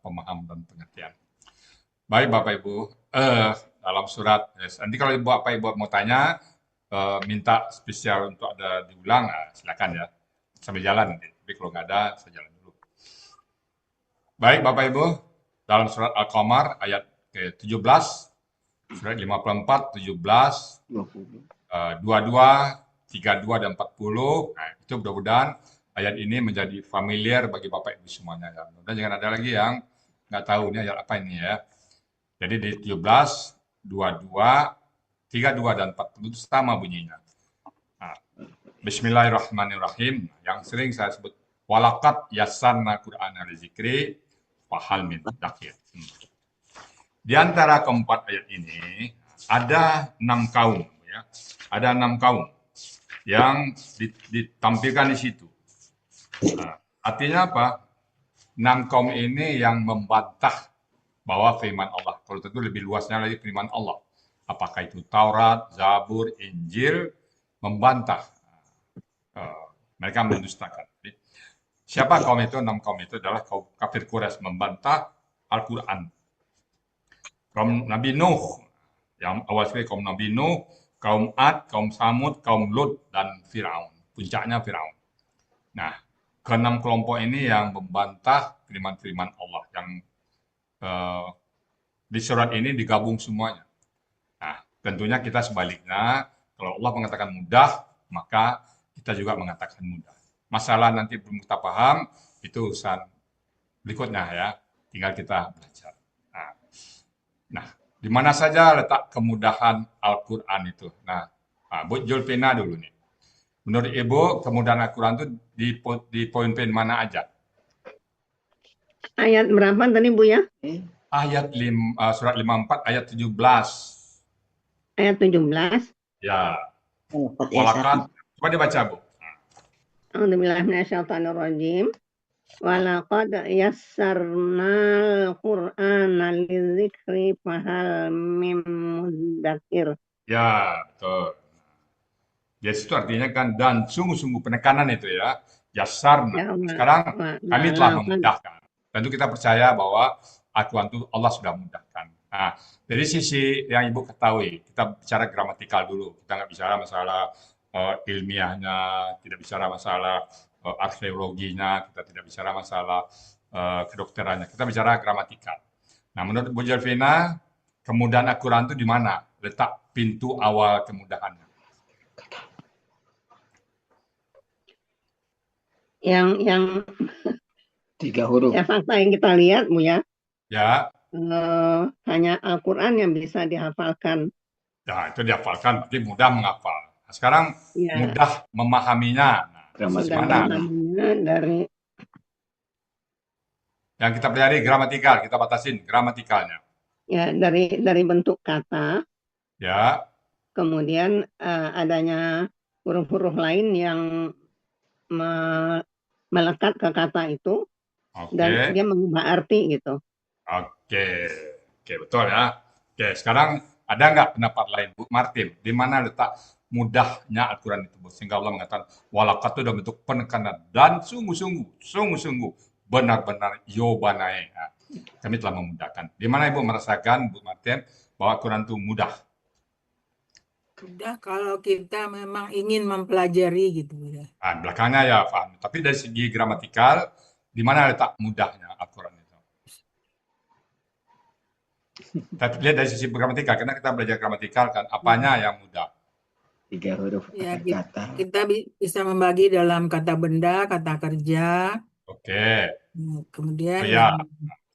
pemahaman dan pengertian. Baik Bapak Ibu, dalam surat, nanti kalau Bapak Ibu mau tanya, minta spesial untuk ada diulang, silakan ya, sambil jalan nanti. Tapi kalau nggak ada, saya jalan dulu. Baik Bapak Ibu, dalam surat Al-Qamar ayat ke-17, surat 54, 17, 22, 32, dan 40. Nah, itu mudah-mudahan ayat ini menjadi familiar bagi Bapak Ibu semuanya. Ya. Mudah-mudahan jangan ada lagi yang nggak tahu ini ayat apa ini ya. Jadi di 17, 22, 32, dan 40 itu sama bunyinya. Nah, Bismillahirrahmanirrahim. Yang sering saya sebut walakat yasanna Qur'ana lizikri fahal min dzakir. Di antara keempat ayat ini ada 6 kaum ya. Ada 6 kaum yang ditampilkan di situ. Nah, artinya apa? 6 kaum ini yang membantah bahwa firman Allah. Kalau tentu lebih luasnya lagi firman Allah. Apakah itu Taurat, Zabur, Injil, membantah. Mereka mendustakan. Siapa kaum itu? 6 kaum itu adalah kaum kafir Quraisy membantah Al-Quran. Kaum Nabi Nuh, yang awal sekali kaum Nabi Nuh, kaum Ad, kaum Samud, kaum Lut, dan Fir'aun. Puncaknya Fir'aun. Nah, keenam kelompok ini yang membantah firman-firman Allah yang di surat ini digabung semuanya. Nah, tentunya kita sebaliknya, kalau Allah mengatakan mudah, maka kita juga mengatakan mudah. Masalah nanti belum kita paham, itu urusan berikutnya ya, tinggal kita belajar. Nah, di mana saja letak kemudahan Al-Quran itu? Nah, Bu Julpina dulu nih. Menurut Ibu, kemudahan Al-Quran itu di poin-poin mana aja? Ayat berapa tadi Bu ya? Ayat surat 54 ayat 17. Ayat 17. Ya. Walakat. Coba dibaca, Bu. A'udzubillahi minasyaitonirrajim. Walaqad yassarnal Qur'ana lidzikri fahal mim mudzakir. Ya, betul. Yes itu artinya kan dan sungguh-sungguh penekanan itu ya. Yasarna. Ya, Sekarang kami telah walaqad memudahkan. Tentu kita percaya bahwa Al-Quran itu Allah sudah mudahkan. Nah, dari sisi yang Ibu ketahui, kita bicara gramatikal dulu. Kita nggak bicara masalah ilmiahnya, tidak bicara masalah arkeologinya, kita tidak bicara masalah kedokterannya. Kita bicara gramatikal. Nah, menurut Bu Jelvina, kemudahan Al-Quran itu di mana? Letak pintu awal kemudahannya. yang 3 huruf. ya fakta yang kita lihat Bu ya, Ya, hanya Al-Qur'an yang bisa dihafalkan. ya itu dihafalkan, berarti mudah menghafal. Nah, sekarang Ya, mudah memahaminya. Nah, Gramatikal. mudah mana? memahaminya dari Yang kita pelajari gramatikal, kita batasin gramatikalnya. ya dari bentuk kata, Ya, kemudian adanya huruf-huruf lain yang melekat ke kata itu dan oke. dia mengubah arti gitu. Oke, oke betul ya. Oke, sekarang ada nggak pendapat lain, Bu Martin? Di mana letak mudahnya Al-Quran itu, Bu? Sehingga Allah mengatakan, walakat itu dalam bentuk penekanan dan sungguh-sungguh benar-benar yobanae. Nah, kami telah memudahkan. Di mana Ibu merasakan, Bu Martin, bahwa Al-Quran itu mudah? Mudah kalau kita memang ingin mempelajari gitu ya. Nah, belakangnya ya paham. Tapi dari segi gramatikal, di mana letak mudahnya Al-Quran itu? Tapi lihat dari sisi gramatikal, karena kita belajar gramatikal kan, apanya yang mudah? 3 huruf Ya, kata. kita bisa membagi dalam kata benda, kata kerja. Oke, Kemudian oh ya,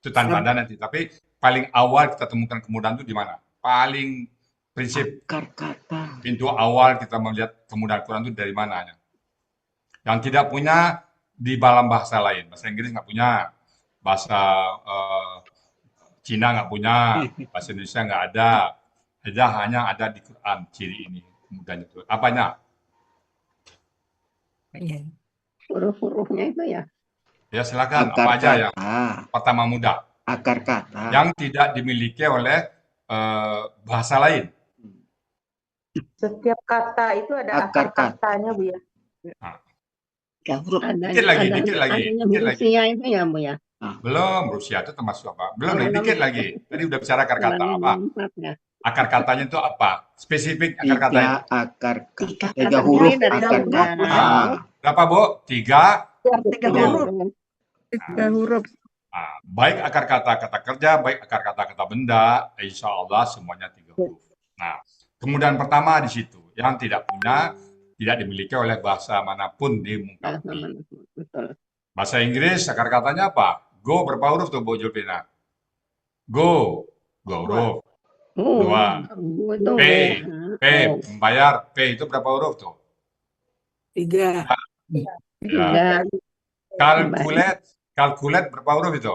itu tanda-tanda nanti. Tapi paling awal kita temukan kemudahan itu di mana? Paling prinsip Akar kata. pintu awal kita melihat kemudahan Al-Quran itu dari mananya? Yang tidak punya di dalam bahasa lain, bahasa Inggris nggak punya, bahasa Cina nggak punya, bahasa Indonesia nggak ada, hanya ada di Quran ciri ini kemudahan itu. Apanya? ya, Huruf-hurufnya itu ya. Ya silakan, Akar apa aja yang kata. pertama mudah, Akar kata. yang tidak dimiliki oleh bahasa lain. Setiap kata itu ada akar katanya, Bu ya. Nah, Ada dikit lagi, adanya dikit lagi. huruf sia itu ya Bu ya. Belum, Rusia itu termasuk apa? Belum, lagi Belum. dikit lagi. Tadi udah bicara akar kata. Baru Apa? 4 ya. Akar katanya itu apa? Spesifik akar kata Tiga itu. akar Tiga tiga kata huruf dari akar tiga kata. Berapa, Bu? 3 Tiga huruf. huruf. Tiga huruf. Baik akar kata-kata kerja, baik akar kata-kata benda, insya Allah semuanya 3 huruf. Nah, kemudian pertama di situ, yang tidak dimiliki oleh bahasa manapun di muka bumi. Betul. Bahasa Inggris, akar katanya apa? Go berapa huruf tuh, Bu Julpina? Go, 2 huruf. Oh, 2. itu P, WH. membayar. P itu berapa huruf tuh? 3. Ya. Tiga. Calculate berapa huruf itu?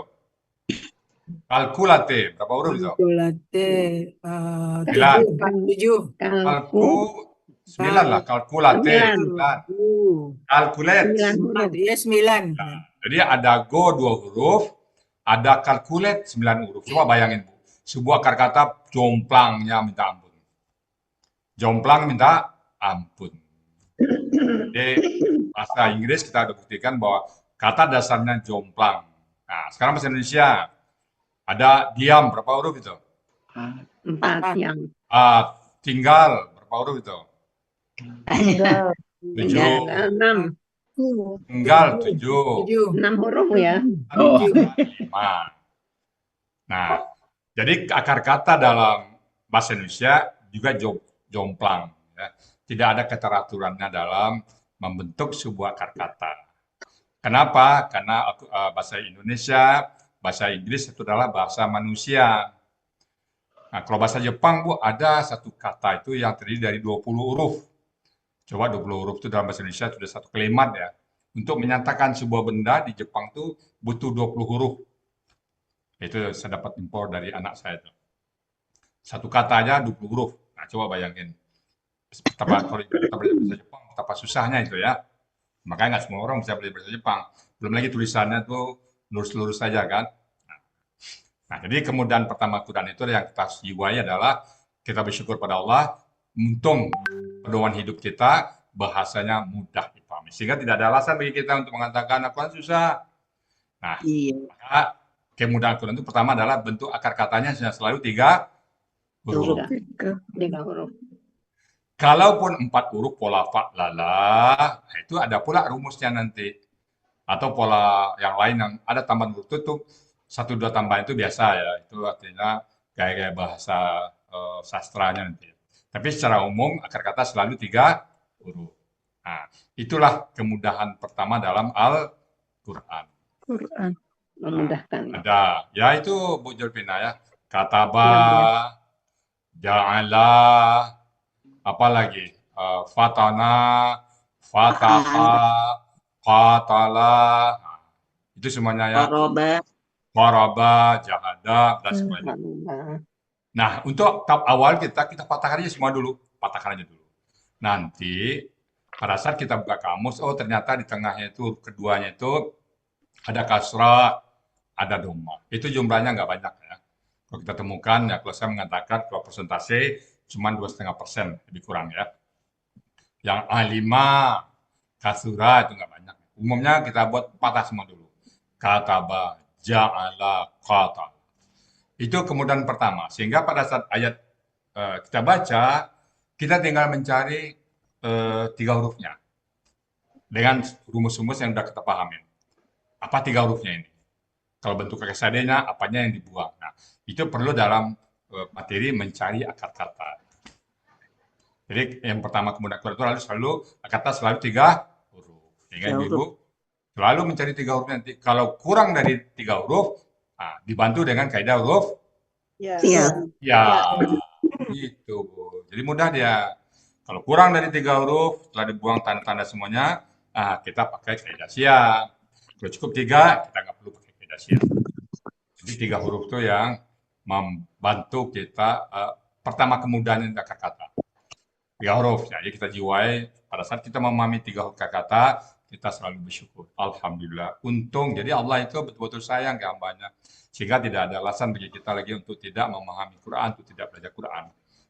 Calculate berapa huruf itu? Kalkulate. 7. Kalku. 9 lah, calculate. 9. 9. Calculate. 9 huruf. Dia 9. Jadi ada go 2 huruf, ada calculate 9 huruf. Coba bayangin, Bu. Sebuah akar kata jomplangnya minta ampun. Jomplang minta ampun. Jadi bahasa Inggris kita udah buktikan bahwa kata dasarnya jomplang. Nah, sekarang bahasa Indonesia ada diam berapa huruf itu? 4 yang. Tinggal berapa huruf itu? Tinggal. 7. 6. Tinggal 7. 6 huruf ya. Oh. 5. Nah, jadi akar kata dalam bahasa Indonesia juga jomplang. Ya. Tidak ada keteraturannya dalam membentuk sebuah akar kata. Kenapa? Karena bahasa Indonesia, bahasa Inggris itu adalah bahasa manusia. Nah, kalau bahasa Jepang, Bu, ada satu kata itu yang terdiri dari 20 huruf. Coba 20 huruf itu dalam bahasa Indonesia sudah satu kalimat ya. Untuk menyatakan sebuah benda di Jepang itu butuh 20 huruf. Itu saya dapat impor dari anak saya itu. Satu kata aja 20 huruf. Nah, coba bayangin. Kalau kita belajar bahasa Jepang, betapa susahnya itu ya. Makanya nggak semua orang bisa belajar bahasa Jepang. Belum lagi tulisannya tuh lurus-lurus saja kan. Nah, jadi kemudian pertama Quran itu yang kita harus jiwai adalah kita bersyukur pada Allah, untung pedoman hidup kita bahasanya mudah dipahami. Sehingga tidak ada alasan bagi kita untuk mengatakan Al-Quran susah. Nah, maka kemudahan Al-Quran itu pertama adalah bentuk akar katanya selalu 3 huruf. 3 huruf. Kalaupun 4 huruf pola fa'lala, itu ada pula rumusnya nanti. Atau pola yang lain yang ada tambahan huruf itu 1-2 tambahan itu biasa ya. Itu artinya gaya-gaya bahasa sastranya nanti. Tapi secara umum akar kata selalu 3 huruf. Nah, itulah kemudahan pertama dalam Al-Quran. Memudahkan. Ada, ya itu Bu Julpina ya. Kataba, ja'ala, apalagi fatana, fataha, qatala, itu semuanya ya. Qaraba, jahada, dan sebagainya. Nah, untuk tahap awal kita patahkan aja semua dulu, patahkan aja dulu. Nanti pada saat kita buka kamus, oh ternyata di tengahnya itu keduanya itu ada kasrah, ada dhamma. Itu jumlahnya nggak banyak ya. Kalau kita temukan ya, kalau saya mengatakan kalau persentase cuma 2,5%, lebih kurang ya. Yang alima, kasura itu nggak banyak. Umumnya kita buat patah semua dulu. Kataba, ja'ala, qata. Itu kemudian pertama. Sehingga pada saat ayat kita baca, kita tinggal mencari 3 hurufnya. Dengan rumus-rumus yang sudah kita pahamin. Apa 3 hurufnya ini? Kalau bentuk kesadenya, apanya yang dibuang. Nah, itu perlu dalam materi mencari akar kata. Jadi yang pertama kemudian itu harus selalu kata selalu 3 huruf. Sehingga ibu selalu mencari 3 huruf nanti. Kalau kurang dari 3 huruf, dibantu dengan kaidah huruf. Ya, gitu Bu. Jadi mudah dia. Kalau kurang dari 3 huruf, setelah dibuang tanda-tanda semuanya, kita pakai kaidah siap. Kalau cukup 3, kita nggak perlu pakai kaidah siap. Jadi 3 huruf itu yang membantu kita pertama kemudahan akar kata. 3 huruf. Jadi kita jiwai pada saat kita memahami 3 huruf kata, kita selalu bersyukur. Alhamdulillah. Untung. Jadi Allah itu betul-betul sayang ke hambanya. Sehingga tidak ada alasan bagi kita lagi untuk tidak memahami Quran, untuk tidak belajar Quran.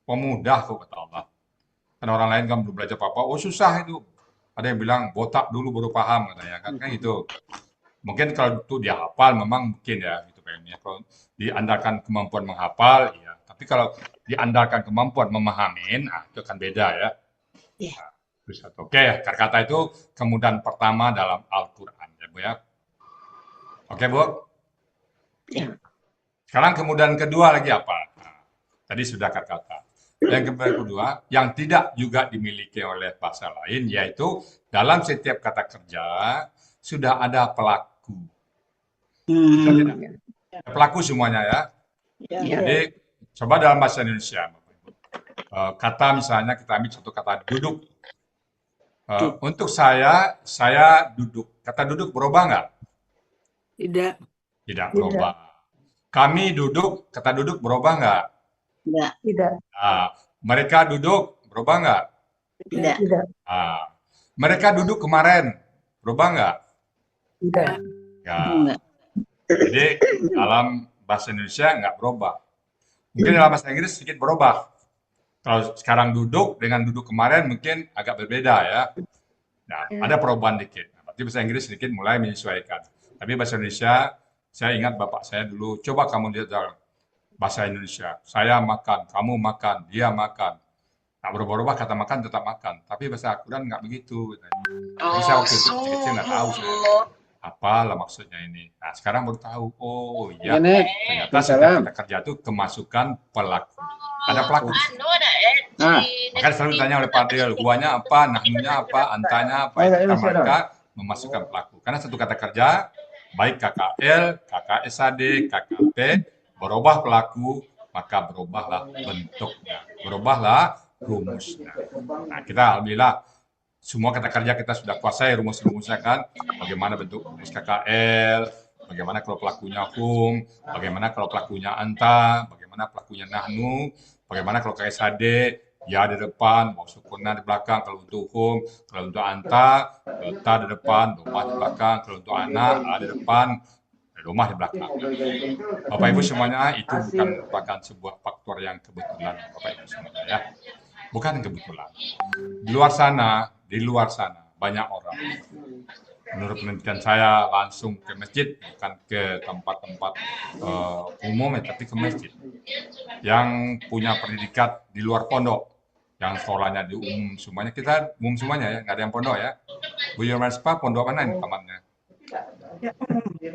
Pemudah kok kata Allah. Karena orang lain kan belum belajar apa-apa. Oh susah itu. Ada yang bilang botak dulu baru paham katanya kan itu. Mungkin kalau itu dia hafal memang mungkin ya gitu kayaknya. Kalau diandalkan kemampuan menghafal, ya. Tapi kalau diandalkan kemampuan memahami, itu akan beda ya. Iya. Nah, itu satu. Oke, kata itu kemudahan pertama dalam Al-Quran ya Bu ya. Oke Bu. Ya. Sekarang kemudahan kedua lagi apa? Nah, tadi sudah kata. Yang kedua, yang tidak juga dimiliki oleh bahasa lain, yaitu dalam setiap kata kerja sudah ada pelaku. Bisa tidak? Ada pelaku semuanya ya. Ya. Jadi coba dalam bahasa Indonesia, Bapak Ibu. Kata misalnya kita ambil contoh kata duduk. Untuk saya duduk. Kata duduk berubah nggak? Tidak. Tidak berubah. Kami duduk, kata duduk berubah nggak? Tidak. Tidak. Nah, mereka duduk, berubah nggak? Tidak. Tidak. Nah, mereka duduk kemarin, berubah nggak? Tidak. Ya. Enggak. Jadi dalam bahasa Indonesia nggak berubah. Mungkin dalam bahasa Inggris sedikit berubah. Kalau sekarang duduk dengan duduk kemarin mungkin agak berbeda ya. Nah, ada perubahan dikit. Nah, berarti bahasa Inggris sedikit mulai menyesuaikan. Tapi bahasa Indonesia, saya ingat bapak saya dulu, coba kamu lihat dalam bahasa Indonesia. Saya makan, kamu makan, dia makan. Nah, berubah-ubah kata makan tetap makan. Tapi bahasa Al-Quran nggak begitu. Jadi saya waktu itu kecil-kecil nggak tahu saya. Apalah maksudnya ini. Nah, sekarang baru tahu. Oh iya, ternyata setiap kata kerja itu kemasukan pelaku. Ada pelaku. Nah, Makanya selalu ditanya oleh Pak Del, guanya apa, nahnunya apa, antanya apa. Itu kan mereka memasukkan pelaku. Karena satu kata kerja, baik KKL, KKSAD, KKP, berubah pelaku, maka berubahlah bentuknya, berubahlah rumusnya. Nah, kita alhamdulillah semua kata kerja kita sudah kuasai rumus-rumusnya kan. Bagaimana bentuk rumus KKL, bagaimana kalau pelakunya hum, bagaimana kalau pelakunya anta, bagaimana pelakunya nahnu, bagaimana kalau KSAD, ya di depan, mau sukuna di belakang, kalau untuk hum, kalau untuk anta, ta di depan, rumah di belakang, kalau untuk anak, a di depan, rumah di belakang. Bapak Ibu semuanya itu bukan merupakan sebuah faktor yang kebetulan Bapak Ibu semuanya ya. Bukan kebetulan. Di luar sana banyak orang. Menurut penelitian saya langsung ke masjid, bukan ke tempat-tempat umum, tapi ke masjid. Yang punya pendidikan di luar pondok, yang sekolahnya di umum semuanya, kita umum semuanya ya, nggak ada yang pondok ya. Bu Yurmanspa, pondok mana ini tamannya?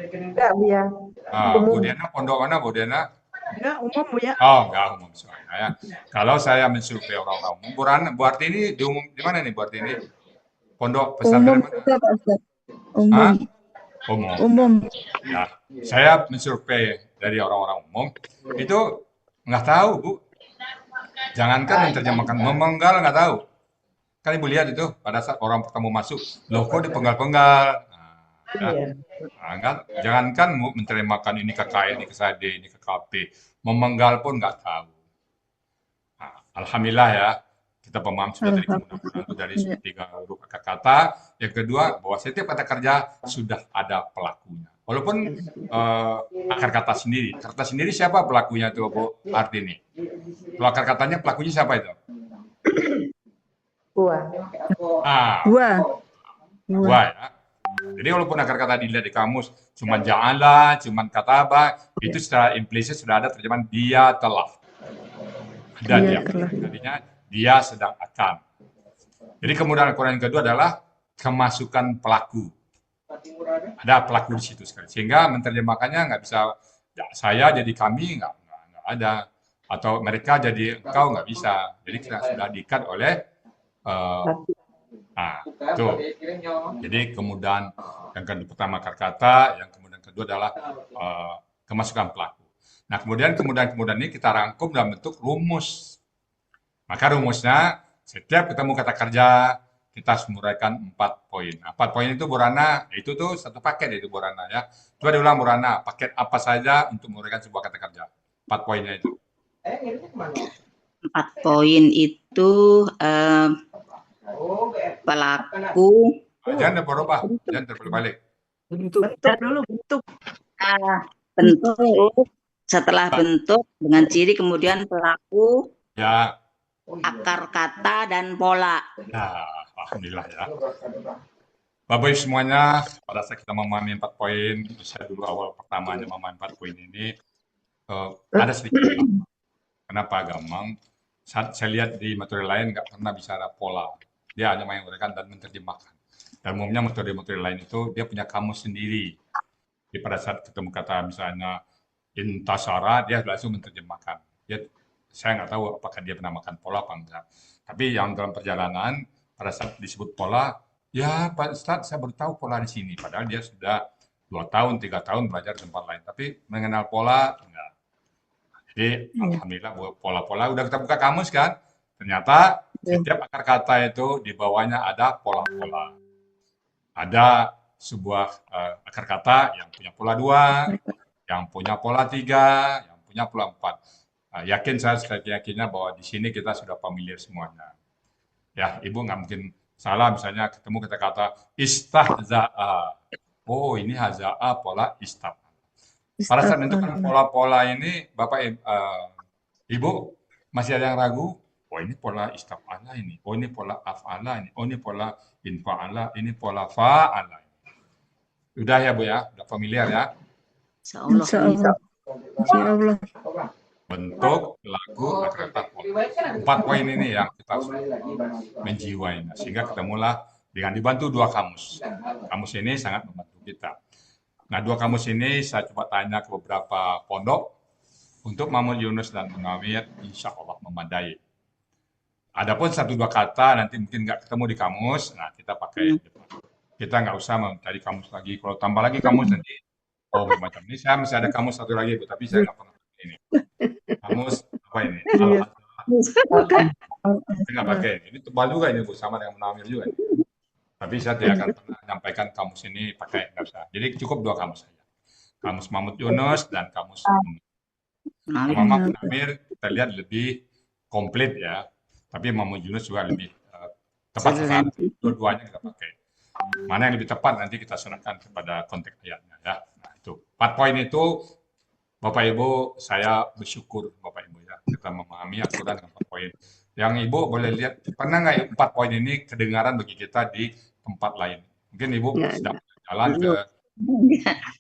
Enggak, Bu ya. Bu Diana, pondok mana Bu Diana? Enggak umum, Bu ya. Oh, enggak umum semuanya ya. Kalau saya mensurvei orang-orang umum, Bu Artini di mana nih Bu Artini? Pondok pesantren mana? Umum. Umum. Umum. Nah, saya mensurvei dari orang-orang umum, itu nggak tahu, Bu. Jangankan menerjemahkan, memenggal nggak tahu. Kan Ibu lihat itu, pada saat orang pertama masuk, loh kok dipenggal-penggal. Jangankan menerjemahkan ini KKN, ini KSAD, ini KKP, memenggal pun nggak tahu. Nah, alhamdulillah ya, kita paham sudah dari kemudahan itu dari 3 huruf kata. Yang kedua, bahwa setiap kata kerja sudah ada pelakunya. Walaupun akar kata sendiri siapa pelakunya itu Bu Artini? Kalau akar katanya pelakunya siapa itu? Gua. Gua ya. Jadi walaupun akar kata dilihat di kamus cuma ja'ala, cuma kata apa, itu secara implisit sudah ada terjemahan dia telah. Ada dia. Tadinya dia sedang akan. Jadi kemudian Al-Quran yang kedua adalah kemasukan pelaku. Ada pelaku di situ sekali. Sehingga menerjemahkannya nggak bisa ya, saya jadi kami nggak ada. Atau mereka jadi engkau nggak bisa. Jadi kita sudah diikat oleh itu. Jadi kemudian yang pertama akar kata, yang kemudian kedua adalah kemasukan pelaku. Nah kemudian ini kita rangkum dalam bentuk rumus. Maka rumusnya setiap ketemu kata kerja kita harus menguraikan 4 poin. 4 poin itu Bu Rana, itu tuh satu paket itu Bu Rana ya. Coba diulang Bu Rana, paket apa saja untuk menguraikan sebuah kata kerja? 4 poinnya itu. 4 poin itu pelaku. Jangan berubah, jangan terbalik. Bentuk. Bentuk. Bentuk. Setelah bentuk dengan ciri kemudian pelaku. Ya. Akar kata dan pola. Nah, alhamdulillah ya. Bapak Ibu semuanya, pada saat kita memahami 4 poin, saya dulu awal pertamanya memahami 4 poin ini, ada sedikit gampang. Kenapa gampang? Saat saya lihat di metode lain nggak pernah bicara pola. Dia hanya menguraikan dan menerjemahkan. Dan umumnya metode-metode lain itu dia punya kamus sendiri. Jadi pada saat ketemu kata misalnya intasara, dia langsung menerjemahkan. Saya nggak tahu apakah dia pernah makan pola apa enggak. Tapi yang dalam perjalanan, pada saat disebut pola, ya Pak Ustadz saya baru tahu pola di sini. Padahal dia sudah 2 tahun, 3 tahun belajar di tempat lain. Tapi mengenal pola, enggak. Jadi alhamdulillah pola-pola udah kita buka kamus kan. Ternyata setiap akar kata itu di bawahnya ada pola-pola. Ada sebuah akar kata yang punya pola 2, yang punya pola 3, yang punya pola 4. Yakin saya yakinnya bahwa di sini kita sudah familiar semuanya. Ya, Ibu nggak mungkin salah misalnya ketemu kata-kata istahza'a. Oh, ini haza'a pola istaf. Pada saat menentukan pola-pola ini, Bapak Ibu masih ada yang ragu? Oh, ini pola istaf'ala ini. Oh, ini pola af'ala ini. Oh, ini pola infa'ala. Ini pola fa'ala. Udah ya, Bu ya? Udah familiar ya? Insya Allah. Insya Allah. Bentuk, lagu, kata pola. 4 poin ini yang kita harus menjiwainya. Sehingga ketemulah dengan dibantu 2 kamus. Kamus ini sangat membantu kita. Nah, 2 kamus ini saya coba tanya ke beberapa pondok. Untuk Mahmud Yunus dan Munawir, insya Allah memadai. Adapun 1-2 kata nanti mungkin nggak ketemu di kamus, nah kita pakai. Kita nggak usah mencari kamus lagi. Kalau tambah lagi kamus nanti, oh macam ini saya masih ada kamus 1 lagi, Bu, tapi saya nggak pernah pakai ini. Kamus apa ini? Saya nggak pakai. Ini tebal juga ini, Bu, sama dengan Munawir juga. Tapi saya tidak akan pernah menyampaikan kamus ini pakai, nggak usah. Jadi cukup 2 kamus saja. Kamus Mahmud Yunus dan kamus Mahmud Munawir kita lihat lebih komplit ya. Tapi Mahmud Yunus juga lebih tepat sasaran. Dua-duanya kita pakai. Mana yang lebih tepat nanti kita serahkan kepada konteks ayatnya ya. Nah, itu 4 poin itu Bapak Ibu, saya bersyukur Bapak Ibu ya kita memahami aturan dengan 4 poin. Yang Ibu boleh lihat pernah nggak 4 poin ini kedengaran bagi kita di tempat lain? Mungkin Ibu sedang jalan ke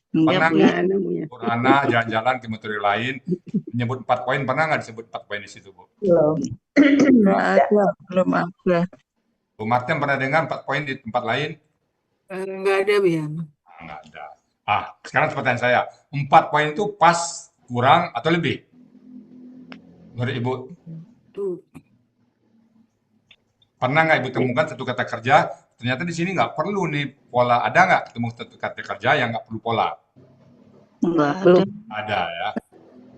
pernah Purana jalan-jalan ke metode lain menyebut 4 poin, pernah nggak disebut 4 poin di situ, Bu? Belum ada. Bu Martin pernah dengar 4 poin di tempat lain? Nggak ada, ya. Nggak ada. Sekarang pertanyaan saya, 4 poin itu pas, kurang, atau lebih? Menurut Ibu? Pernah nggak Ibu temukan satu kata kerja, ternyata di sini nggak perlu nih pola. Ada nggak ketemu satu kata kerja yang nggak perlu pola? Belum. Ada ya.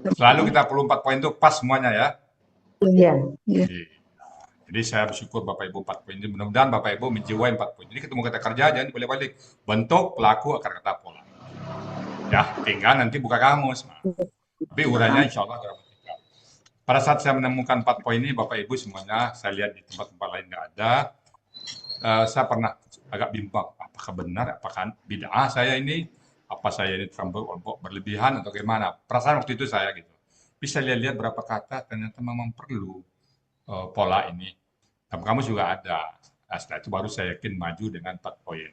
Selalu kita perlu 4 poin itu pas semuanya ya. Iya. Jadi saya bersyukur Bapak Ibu 4 poin ini. Mudah-mudahan Bapak Ibu menjiwai 4 poin. Jadi ketemu kata kerja jangan dibalik-balik. Bentuk, pelaku, akar kata, pola. Ya, tinggal nanti buka kamus. Nah, tapi urainya insya Allah gramatikal. Pada saat saya menemukan 4 poin ini, Bapak Ibu semuanya, saya lihat di tempat-tempat lain nggak ada. Saya pernah agak bimbang. Apakah benar, apakah bid'ah saya ini? Apa saya ini terlalu berlebihan atau bagaimana? Perasaan waktu itu saya gitu. Bisa lihat-lihat berapa kata ternyata memang perlu pola ini. Kamu juga ada. Nah, setelah itu baru saya yakin maju dengan 4 poin.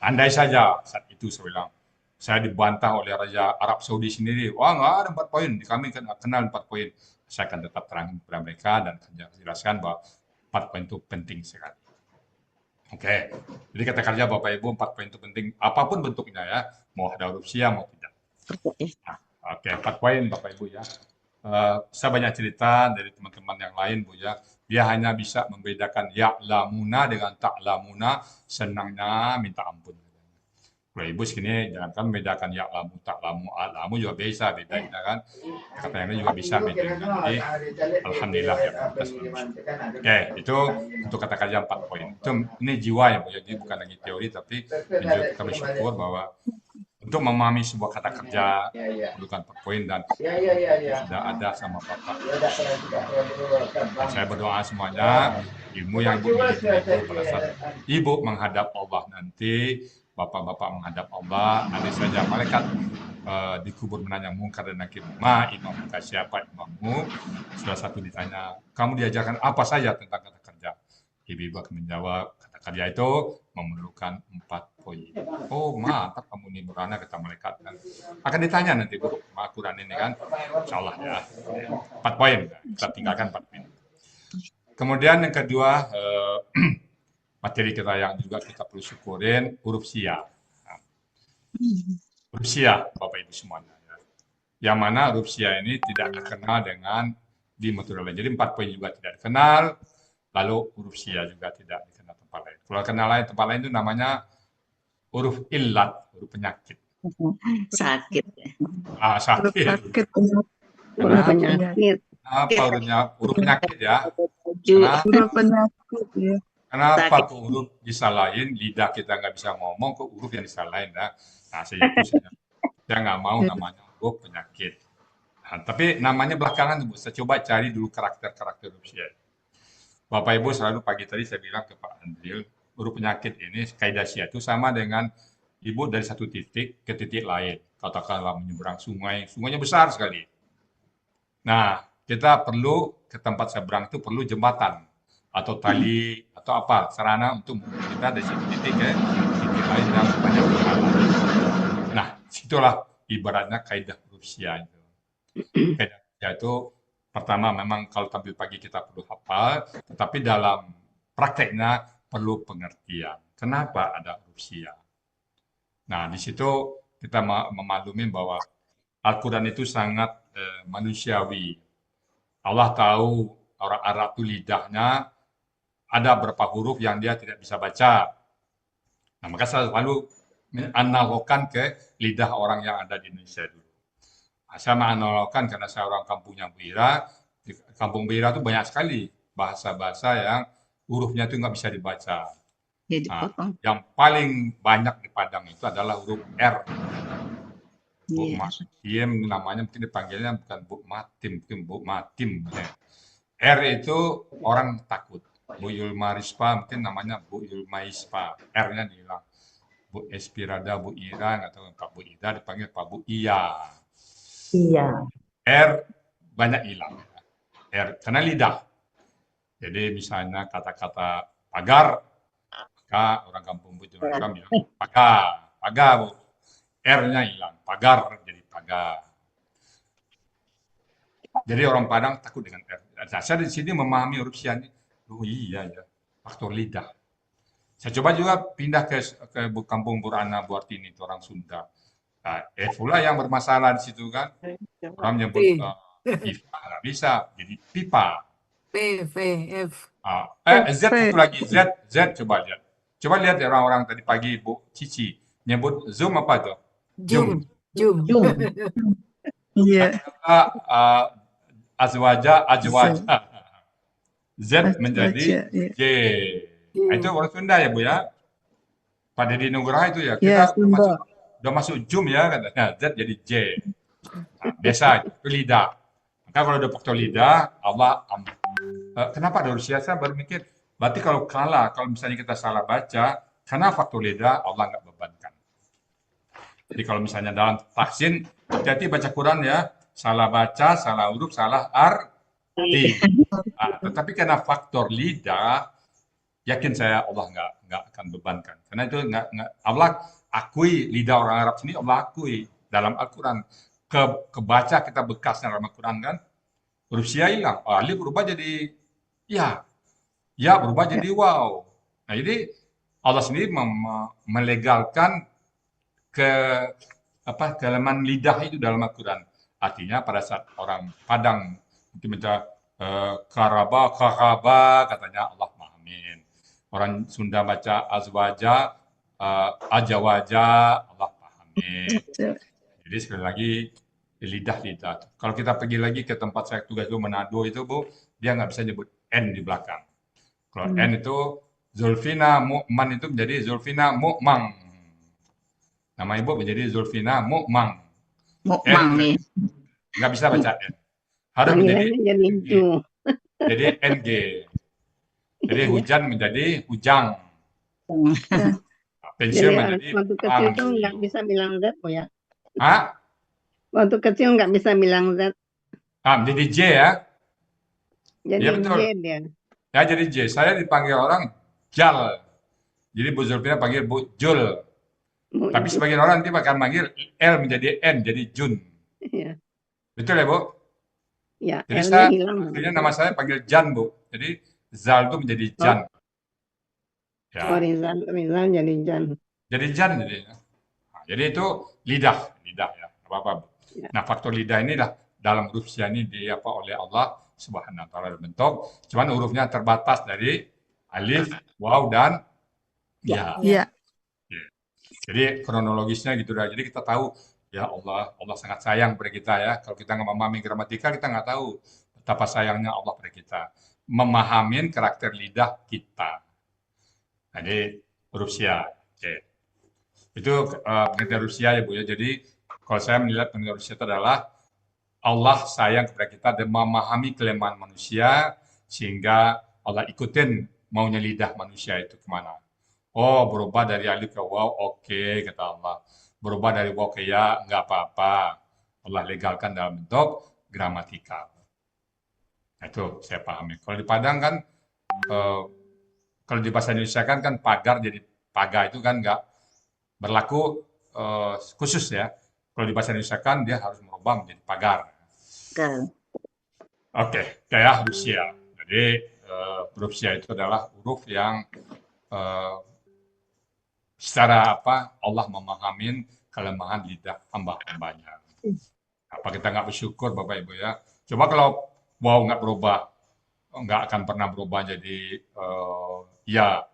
Andai saja saat itu saya bilang, saya dibantah oleh Raja Arab Saudi sendiri. Wah, nggak ada 4 poin. Kami kan kenal 4 poin. Saya akan tetap terangkan kepada mereka dan jelaskan bahwa 4 poin itu penting sekali. Oke, jadi kata kerja Bapak Ibu 4 poin itu penting, apapun bentuknya ya, mau ada huruf sia mau tidak. Nah, oke, 4 poin Bapak Ibu ya. Saya banyak cerita dari teman-teman yang lain Bu ya, dia hanya bisa membedakan ya'lamuna dengan ta'lamuna, senangnya minta ampun. Kalau Ibu segini jangankan membedakan ya'lamu, ta'lamu, a'lamu juga bisa bedain kan. Kata yang lain juga bisa bedain. Jadi alhamdulillah ya. Oke, itu untuk kata kerja 4 poin. Ini jiwa ya Bu, jadi bukan lagi teori tapi kita bersyukur bahwa untuk memahami sebuah kata kerja perlukan 4 poin dan sudah ada sama Bapak. Dan saya berdoa semuanya ilmu yang Ibu miliki itu pada saat Ibu menghadap Allah nanti, Bapak-bapak menghadap Allah, nanti saja malaikat dikubur menanya mungkar dan nakir. Ma imam siapa imammu? Salah satu ditanya, kamu diajarkan apa saja tentang kata kerja? Ibu akan menjawab kata Kerja itu memerlukan 4 poin. Oh, mantap kamu nih Burhana, kata malaikat kan. Akan ditanya nanti guru Al-Quran ini kan. Insya Allah ya. 4 poin. Kita tinggalkan 4 poin. Kemudian yang kedua, materi kita yang juga kita perlu syukurin, huruf Sia. Huruf Sia, Bapak Ibu semuanya. Ya. Yang mana huruf Sia ini tidak dikenal dengan di metode lain. Jadi 4 poin juga tidak dikenal, lalu huruf Sia juga tidak dikenal tempat lain. Kalau kenal lain tempat lain itu namanya huruf illat, huruf penyakit. Sakit. Huruf Sakit. sakit. Huruf penyakit. Apa huruf penyakit ya? Tujuh. Huruf penyakit ya. Kenapa Sakit. kok huruf disalahin, lidah kita nggak bisa ngomong, kok huruf yang disalahin? Nah, saya nggak mau namanya huruf penyakit. Nah, tapi namanya belakangan, Bu. Saya coba cari dulu karakter-karakter huruf Sia. Bapak Ibu selalu pagi tadi saya bilang ke Pak Andril, huruf penyakit ini, kaidah Sia itu sama dengan Ibu dari satu titik ke titik lain. Katakanlah menyeberang sungai, sungainya besar sekali. Nah, kita perlu ke tempat seberang itu perlu jembatan atau tali atau apa sarana untuk kita dari satu titik ke titik lain yang banyak jalan. Nah, situlah ibaratnya kaidah huruf Sia itu. Kaidah Sia itu pertama memang kalau tampil pagi kita perlu hafal, tetapi dalam prakteknya perlu pengertian. Kenapa ada huruf Sia? Nah, di situ kita memaklumi bahwa Al-Quran itu sangat manusiawi. Allah tahu orang Arab itu lidahnya ada beberapa huruf yang dia tidak bisa baca. Nah, maka saya selalu menganalogkan ke lidah orang yang ada di Indonesia dulu. Nah, saya menganalogkan karena saya orang kampungnya Bu Ira. Di kampung Bu Ira itu banyak sekali bahasa-bahasa yang hurufnya itu nggak bisa dibaca. Ya, Nah, dipotong. yang paling banyak di Padang itu adalah huruf R. Bu Iya. Matim namanya mungkin dipanggilnya bukan Bu Matim, mungkin Bu Matim. Ya. R itu orang takut. Bu Yulma Rispa mungkin namanya Bu Yulma Ispa. R-nya dihilang. Bu Espirada, Bu Ira, atau Pak Bu Ida dipanggil Pak Bu Iya. Iya. R banyak hilang. R karena lidah. Jadi misalnya kata-kata pagar, maka orang kampung Bu Jawa bilang pagar, pagar Bu. R-nya hilang, pagar jadi pagar. Jadi orang Padang takut dengan R. Nah, saya di sini memahami huruf Sia ini. Oh iya ya, faktor lidah. Saya coba juga pindah ke kampung Burhana Buartini, itu orang Sunda. Nah, pula yang bermasalah di situ kan. Orang menyebut pipa, nggak bisa, jadi pipa. P, V, F. Z itu lagi, Z coba lihat. Coba lihat orang-orang tadi pagi Bu Cici nyebut Zoom apa tuh? Jum. Iya. Azwaja. Z menjadi Baca, ya. J. Nah, itu orang Sunda ya Bu ya. Pak Deddy Nugraha itu ya. Ya, Kita Sunda. udah masuk Zoom ya katanya. Z jadi J. Nah, biasa itu lidah. Maka kalau ada faktor lidah, Allah kenapa ada huruf Sia? Saya baru mikir. Berarti kalau misalnya kita salah baca, karena faktor lidah Allah nggak bebankan. Jadi kalau misalnya dalam tahsin, hati-hati baca Quran ya. Salah baca, salah huruf, salah arti. Tetapi karena faktor lidah, yakin saya Allah nggak akan bebankan. Karena itu nggak Allah akui lidah orang Arab sini, Allah akui dalam Al-Quran. Kebaca kita bekasnya dalam Al-Quran kan, huruf Sia hilang. Alif berubah jadi ya berubah jadi waw. Nah jadi Allah sendiri melegalkan kelemahan lidah itu dalam Al-Quran. Artinya pada saat orang Padang mungkin minta karaba, katanya Allah pahamin. Orang Sunda baca azwaja, ajawaja, Allah pahamin. Jadi sekali lagi lidah. Kalau kita pergi lagi ke tempat saya tugas dulu Manado itu Bu, dia nggak bisa nyebut N di belakang. Kalau N itu Zulfina Mu'man itu menjadi Zulfina Mu'mang. Nama ibu menjadi Zulfina Mu'mang. Mukmang nih. Nggak bisa baca N. Harus menjadi jadi Ju. jadi NG. Jadi hujan menjadi hujang. Pensiun Jadi menjadi waktu kecil itu nggak bisa bilang Z, Bu ya. Hah? Waktu kecil nggak bisa bilang Z. Menjadi J ya. Jadi Iya, betul. J dia. Ya jadi J. Saya dipanggil orang Jal. Jadi Bu Zulfina panggil Bu Jul. Bu Tapi Jul. sebagian orang nanti akan manggil L menjadi N, jadi Jun. Ya, Betul ya, Bu? ya Jadi L-nya saya, hilang. akhirnya nama saya panggil Jan, Bu. Jadi Zal itu menjadi Jan. Ya, Oh, Rizal jadi Jan. jadi Jan jadinya. Nah, jadi itu lidah ya, apa-apa, Bu. Ya. Nah, faktor lidah inilah dalam huruf Sia ini oleh Allah Subhanahu wa taala bentuk, cuman hurufnya terbatas dari alif, waw dan ya. Ya. Jadi kronologisnya gitu dah. Jadi kita tahu ya Allah sangat sayang pada kita ya. Kalau kita nggak memahami gramatika, kita nggak tahu betapa sayangnya Allah pada kita. Memahamin karakter lidah kita. Jadi huruf Sia. Oke. Itu pengertian huruf Sia ya Bu ya. Jadi kalau saya melihat pengertian huruf Sia itu adalah Allah sayang kepada kita dan memahami kelemahan manusia sehingga Allah ikutin maunya lidah manusia itu kemana. Oh, berubah dari alif ke waw, oke, kata Allah. Berubah dari waw ke ya, nggak apa-apa. Allah legalkan dalam bentuk gramatikal. Nah, itu saya pahami. Kalau di Padang kan, kalau di bahasa Indonesia kan pagar jadi paga itu kan nggak berlaku khusus ya. Kalau di bahasa Indonesia kan dia harus merubah menjadi pagar. Oke, kayak huruf Sia. Jadi huruf Sia itu adalah huruf yang secara apa Allah memahamin kelemahan lidah hamba-hambanya. Apa kita nggak bersyukur Bapak Ibu ya? Coba kalau wow nggak berubah, nggak akan pernah berubah jadi ya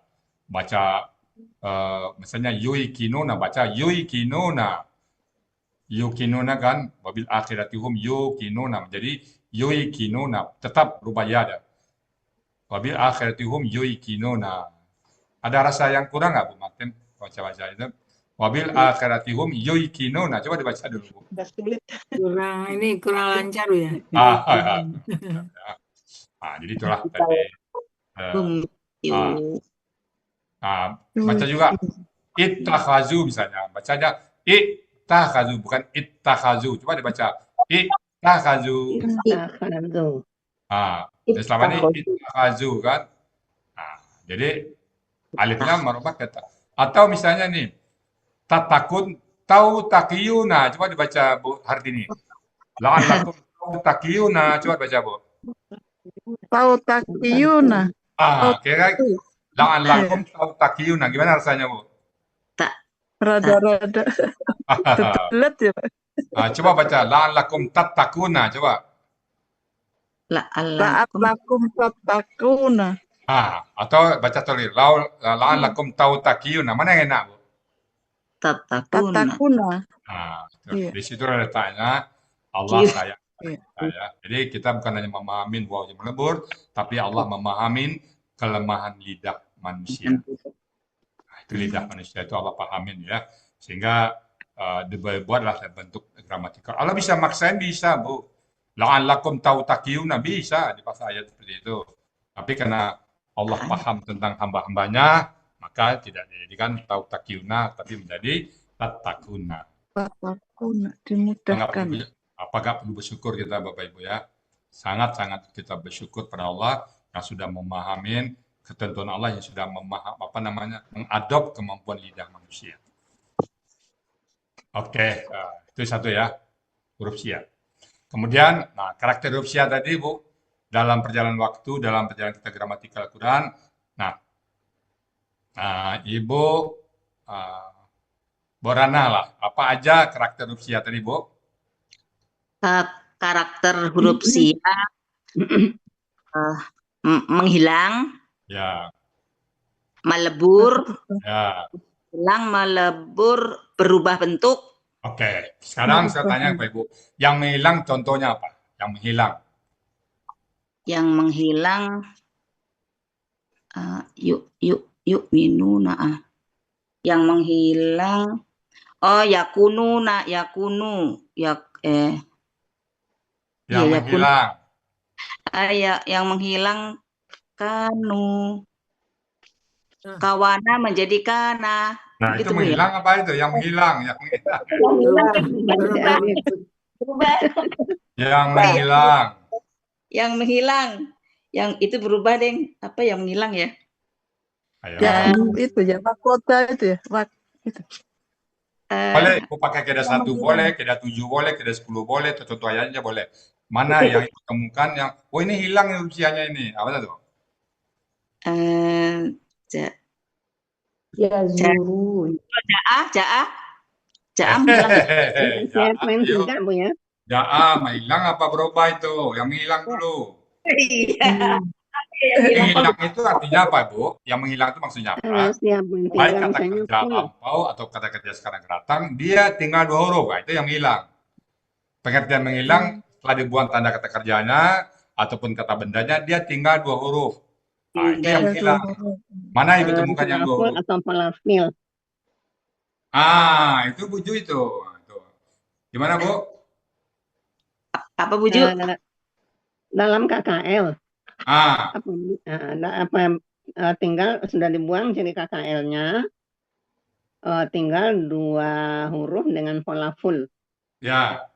baca misalnya yuikinuna baca yuikinuna. Yukinuna kan wabil akhiratihum yukinuna menjadi yuikinuna tetap berubah ya ada. Wabil akhiratihum yuikinuna. Ada rasa yang kurang nggak Bu Martin baca-baca itu? Wabil akhiratihum yuikinuna. Coba dibaca dulu Bu. Kurang lancar ya. Jadi itulah tadi. Baca juga ittakhazu misalnya. Bacanya ittakhazu bukan ittakhazu. Coba dibaca ittakhazu. Ittakhazu. Dan selama ini ittakhazu kan. Jadi alifnya merubah kata. Atau misalnya nih tatakun tau takiyuna. Coba dibaca Bu Hartini. La'allakum tau takiyuna. Coba baca Bu. Tau takiyuna. Kira la'allakum tau takiyuna. Gimana rasanya Bu? Rada-rada tetelet ya Pak. Coba baca la'allakum tattakuna. Coba. La'allakum tattakuna. Atau baca tulis la'allakum tau takiyuna. Mana yang enak Bu? Tattakuna. Di situ letaknya Allah sayang kita. Jadi kita bukan hanya memahamin waw yang melebur, tapi Allah memahamin kelemahan lidah manusia. Itu lidah manusia itu Allah pahamin ya, sehingga dibuatlah bentuk gramatikal. Allah bisa maksain bisa Bu. La'allakum tau takiyuna bisa di pas ayat seperti itu. Tapi karena Allah paham tentang hamba-hambanya, maka tidak dijadikan tau takiyuna, tapi menjadi tattakuna. Tattakuna dimudahkan. Apakah perlu bersyukur kita Bapak Ibu ya? Sangat-sangat kita bersyukur pada Allah yang sudah memahamin ketentuan Allah yang sudah mengadop kemampuan lidah manusia. Oke, itu satu ya, huruf Sia. Kemudian, karakter huruf Sia tadi Bu, dalam perjalanan waktu, dalam perjalanan kita gramatikal Al-Quran. Ibu Borana lah, apa aja karakter huruf Sia tadi Bu? Karakter huruf Sia menghilang, ya, melebur, ya, hilang, melebur, berubah bentuk. Oke, sekarang saya tanya Pak Ibu, yang menghilang contohnya apa? Yang menghilang? Yang menghilang, yuk minuna. Yang menghilang, yakununa, yakunu, yang menghilang. Yang menghilang kanu. Kawana menjadi kana. Itu menghilang apa itu? Yang menghilang, yang menghilang. Yang menghilang. Yang menghilang. Yang itu berubah, Deng. Apa yang menghilang ya? Ayo. Ya, itu ya, mahkota itu ya. Itu. Boleh, aku pakai kaidah 1 boleh, kaidah 7 boleh, kaidah 10 boleh, contoh ayatnya boleh. Mana yang ibu temukan yang, oh ini hilang usianya ini. Apa itu? Ja- Ya zuru. Ja'a menghilang. Saya poin Ayo. 3, Bu ya. Ja'a, menghilang apa berubah itu? Yang menghilang dulu. Iya. Yang hilang itu artinya apa, Bu? Yang menghilang itu maksudnya apa? Siap poin 3 Baik kata misalnya kerja full. lampau atau kata kerja sekarang datang, dia tinggal 2 huruf. Nah, itu yang menghilang. Pengertian menghilang setelah dibuang tanda kata kerjanya ataupun kata bendanya, dia tinggal 2 huruf. Nah, itu yang menghilang. Mana ibu temukan yang 2 Full huruf? atau pola fill. Itu buju itu. Nah, itu. Gimana, Bu? Apa buju? Dalam KKL. Ah, Tinggal sudah dibuang ciri KKL-nya. Tinggal 2 huruf dengan pola full. ya.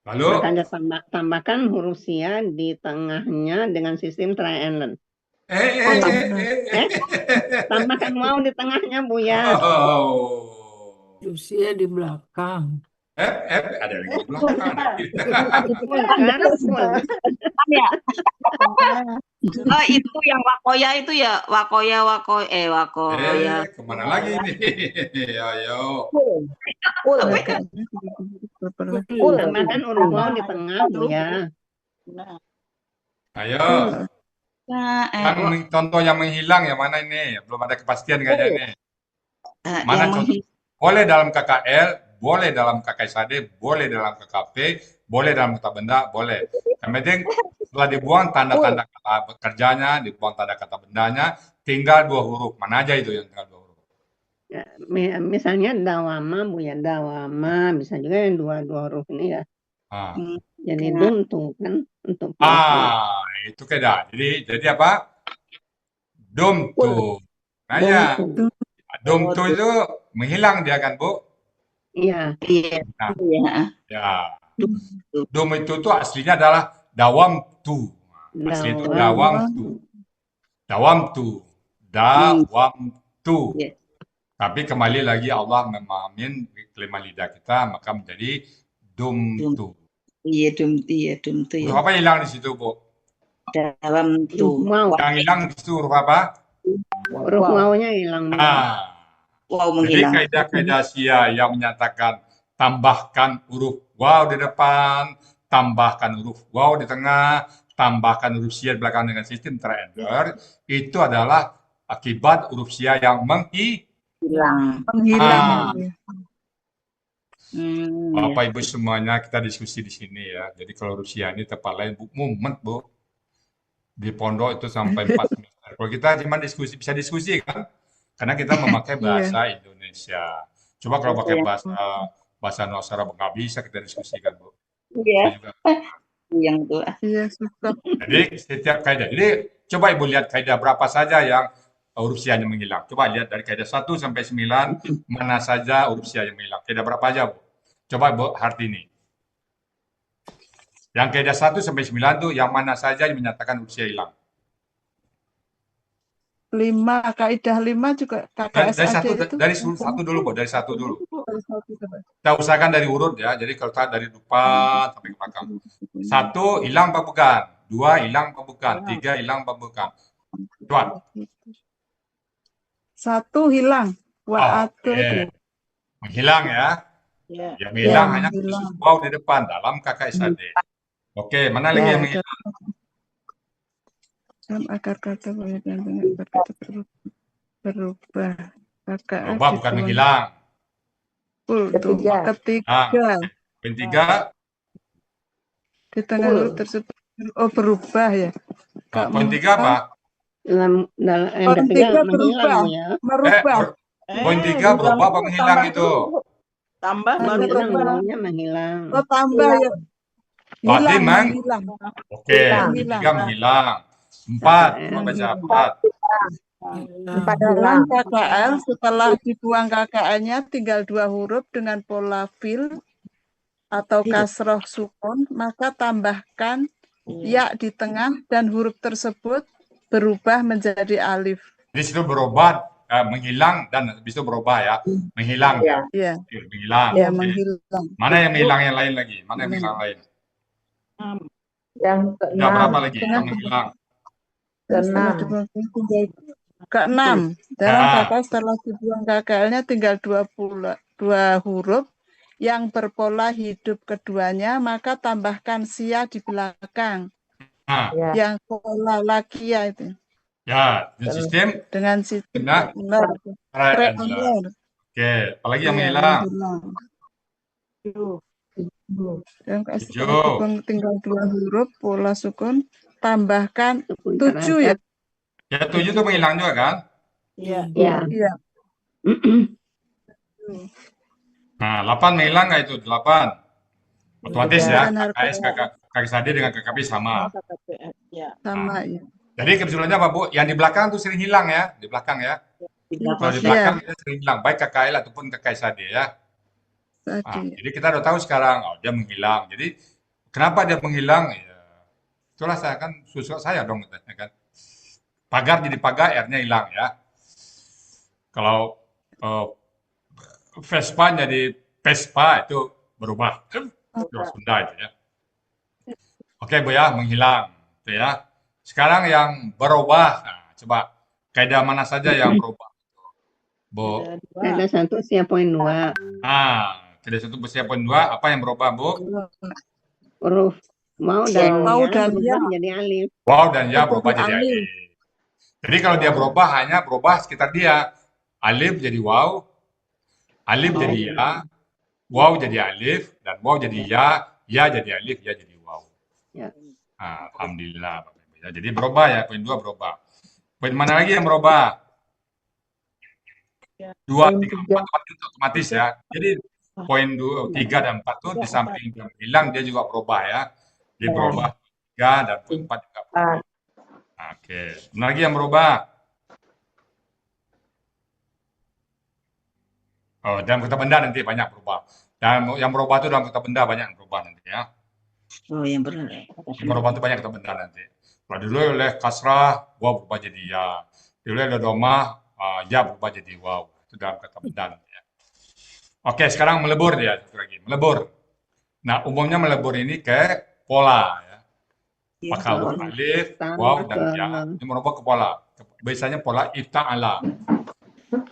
Lalu? Maka tambahkan huruf sia di tengahnya dengan sistem triangle. Tambahkan wow di tengahnya, Bu ya. Oh. Rusia di belakang. Ada lagi di belakang. Ya. Oh, itu yang wakoya itu ya, wakoya. Kemana lagi nih? Ayo. Tambahkan huruf wow di tengah, Bu ya. Ayo. Contoh yang menghilang yang mana ini? Belum ada kepastian kayaknya ini. Mana contoh? Boleh dalam KKL, boleh dalam KKSAD, boleh dalam KKP, boleh dalam kata benda, boleh. Yang penting setelah dibuang tanda-tanda kata kerjanya, dibuang tanda kata bendanya, tinggal 2 huruf. Mana aja itu yang tinggal 2 huruf? Ya, misalnya dawama, Bu ya, dawama. Bisa juga yang 2 huruf ini ya. Jadi dumtu kan untuk itu keda. Jadi apa? Dumtu. Nah ya, dumtu itu menghilang dia kan, Bu? Iya. Nah, ya. Dum itu tuh aslinya adalah dawam tu. Asli itu dawam tu. Dawam tu. Tapi kembali lagi Allah memahamin kelima lidah kita, maka menjadi dum tu. Iya, dum tu ya. Huruf apa hilang di situ, Bu? Dalam tu. Yang hilang di situ huruf apa? Huruf wow-nya hilang. Wow Jadi menghilang. kaidah-kaidah Sia yang menyatakan tambahkan huruf wow di depan, tambahkan huruf wow di tengah, tambahkan huruf Sia di belakang dengan sistem triangle, itu adalah akibat huruf Sia yang Menghilang. Bapak Ibu semuanya kita diskusi di sini ya. Jadi kalau Rusia ini tempat lain mumet, Bu. Di pondok itu sampai 4 semester. Kalau kita cuma diskusi, bisa diskusi kan? Karena kita memakai bahasa Indonesia. Coba kalau pakai bahasa Nusantara nggak bisa kita diskusikan, Bu. Iya. Yang itu. Iya, susah. Jadi setiap kaidah. Jadi coba Ibu lihat kaidah berapa saja yang huruf Sia-nya menghilang. Coba lihat dari kaidah 1 sampai 9 mana saja huruf Sia yang menghilang. Kaidah berapa aja, Bu? Coba Bu Hartini. Yang kaidah 1 sampai 9 tuh yang mana saja yang menyatakan huruf Sia hilang? 5, kaidah 5 juga KKSAD itu. Dari satu dulu, Bu. Dari 1 dulu. Kita usahakan dari urut ya. Jadi kalau dari depan sampai ke belakang. 1 hilang apa bukan? 2 hilang apa bukan? 3 hilang apa bukan? Coba. 1 hilang. Menghilang ya. Yang hilang hanya khusus wow di depan dalam KKSAD. Oke, mana lagi yang menghilang? Akar kata berubah. Berubah bukan menghilang. Ketiga. Poin 3. Di tengah huruf tersebut. Berubah ya. Poin 3 apa? Yang ketiga menghilang ya. Merubah. Poin 3 berubah apa menghilang itu? Tambah baru menghilang. Tambah ya. Berarti menghilang. Oke, 3 menghilang. 4, coba baca 4. Dalam KKL setelah dibuang KKL-nya tinggal 2 huruf dengan pola fil atau kasroh sukun, maka tambahkan ya di tengah dan huruf tersebut berubah menjadi alif. Di situ berubah, menghilang dan habis itu berubah ya, menghilang Iya. ya. Ya, Oke, menghilang. ya Oke. menghilang. Mana yang menghilang yang lain lagi? Mana yang Nah, menghilang lain? Yang Sudah keenam. berapa lagi yang Tengah menghilang? setelah Keenam. dibuang tinggal keenam. Dalam Nah, kata setelah dibuang KKL-nya tinggal 2 huruf yang berpola hidup keduanya, maka tambahkan sia di belakang. nah, Ya. Yang pola laki ya itu. ya, di sistem Dengan sistem kena benar. try and learn. Triangular. Oke, apalagi yang Iya, menghilang? menghilang. Tujuh. Dan setelah Tujuh. dibuang tinggal 2 huruf pola sukun, tambahkan Sukun 7 ya. terakat. Ya, 7 itu menghilang juga kan? Iya. Ya. Iya. Nah, 8 menghilang nggak itu? 8. Otomatis ya, Dan harus KKS, KKSAD dengan KKP sama. Ya. sama ya. Jadi kebetulannya apa, Bu? Yang di belakang tuh sering hilang ya, di belakang ya. Di Kalau di belakang. belakang itu sering hilang, baik KKL ataupun KKSAD ya. Nah, Tadi. jadi kita udah tahu sekarang, oh, dia menghilang. Jadi kenapa dia menghilang? Ya, itulah saya kan suka saya dong, ya kan. Pagar jadi pagar, R-nya hilang ya. Kalau Vespa jadi Vespa itu berubah. Itu Sunda itu ya. Oke Bu ya, menghilang. Itu ya. Sekarang yang berubah. Nah, coba kaidah mana saja yang berubah? Bu. Ada 1 sia poin 2. Tidak 1 bersih poin 2. Apa yang berubah Bu? Huruf mau dan Mau ya dan berubah ya. jadi alif. Wow dan ya Jadi berubah jadi alif. alif. Jadi kalau dia berubah hanya berubah sekitar dia. Alif jadi wow, alif jadi ya, wow jadi alif, dan wow jadi ya jadi alif, ya jadi wow. Ya. Alhamdulillah. Bapak Ibu. Ya, jadi berubah ya, poin 2 berubah. Poin mana lagi yang berubah? 2, 3, 4 itu otomatis ya. Jadi poin 2, 3 dan 4 itu di samping dia hilang dia juga berubah ya. Dia berubah 3 dan poin 4 juga berubah. Oke, mana lagi yang berubah? Oh, dalam kata benda nanti banyak berubah. Dan yang berubah itu dalam kata benda banyak yang berubah nanti ya. Oh, yang benar. Yang berubah itu banyak kata benda nanti. Kalau dulu oleh kasrah, waw berubah jadi ya. Dulu oleh domah, ya berubah jadi waw. Itu dalam kata benda nanti ya. Oke, sekarang melebur dia lagi. Melebur. Nah, umumnya melebur ini ke pola ya. Maka huruf alif, waw dan ya ini merubah ke pola. Biasanya pola ifta'ala.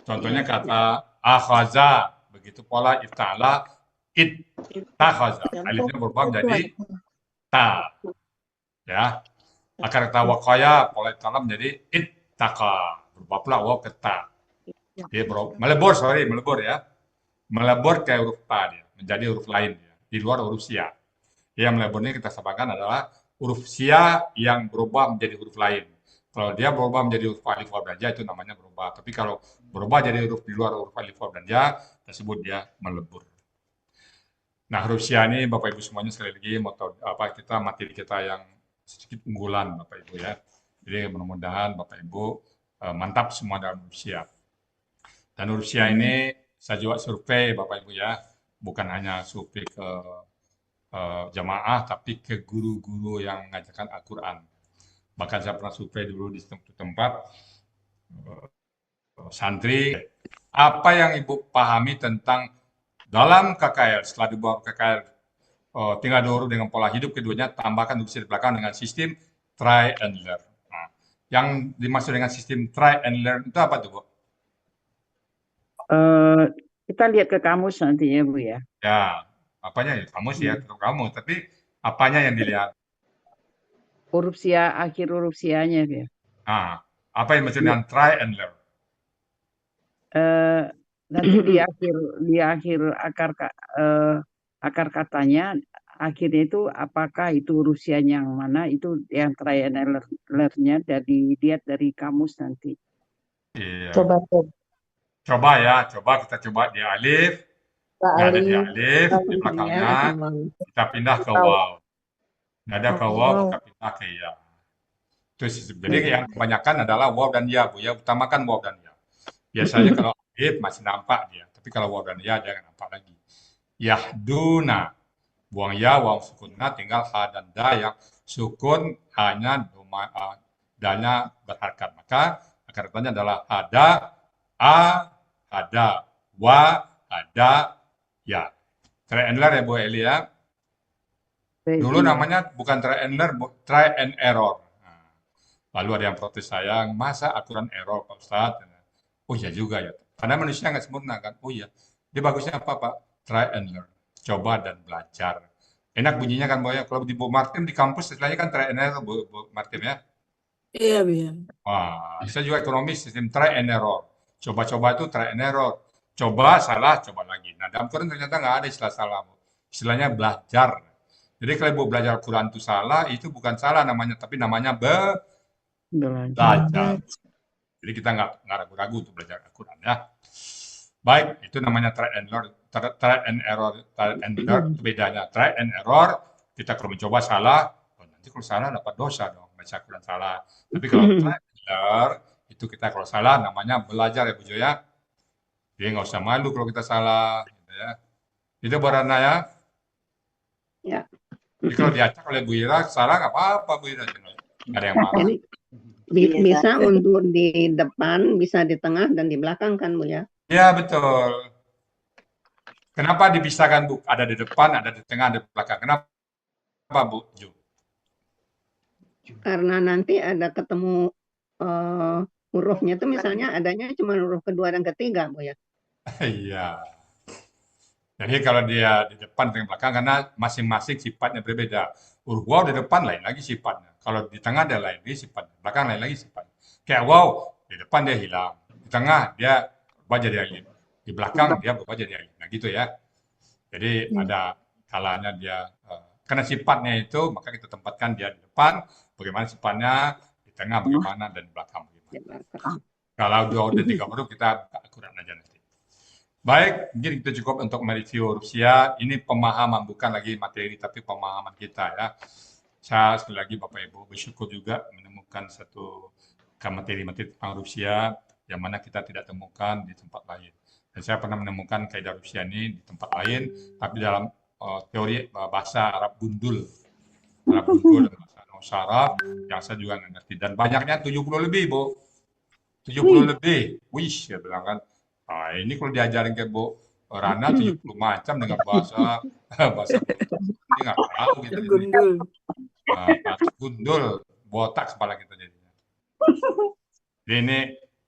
Contohnya kata akhaza, begitu pola ifta'ala, ittakhaza. Alifnya berubah menjadi ta. Ya. Akar kata waqaya, pola ifta'ala menjadi ittaqa. Berubah pula waw ke ta. Dia melebur ya. Melebur ke huruf ta dia, menjadi huruf lain dia, di luar huruf sia. Yang melebur ini kita samakan adalah huruf sia yang berubah menjadi huruf lain. Kalau dia berubah menjadi huruf alif waw dan ya itu namanya berubah. Tapi kalau berubah jadi huruf di luar huruf alif waw dan ya, tersebut dia melebur. Nah, huruf sia ini Bapak Ibu semuanya sekali lagi mau tahu kita materi kita yang sedikit unggulan Bapak Ibu ya. Jadi mudah-mudahan Bapak Ibu mantap semua dalam huruf sia. Dan huruf sia ini saya juga survei Bapak Ibu ya, bukan hanya survei ke jamaah tapi ke guru-guru yang mengajarkan Al-Quran. Bahkan saya pernah survei dulu di suatu tempat santri. Apa yang Ibu pahami tentang dalam KKL setelah dibuang KKL tinggal 2 huruf dengan pola hidup keduanya tambahkan huruf sia di belakang dengan sistem try and learn. Nah, yang dimaksud dengan sistem try and learn itu apa tuh Bu? Kita lihat ke kamus nanti ya Bu ya. Ya, apanya ya? Kamus ya, kamus. Tapi apanya yang dilihat? Huruf sia, akhir huruf sianya ya. Nah, apa yang maksud dengan try and learn? Nanti di akhir akar katanya, akhirnya itu apakah itu huruf sianya yang mana, itu yang try and learn-nya dilihat dari kamus nanti. Iya. Coba kita coba di alif. Nggak ada di alif, di belakangnya kita pindah ke waw. Nggak ada ke waw, kita pindah ke ya. Terus, jadi yang kebanyakan adalah waw dan ya, Bu ya. Utamakan waw dan ya. Biasanya kalau alif masih nampak dia, tapi kalau waw dan ya dia nggak nampak lagi. Yahduna, buang ya, waw sukunna, tinggal ha dan da yang sukun hanya danya berharkat. Maka akar katanya adalah ada, a, ada, wa, ada, ya. Try and learn ya Bu Eli ya. Dulu namanya bukan try and learn, try and error. Nah, lalu ada yang protes saya, masa aturan error Pak Ustadz? Oh iya juga ya. Karena manusia nggak sempurna kan. Oh iya. Dia bagusnya apa Pak? Try and learn. Coba dan belajar. Enak bunyinya kan Bu ya. Kalau di Bu Martin di kampus istilahnya kan try and error Bu Martin ya. Iya, iya. Wah, saya juga ekonomis sistem try and error. Coba-coba itu try and error. Coba salah, coba lagi. Nah, dalam Quran ternyata nggak ada istilah salah, Bu. Istilahnya belajar. Jadi kalau Ibu belajar Quran itu salah, itu bukan salah namanya, tapi namanya belajar. Jadi kita nggak ragu-ragu untuk belajar Al-Quran ya. Baik, itu namanya try and learn, try and error, itu bedanya. Try and error, kita kalau mencoba salah, nanti kalau salah dapat dosa dong, baca Quran salah. Tapi kalau try and learn, itu kita kalau salah namanya belajar ya Bu Jo ya. Jadi nggak usah malu kalau kita salah, gitu ya. Itu Bu Rana ya. Ya. Jadi kalau diacak oleh Bu Ira, salah nggak apa-apa Bu Ira. Nggak ada yang marah. Jadi bisa untuk di depan, bisa di tengah dan di belakang kan Bu ya? Ya betul. Kenapa dipisahkan Bu? Ada di depan, ada di tengah, ada di belakang. Kenapa Bu Jo? Karena nanti ada ketemu hurufnya itu misalnya adanya cuma huruf kedua dan ketiga Bu ya? Iya. Jadi kalau dia di depan dan belakang karena masing-masing sifatnya berbeda. Huruf waw di depan lain lagi sifatnya. Kalau di tengah dia lain lagi sifatnya. Belakang lain lagi sifatnya. Kayak waw di depan dia hilang. Di tengah dia berubah jadi alif. Di belakang dia berubah jadi alif. Nah gitu ya. Jadi ada kalanya dia karena sifatnya itu maka kita tempatkan dia di depan. Bagaimana sifatnya di tengah bagaimana dan di belakang bagaimana. Kalau dua udah tiga huruf kita buka Al-Quran aja nanti. Baik, mungkin itu cukup untuk mereview huruf Sia. Ini pemahaman, bukan lagi materi, tapi pemahaman kita ya. Saya sekali lagi Bapak Ibu bersyukur juga menemukan satu materi-materi tentang huruf Sia yang mana kita tidak temukan di tempat lain. Dan saya pernah menemukan kaidah huruf Sia ini di tempat lain, tapi dalam teori bahasa Arab gundul. Arab gundul dan bahasa Arab yang saya juga nggak ngerti. Dan banyaknya 70 lebih, Bu. 70 lebih. Wish, ya bilang kan. Nah, ini kalau diajarin ke Bu Rana 70 macam dengan bahasa ini nggak tahu gitu. Gundul. Gundul, botak kepala kita jadinya. Jadi ini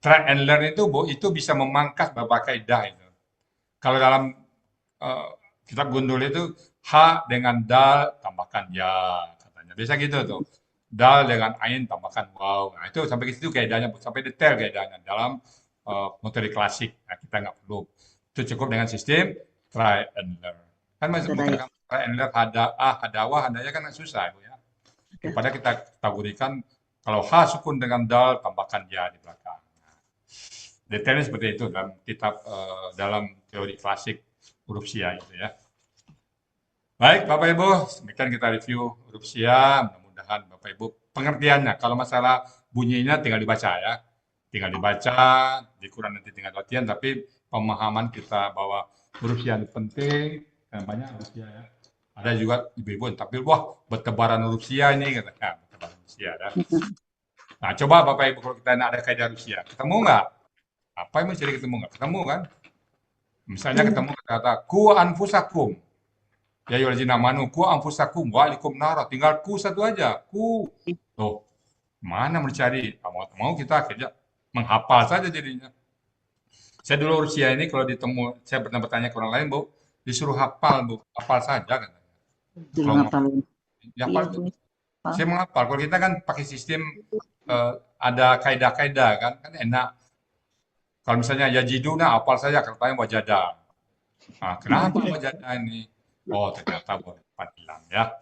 try and learn itu Bu, itu bisa memangkas beberapa kaidah itu. Kalau dalam kitab gundul itu ha dengan dal tambahkan ya katanya. Biasa gitu tuh. Dal dengan ain tambahkan waw. Nah, itu sampai ke situ kaidahnya, sampai detail kaidahnya dalam materi klasik. Nah, kita nggak perlu. Itu cukup dengan sistem try and learn. Kan masih try and learn ada wah, hadaya kan susah Bu ya. Daripada kita kategorikan kalau ha sukun dengan dal tambahkan ya di belakang. Nah, detailnya seperti itu dalam kitab dalam teori klasik huruf Sia itu ya. Baik Bapak Ibu, demikian kita review huruf Sia. Mudah-mudahan Bapak Ibu pengertiannya. Kalau masalah bunyinya tinggal dibaca ya. Tinggal dibaca, di Quran nanti tinggal latihan, tapi pemahaman kita bahwa huruf Sia itu penting, dan banyak huruf Sia ya. Ada juga ibu-ibu, tapi wah bertebaran huruf Sia ini, katanya, bertebaran huruf Sia. Ya. Nah coba Bapak Ibu kalau kita ada kaidah huruf Sia, ketemu nggak? Apa yang mencari ketemu nggak? Ketemu kan? Misalnya ketemu kata ku anfusakum, ya yulazina manu ku anfusakum wa'alikum nara, tinggal ku satu aja, ku. Tuh, mana mencari? Mau kita kerja menghafal saja jadinya. Saya dulu usia ini kalau ditemu, saya pernah bertanya ke orang lain, Bu, disuruh hafal, Bu, hafal saja katanya. Kalau hafal, saya menghafal. Kalau kita kan pakai sistem ada kaidah-kaidah kan enak. Kalau misalnya yajiduna, hafal saja katanya wajada. Nah, kenapa wajada ini? Oh, ternyata buat hilang ya.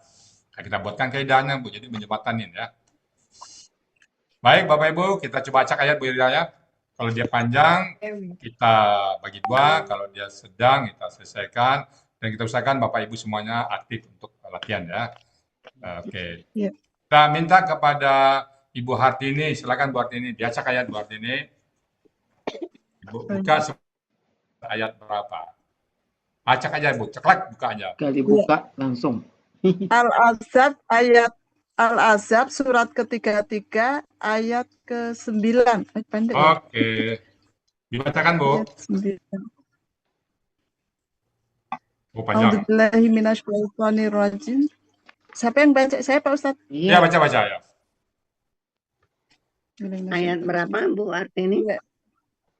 Nah, kita buatkan kaidahnya, Bu, jadi menjembatanin ya. Baik, Bapak Ibu, kita coba acak ayat Bu Ira. Kalau dia panjang, kita bagi dua. Kalau dia sedang, kita selesaikan. Dan kita usahakan Bapak Ibu semuanya aktif untuk latihan ya. Oke. Kita minta kepada Ibu Hartini, silakan Bu Hartini, diacak ayat Bu Hartini. Ibu buka ayat berapa? Acak aja Bu, ceklek buka aja. Kali buka langsung. Al-Ahzab ayat Al-Ahzab surat ke-33 ayat ke-9. Pendek ya? Oke. Dibacakan, Bu. Ayat 9. Bu panjang. A'udzubillahi minasyaitonirrajim. Siapa yang baca? Saya Pak Ustadz. Ya, Iya. baca ya. Ayat berapa Bu arti ini? Iya,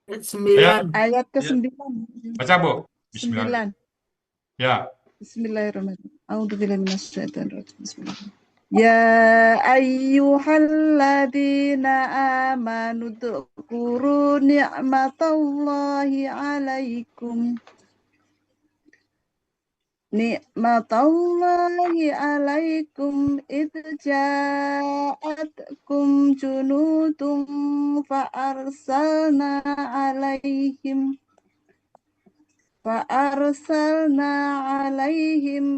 Ayat 9. ayat ke-9. Baca, Bu. Bismillah. 9. Ya. Bismillahirrahmanirrahim. A'udzubillahi minasyaitonirrajim. Bismillahirrahmanirrahim. Ya ayyuhalladzina amanu dzkuru ni'matallahi 'alaikum. Ni'matallahi 'alaikum id ja'atkum junudun fa'arsalna 'alaihim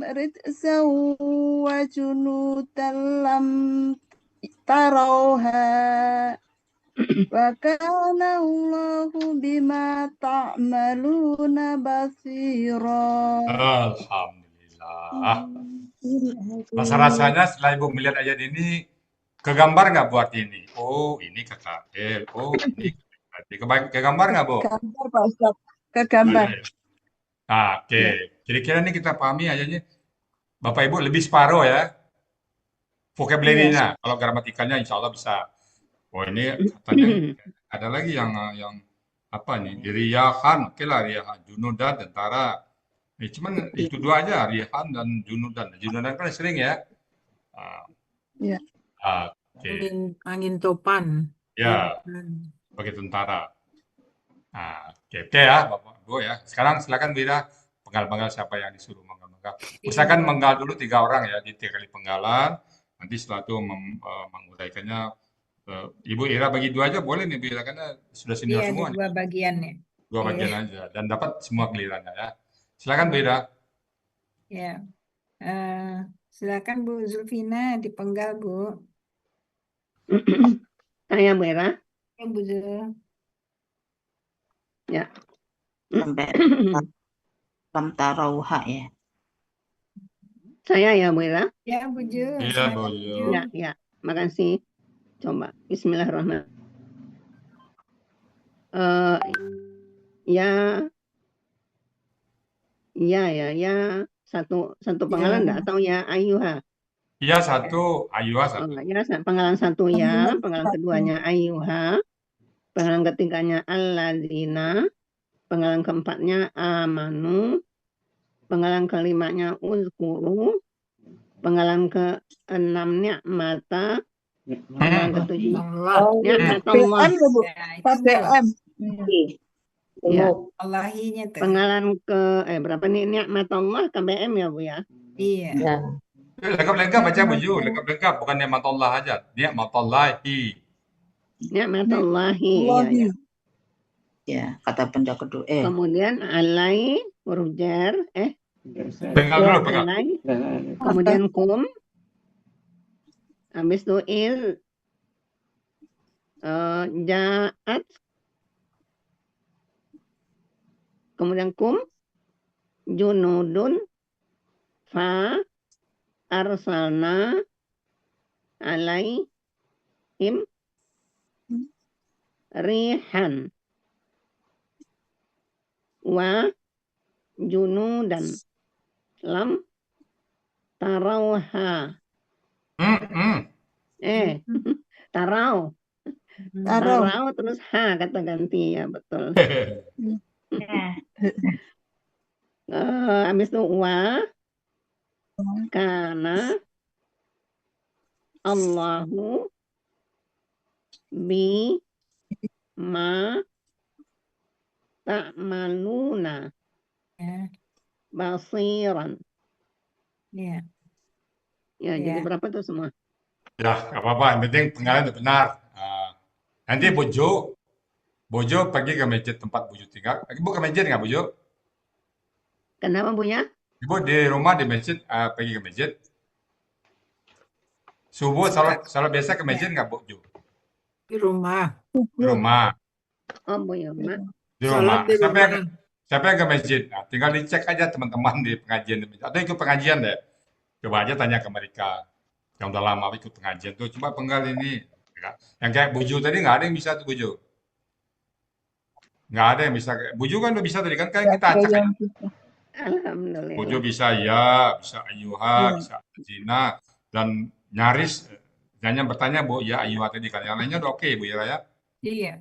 rijzan wa junudan lam tarawha wa kana Allahu bima ta'maluna basira. Alhamdulillah. Rasa-rasanya setelah Ibu melihat ayat ini, kegambar nggak Bu arti ini? Oh, ini KKL. Oh, ini kegambar nggak, Bu? Gambar Pak Ustaz, kegambar. Nah, oke. Kira-kira ini kita pahami ayatnya. Bapak Ibu lebih separuh ya. Vocabulary-nya. Kalau gramatikanya insya Allah bisa. Oh, ini katanya ada lagi yang apa nih? Riyahan. Oke lah, riyahan. Junudan, tentara. Cuman itu dua aja, riyahan dan junudan. Junudan kan sering ya. Iya. Oke. Angin topan. Ya, sebagai tentara. Nah, oke ya, Bapak Ibu ya. Sekarang silakan Wira, penggal-penggal siapa yang disuruh menggal-menggal. Usahakan menggal dulu 3 orang ya, di 3 kali penggalan. Nanti setelah itu menguraikannya. Ibu Ira bagi 2 aja boleh nih, Wira, karena sudah senior Iya, semua di nih. 2 bagian ya. 2 bagian aja, dan dapat semua gilirannya ya. Silakan Bu Ira. Ya. Silakan Bu Zulfina dipenggal, Bu. Saya Bu Era. Ya, Bu Zul. Ya. Sampai lam tarawha ya. Saya ya Bu Era. Ya, Bu Zul. Iya, Bu Silakan, Zul. Ya, makasih. Coba Bismillahirrahmanirrahim. Ya, satu penggalan enggak atau ya ayuha? Iya, 1, Ayuha 1. Ya, penggalan 1 ya, penggalan keduanya ayuha, penggalan ketiganya alladzina, penggalan keempatnya amanu, penggalan kelimanya uzkuru, penggalan keenamnya mata, penggalan ketujuh ni'matallah. PM ya Bu, Pak PM. Ya. Allahinya tuh. Penggalan ke berapa nih ni'matallah KBM ya Bu ya? Iya. Lengkap-lengkap baca Bu Zul, lengkap-lengkap, bukan ni'matullah aja. Ni'matullahi. Ni'matallahi. Ya. Ya, kata benda kedua. Kemudian alai huruf jar, Penggal dulu, penggal. alai, kemudian kum, habis itu jaat, kemudian kum, junudun, fa, arsalna, alaihim, rihan, wa, junudan, lam, tarawha, tarau, tarau terus ha kata ganti ya betul. Habis itu wa, kana, Allahu, bi, ma, ta'maluna, basiran. Iya. Ya, jadi berapa tuh semua? Ya, nggak apa-apa. Yang penting penggalan itu benar. Nanti Bojo pergi ke masjid tempat Bojo tinggal. Ibu ke masjid nggak, Bojo? Kenapa Bu ya? Ibu di rumah di masjid, pergi ke masjid. Subuh salat biasa ke masjid nggak, Bojo? Di rumah. Di rumah. Oh Bu ya, Mak. Di rumah. Salat di rumah. Siapa yang ke masjid? Nah, tinggal dicek aja teman-teman di pengajian. Atau ikut pengajian deh. Coba aja tanya ke mereka. yang udah lama ikut pengajian tuh, coba penggal ini. Yang kayak buju tadi nggak ada yang bisa tuh buju. Nggak ada yang bisa. Buju kan udah bisa tadi kan kayak kita Ada acak yang aja. bisa. Buju Alhamdulillah. bisa ya, bisa ayuha, Iya. bisa zina, dan nyaris hanya bertanya Bu, ya ayuha tadi kan. Yang lainnya udah oke Bu Ira ya. Iya.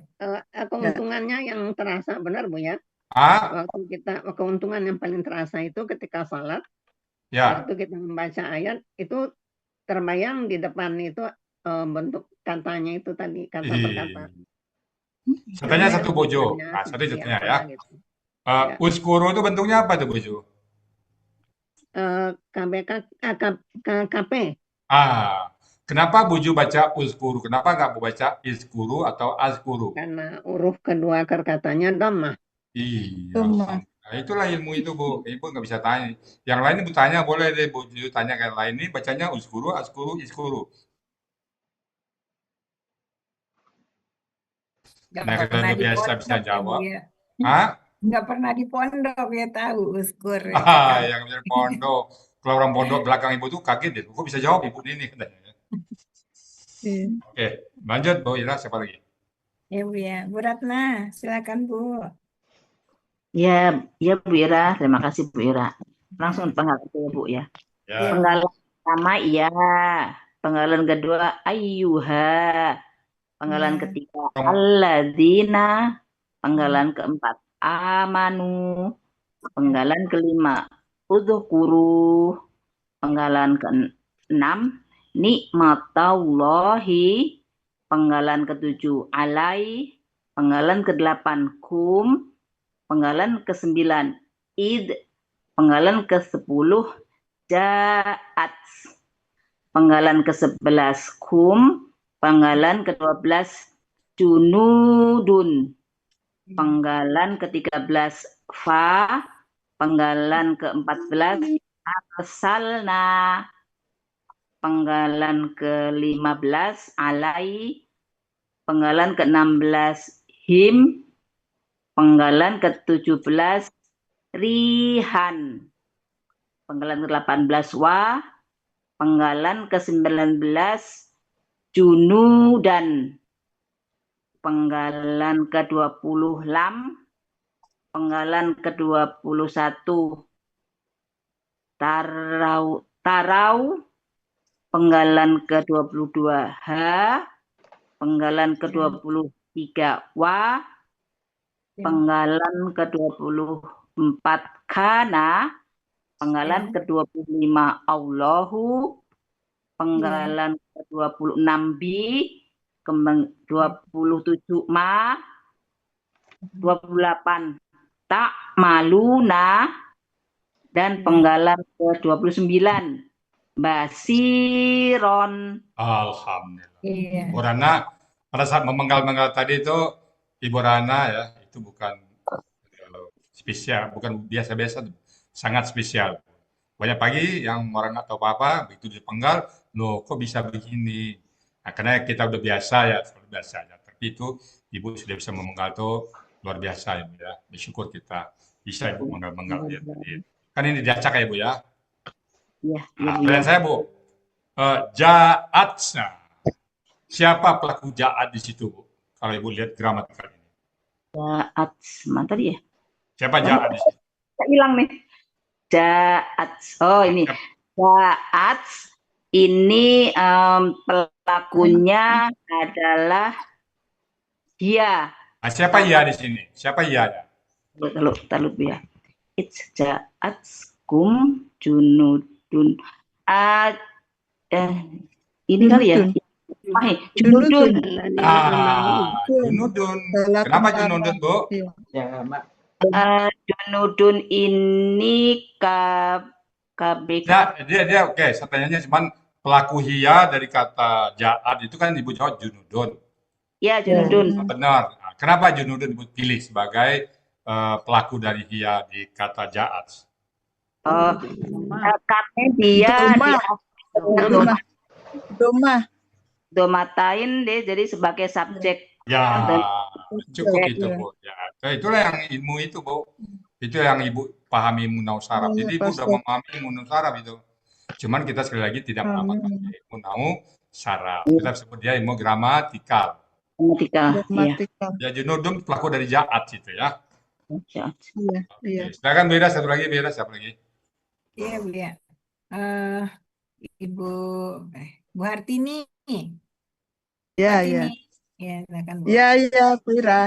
Keuntungannya yang terasa benar Bu ya. Ah, Keuntungan yang paling terasa itu ketika salat, ya. waktu kita membaca ayat itu terbayang di depan itu bentuk katanya itu tadi kata per kata. Saya satu Bojo. Sebenarnya Nah, satu seperti contohnya apa ya. gitu. Ya. Uskuru itu bentuknya apa tuh Bojo? KP. Kenapa Bojo baca uskuru? Kenapa nggak baca iskuru atau azkuru? Karena huruf kedua katanya dhammah. Iya. Dhammah. Nah, itulah ilmu itu Bu. Ibu nggak bisa tanya. Yang lain Ibu tanya boleh deh Bojo tanya kayak lain ini bacanya uskuru, azkuru, iskuru. Nggak Nah, pernah kalau di biasa pondok bisa ya, Bu, jawab. ya. Hah? Nggak pernah di pondok ya tahu uskur. Yang dari pondok. Kalau orang pondok belakang Ibu tuh kaget deh. Kok bisa jawab Ibu ini katanya. Iya. Oke, lanjut Bu Ira, siapa lagi? Ya Bu ya. Bu Ratna, silakan Bu. Ya, ya Bu Ira, terima kasih Bu Ira. Langsung penggal ya Bu ya. Ya. Penggalan pertama iya, penggalan kedua ayyuha, penggalan ketiga alladzina, penggalan keempat amanu, penggalan kelima udhkuru, penggalan keenam nikmatallahi, penggalan ketujuh alai, penggalan kedelapan kum, penggalan ke-9 id, penggalan ke-10 ja'at, penggalan ke-11 kum, penggalan ke-12 junudun, penggalan ke-13 fa, penggalan ke-14 arsalna, penggalan ke-15 alai, penggalan ke-16 him, penggalan ke-17 rihan, penggalan ke-18 wa, penggalan ke-19 junudan, penggalan ke-20 lam, penggalan ke-21 tarau, penggalan ke-22 ha, penggalan ke-23 wa, penggalan ke-24 kana, penggalan ke-25 Allahu, penggalan ke-26 bi, 27 ma, 28 tak maluna, dan penggalan ke-29 basiron. Alhamdulillah. Iya. Ibu Rana, pada saat memenggal-menggal tadi itu, Ibu Rana ya, itu bukan spesial, bukan biasa-biasa, sangat spesial. Banyak pagi yang orang nggak tahu apa-apa, begitu dipenggal, loh kok bisa begini? Nah, karena kita udah biasa ya, sudah biasa aja. Tapi itu Ibu sudah bisa memenggal tuh luar biasa ya, Bu, ya. Bersyukur kita bisa Ibu menggal-menggal ya. Kan ini diacak ya, Bu ya. Iya, Nah, pertanyaan saya Bu, ja'at, siapa pelaku ja'at di situ Bu? Kalau Ibu lihat gramatikal ini. Ja'at, mana tadi ya? Siapa ja'at di situ? Hilang nih. Ja'at, oh ini. Ja'at, ini pelakunya adalah dia. Nah, siapa ia di sini? Siapa ia? Talut ya. It's ja'at kum junudun. Ini kali ya. Junudun. Junudun. Kenapa junudun, Bu? Ya, Mak. Junudun ini KBK. Dia oke, saya tanyanya cuman pelaku hiya dari kata ja'at itu kan Ibu jawab junudun. Ya, junudun. Benar. Nah, kenapa junudun Ibu pilih sebagai pelaku dari hiya di kata ja'at? Karena dia domatain deh, jadi sebagai subjek. Ya, cukup itu Bu. Ya, itulah yang ilmu itu Bu. Itu yang Ibu pahami munau saraf. Jadi Ibu sudah memahami munau saraf itu. Cuman kita sekali lagi tidak menamakan Amin. ilmu nau syaraf. Kita sebut dia ilmu gramatikal. Gramatika, iya. Gramatikal. Ya junudun pelaku dari jaat itu ya. Iya. Iya, iya. Oke. Silakan Bira, satu lagi Bira, siapa lagi? Iya, Bu ya. Eh, Ibu Bu Hartini. Ya, ya. Hartini. Ya, silakan Bu. Ya, ya, Bira.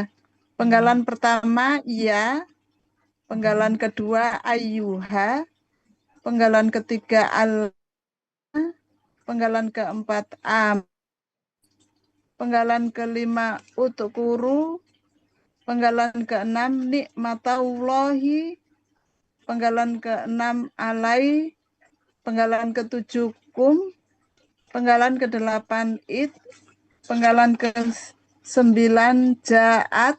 Penggalan pertama, iya. Penggalan kedua, ayyuha. Penggalan ketiga, al. Penggalan keempat, am. Penggalan kelima, utukuru. Penggalan keenam, nikmatallahi. Penggalan keenam, alai. Penggalan ketujuh, kum. Penggalan kedelapan, it. Penggalan ke-9, jaat.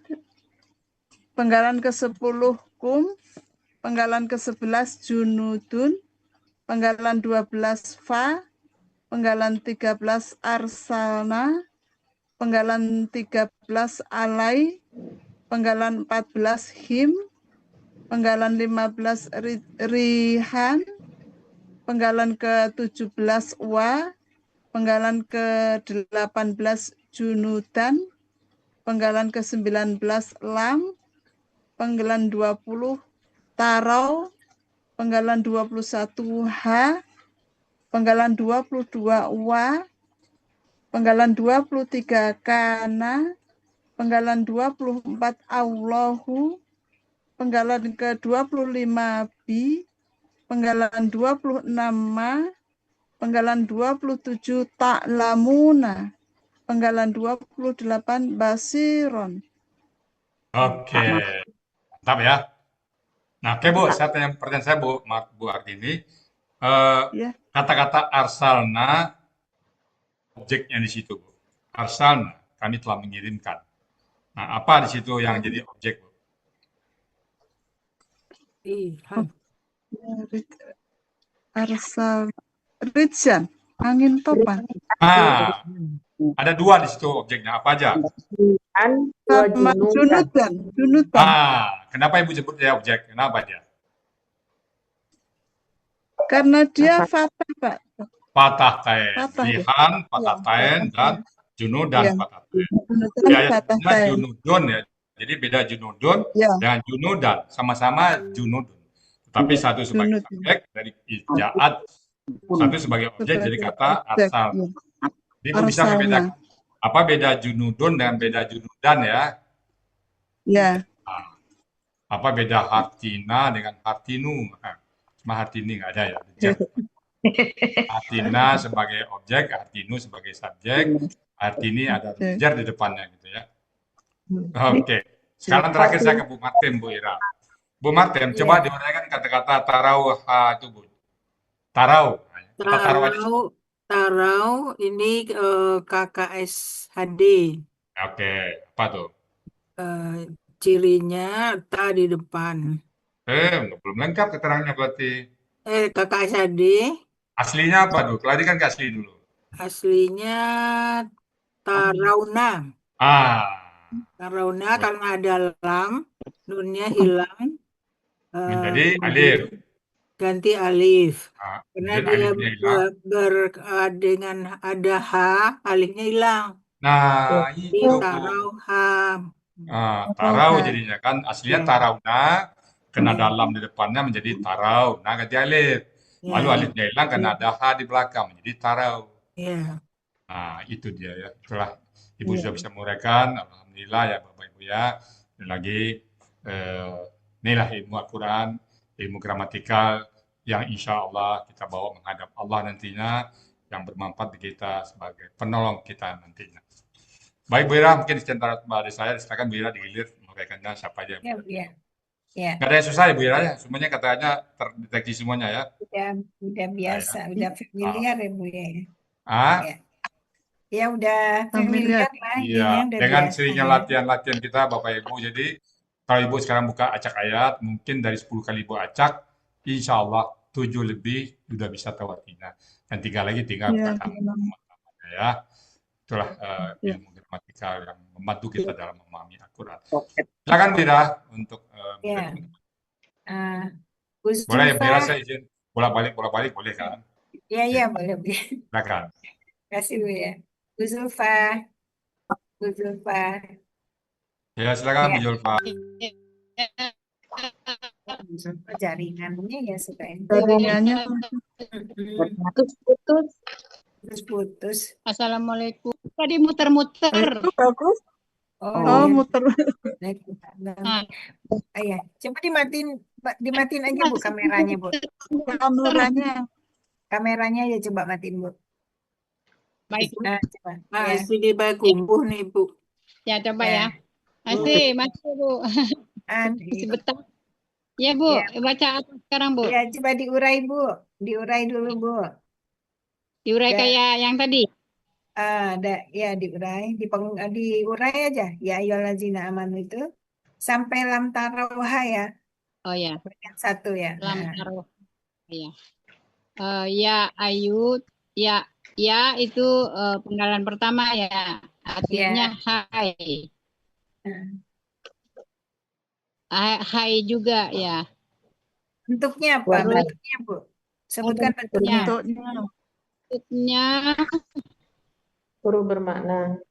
Penggalan ke-10, kum. Penggalan ke-11, junudun. Penggalan 12, fa. Penggalan 13, arsalna. Penggalan 13, alai. Penggalan 14, him. Penggalan 15, rihan. Penggalan ke-17, wa. Penggalan ke-18, junudan. Penggalan ke-19, lam. Penggalan 20, tarau. Penggalan 21, ha. Penggalan 22, wa. Penggalan 23, kana. Penggalan 24, Allahu. Penggalan ke-25, bi. Penggalan 26, ma. Penggalan 27, ta'lamuna. Penggalan 28, basiron. Oke. Mantap ya. Nah, oke Bu, saya tanya pertanyaan saya Bu Hartini. Ya. Kata-kata arsalna, objeknya di situ Bu. Arsalna, kami telah mengirimkan. Nah, apa di situ yang jadi objek Bu? Arsal, Ridjan, angin topan. Ah, ada dua di situ objeknya, apa aja? Sama junudan. Ah, kenapa Ibu sebut dia objek? Kenapa dia? Karena dia fatah, Pak. Patah tain. Fatah, ya. Rihan, patah tain, dan junudan Ya. patah tain. Junudan, Ya, fatah sebenarnya tain. junudun ya. Jadi beda junudun Ya. dengan junudan. Sama-sama junudun. Tetapi satu sebagai Junudun. subjek dari ijaat, satu sebagai objek jadi kata objek, arsal. ya. Jadi Ibu bisa Arsalna. membedakan apa beda junudun dengan beda junudan ya. Ya. Nah, apa beda hartina dengan hartinu? Nah, cuma hartini nggak ada ya. Hartina sebagai objek, hartinu sebagai subjek, hartini ada jar di depannya gitu ya. Oke. Sekarang terakhir saya ke Bu Martin, Bu Ira. Bu Martin, coba diuraikan kata-kata tarau itu Bu. Tarau. Kata tarau aja. Tarau ini KKS HD. Oke, apa tuh? Cirinya ta di depan. Belum lengkap keterangannya berarti. KKS HD. Aslinya apa tuh? Klarikan ke asli dulu. Aslinya tarauna. Tarauna karena ada lam, nunnya hilang. Menjadi alif. Ganti alif. Karena dia alifnya hilang. dengan ada H, alifnya hilang. Nah, Jadi itu. tarau H. Tarau jadinya kan. Aslinya tarauna, kena dalam di depannya menjadi tarau. Nah, ganti alif. Lalu alifnya hilang karena ada H di belakang menjadi tarau. Nah, itu dia ya. Itulah Ibu sudah bisa menguraikan. Alhamdulillah ya Bapak Ibu ya. Dan lagi inilah ilmu Al-Quran, ilmu gramatikal yang insya Allah kita bawa menghadap Allah nantinya, yang bermanfaat di kita sebagai penolong kita nantinya. Baik Bu Ira, mungkin sekian dari saya. Silakan Bu Ira digilir menguraikannya siapa aja. Ya. Nggak ada yang susah ya Bu Ira ya? Semuanya katanya terdeteksi semuanya ya? Udah biasa, udah familiar ya Bu ya. Ya udah Familiar. familiar lah. Iya, dengan seringnya latihan-latihan kita Bapak Ibu. Jadi kalau Ibu sekarang buka acak ayat, mungkin dari 10 kali Ibu acak, insya Allah 7 lebih sudah bisa tahu artinya. Dan 3 lagi tinggal buka ya. Itulah ilmu gramatikal yang membantu kita dalam memahami Al-Quran. Silakan Bu Ira untuk Gus boleh ya Bu Ira, Zulfa. saya izin bolak-balik boleh kan? Iya, boleh, Bu. Silakan. Terima kasih, Bu ya. Bu Zulfa. Bu Zulfa. Ya, silakan Bu Ya, Julfa. Bu Zulfa jaringannya ya suka ini. Jaringannya Putus-putus. Terus putus. Assalamualaikum. Tadi muter-muter. itu bagus. Oh, Oh, iya. muter. Baik, Bu. Nah, Ya, coba dimatiin aja Bu kameranya, Bu. Kameranya. Kameranya ya coba matiin, Bu. baik. Nah, coba. Nah, Ya, istri kumpuh nih, Bu. Ya, coba ya. ya. Masih, Bu. Andi. Sebentar. Ya, Bu. Ya. Baca apa sekarang, Bu? Ya, coba diurai, Bu. Diurai dulu, Bu. Diurai Ya, kayak yang tadi. ya diurai, diurai aja. Ya ayyuhallazina amanu itu sampai lam tarawha ya. Oh ya, Bagian 1 ya. lam Nah, taruh. Ya. Ya ayu, ya itu penggalan pertama ya. Artinya hai. Hai juga ya. bentuknya apa? Waduh. Bentuknya, Bu. Sebutkan bentuknya. Bentuknya Huruf bermakna.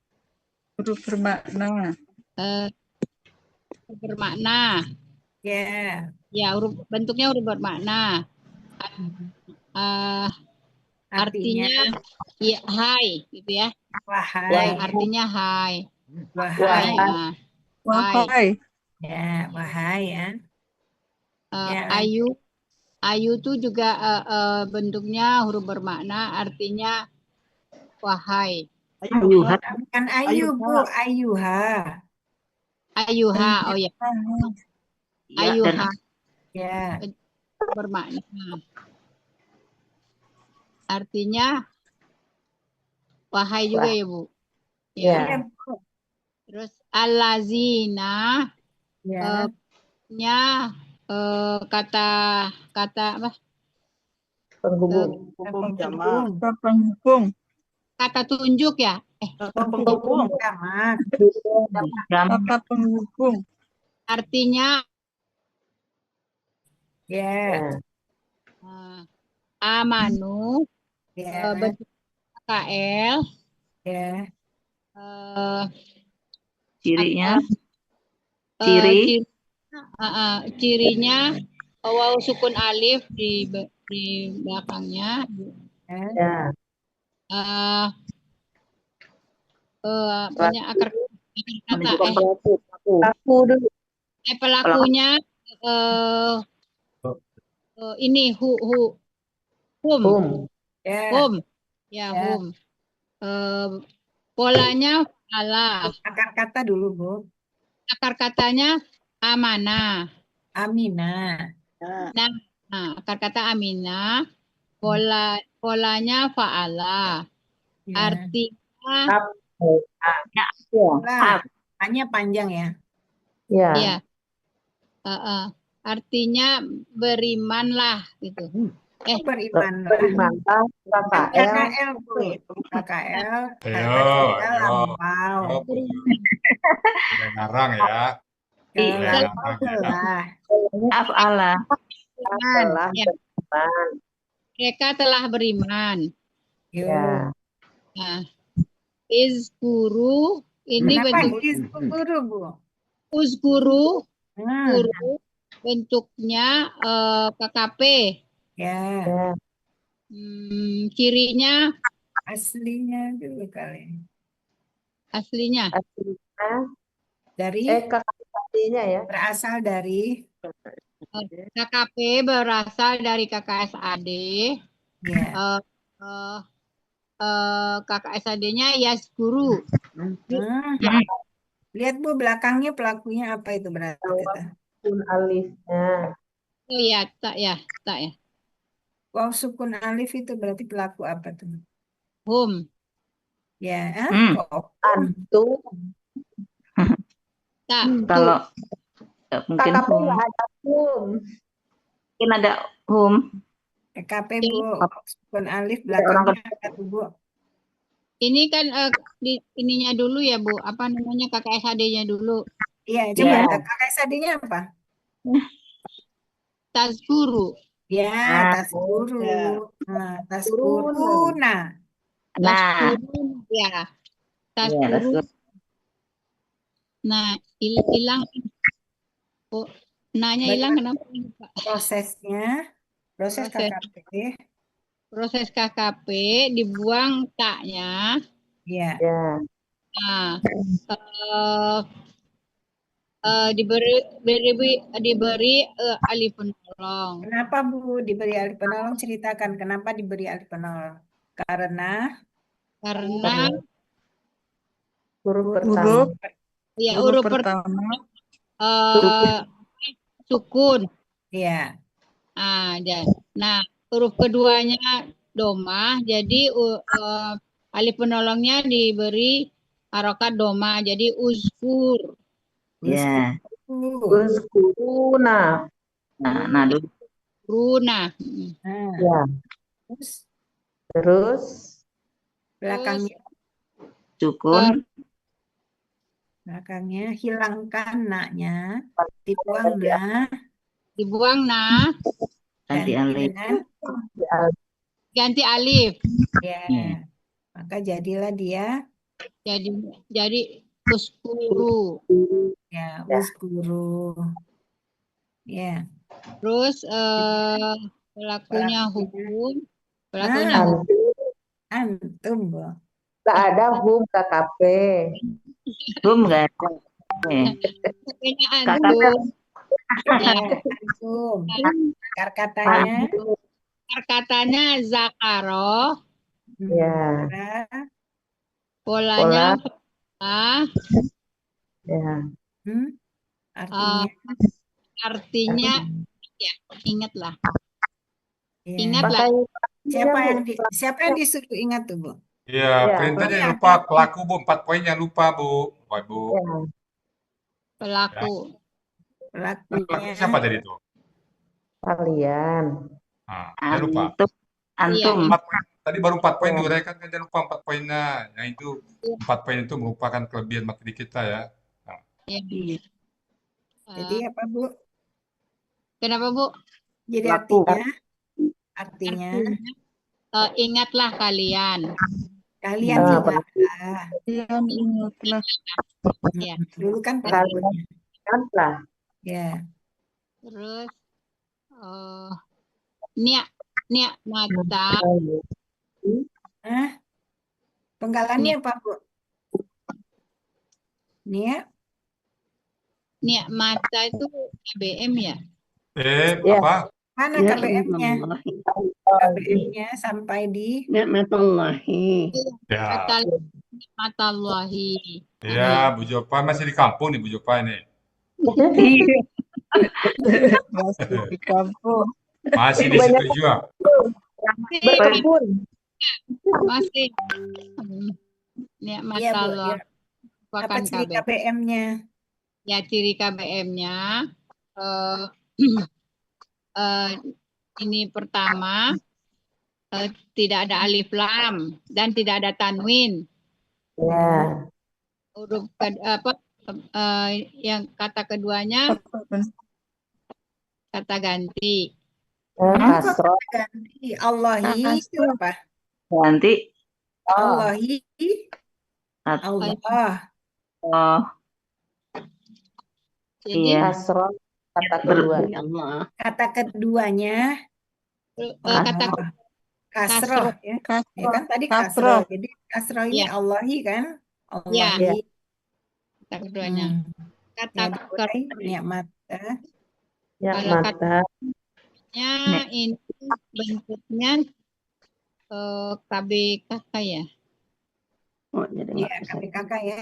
Huruf bermakna. bermakna. Ya. Ya, bentuknya huruf bermakna. Artinya ya hai gitu ya. Wahai. Artinya hai. Wahai. Wahai. Ya, wahai ya. Ya. Ayu itu juga bentuknya huruf bermakna, artinya wahai. Ayuha. Bukan ayu, Bu. Ayuha. Ayuha, oh ya. Ayuha Ya. bermakna. Artinya wahai juga ya, Bu. Ya. Iya, Bu. Terus alazina Ya. nya kata apa? Penghubung. Penghubung. Kata tunjuk ya. Penghubung. Jamak. Kata penghubung. Artinya Ya. amanu Ya. bentuk KL. Ya. Cirinya. Ciri. Cirinya waw sukun alif di belakangnya. Ya. Banyak akar kata Pelaku dulu. pelakunya ini hum. Ya. Hum. Ya, hum. Polanya ala. Akar kata dulu, Bu. Akar katanya amanah. Aminah. Nah, akar kata aminah. Polanya fa'ala. Ya. Artinya Hanya panjang ya. Ya. ya. Artinya berimanlah gitu. Berimanlah. KKL, Bu. KKL. Lampau. Ngarang ya. Af'ala. Ya. Mereka telah beriman. Ya. Nah, izkuru ini bentuk izkuru, Bu. uzkuru bentuknya KKP. Ya. Cirinya aslinya dulu kali. Aslinya dari KKP-nya ya. Berasal dari KKP berasal dari KKSAD. Ya. KKSAD-nya Yaskuru. Lihat, Bu, belakangnya pelakunya apa itu berarti? Sukun alifnya. Oh ya, tak ya. Wow, sukun alif itu berarti pelaku apa tuh? Hum. Ya, Antum. Tak. Kalau mungkin hum. Mungkin ada hum. KKP, Bu. Sukun alif belakangnya apa tuh, Bu? Ini kan ininya dulu ya, Bu. Apa namanya KKSAD-nya dulu? Iya, coba KKSAD-nya apa? Tazkuru. Ya, Nah, tas guru. Ya. Nah, tas turun. guru. Nah, Tas Nah, turun ya. Tas iya, tas turun. turun. Nah, hilang. Oh, nanya hilang bagaimana kenapa? prosesnya? Proses Proses KKP. proses KKP dibuang taknya. Ya. Ya. Nah, diberi alih penolong. Kenapa Bu diberi alih penolong? Ceritakan kenapa diberi alih penolong. Karena Huruf Huruf ya huruf huruf pertama sukun. ya. Nah, huruf keduanya domah, jadi alif penolongnya diberi harokat domah, jadi uskur. Ya. Uskur. Uskuruna. Nah, dulu. Runa. Nah, Ya. Terus belakangnya sukun. belakangnya hilangkan naknya, dibuang nah, Dibuang nah, Ganti alif. dengan ganti alif. ya. Ya. Maka jadilah dia Jadi uskuru. ya uskuru. Ya. Terus pelakunya hum. Pelakunya Ah, hum. antum, Bu. Tak ada hum KKP. Hum nggak ada. Pelakunya KKP. antum. Ya, antum. Katanya Katanya zakaro. Ya. Polanya Ya. Artinya ya ingatlah. ya. Ingatlah. Siapa yang disuruh ingat tuh, Bu? Iya, Ya. perintahnya jangan lupa pelaku Bu, 4 poinnya lupa Bu. Bapak Ibu. Ya. Pelaku. Pelakunya Siapa tadi itu? Kalian. Nah, jangan lupa. Antum. 4 poin. Tadi baru 4 poin diuraikan kan, jangan lupa 4 poinnya. Yang itu 4 poin itu merupakan kelebihan materi kita ya. Nah. Iya. Jadi apa, Bu? Kenapa, Bu? Jadi artinya ingatlah kalian. Kalian ingatlah. Kalian ingatlah. Ya. Dulu kan pelakunya. Ingatlah. Ya. Terus niat mata. Penggalannya apa, Bu? Niat mata itu KBM ya? Apa? Mana KBM-nya? KBM-nya sampai di Ni'matullahi. Ya. Ni'matullahi. Ya, Bu Jopa masih di kampung nih Bu Jopa ini. Masih di kampung. Masih di Sidoarjo. Berkebun. Masih. Ni'matullah. Apa ciri KBM-nya? Ya, ciri KBM-nya ini pertama tidak ada alif lam dan tidak ada tanwin. Ya. Huruf yang kata keduanya kata ganti. Kasroh. Ganti. Allahi itu apa? Ganti. Allahi. Allah. Allah. Jadi kasroh kata kedua. Kata keduanya kasroh ya. Ya kan tadi kasroh. Jadi kasroh ini Allahi kan? Allahi. Kata keduanya. Kata ni'mata. Kalau katanya ini bentuknya KBKK ya? Oh, jadi ya KBKK ya.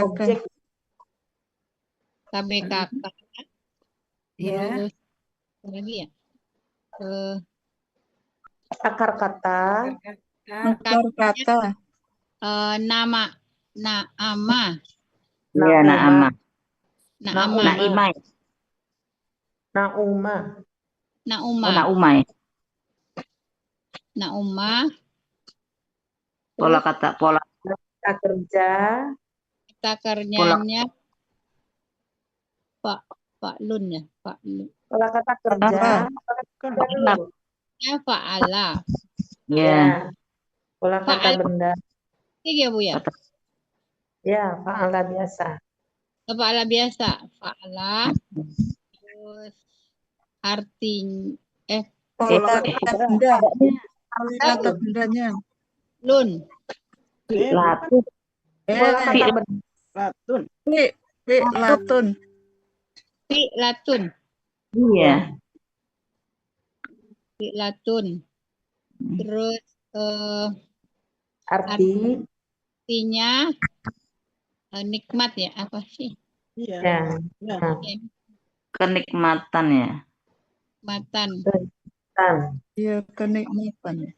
Objek. KBKK. Ya. Terus lagi ya? Akar kata. Nama. Naama. Iya, naama. Naama. Naimai. Nauma. Nauma. Naumai. Nauma. Pola kata kerja. Kata kerjanya Pak Lun ya, Pak Lun. Pola kata kerja. Kerja dulu. Ya, fa'ala. Ya. Ya. Pola kata Fa'ala benda. ya Bu ya. Ya, fa'ala biasa. Fa'ala biasa. Fa'ala. Terus artinya Pola kata benda. Pola kata bendanya. lun. Latun. Pola kata Eh, benda. latun. Latun. Fi'latun. Iya. Fi'latun. Terus Arti. artinya nikmat ya, apa sih? Ya. Ya, Kenikmatan ya. Nikmatan. Iya, kenikmatan.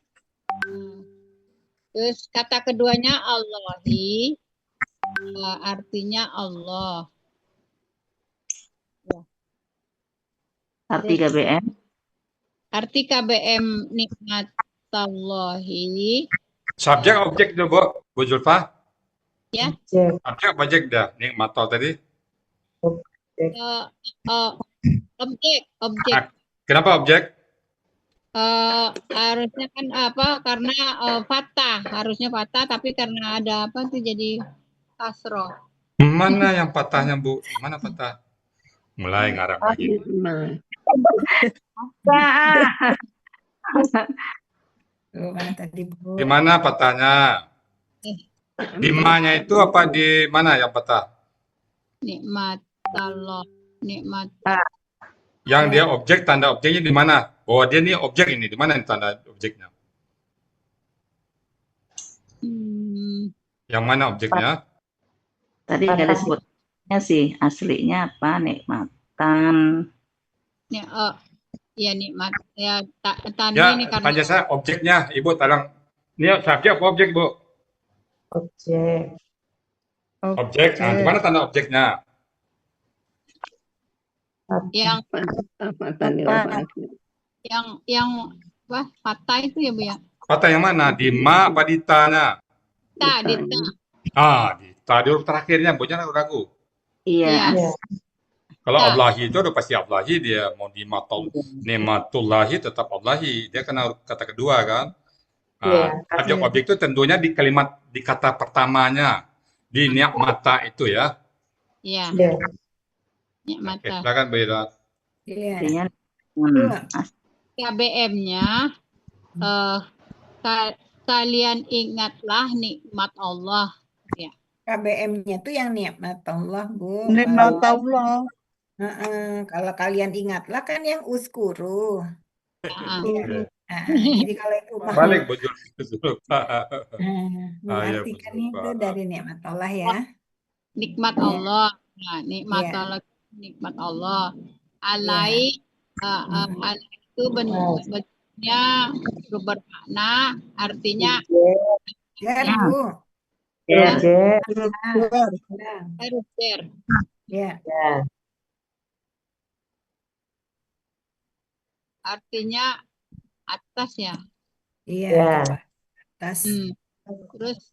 Terus kata keduanya Allahi, artinya Allah. Arti KBM. Arti KBM nikmatallahi. Subjek objek itu Bu Zulfa. Ya. Subjek objek dah nikmatol tadi. Objek. Kenapa objek? Harusnya kan apa? Karena fathah, harusnya fathah, tapi karena ada apa tuh jadi kasroh. Mana yang patahnya Bu? Mana patah? Mulai ngarang lagi. Mana tadi Bu? Di mana patahnya? Di mana itu apa di mana yang patah? Nikmat Allah, nikmat. Yang dia objek, tanda objeknya di mana? Bahwa dia ini objek ini, di mana tanda objeknya? Yang mana objeknya? Tadi nggak disebutnya sih, aslinya apa? Nikmatan. Ya nikmat. Ya tanda Ya, ini karena tanya saya objeknya, Ibu tolong. Ini subjek apa objek, Bu? Objek. Objek. Nah, di mana tanda objeknya? yang wah patah itu ya Bu ya. Patah yang mana? Di ma apa di ta-nya? Di ta. Di ta di huruf terakhirnya, Bu, jangan ragu. Iya. Kalau Allahi itu udah pasti Allahi, dia mau di nimatullahi tetap Allahi, dia kena kata kedua kan. Objek itu tentunya di kalimat, di kata pertamanya, di ni'mata itu ya. Iya. Oke, silakan Bu Ira. Iya. KBM-nya kalian ingatlah nikmat Allah ya. KBM-nya tuh yang nikmat Allah, Bu. Nikmat Allah. Kalau kalian ingatlah kan yang uskuru. Jadi kalau itu Balik Bu Zulfa. mengartikan itu dari nikmat Allah ya. Nikmat Allah. Nah, nikmat Allah, nikmat Allah. Alai itu bentuknya bermakna, artinya Bu. Artinya atas ya. Iya, atas. Terus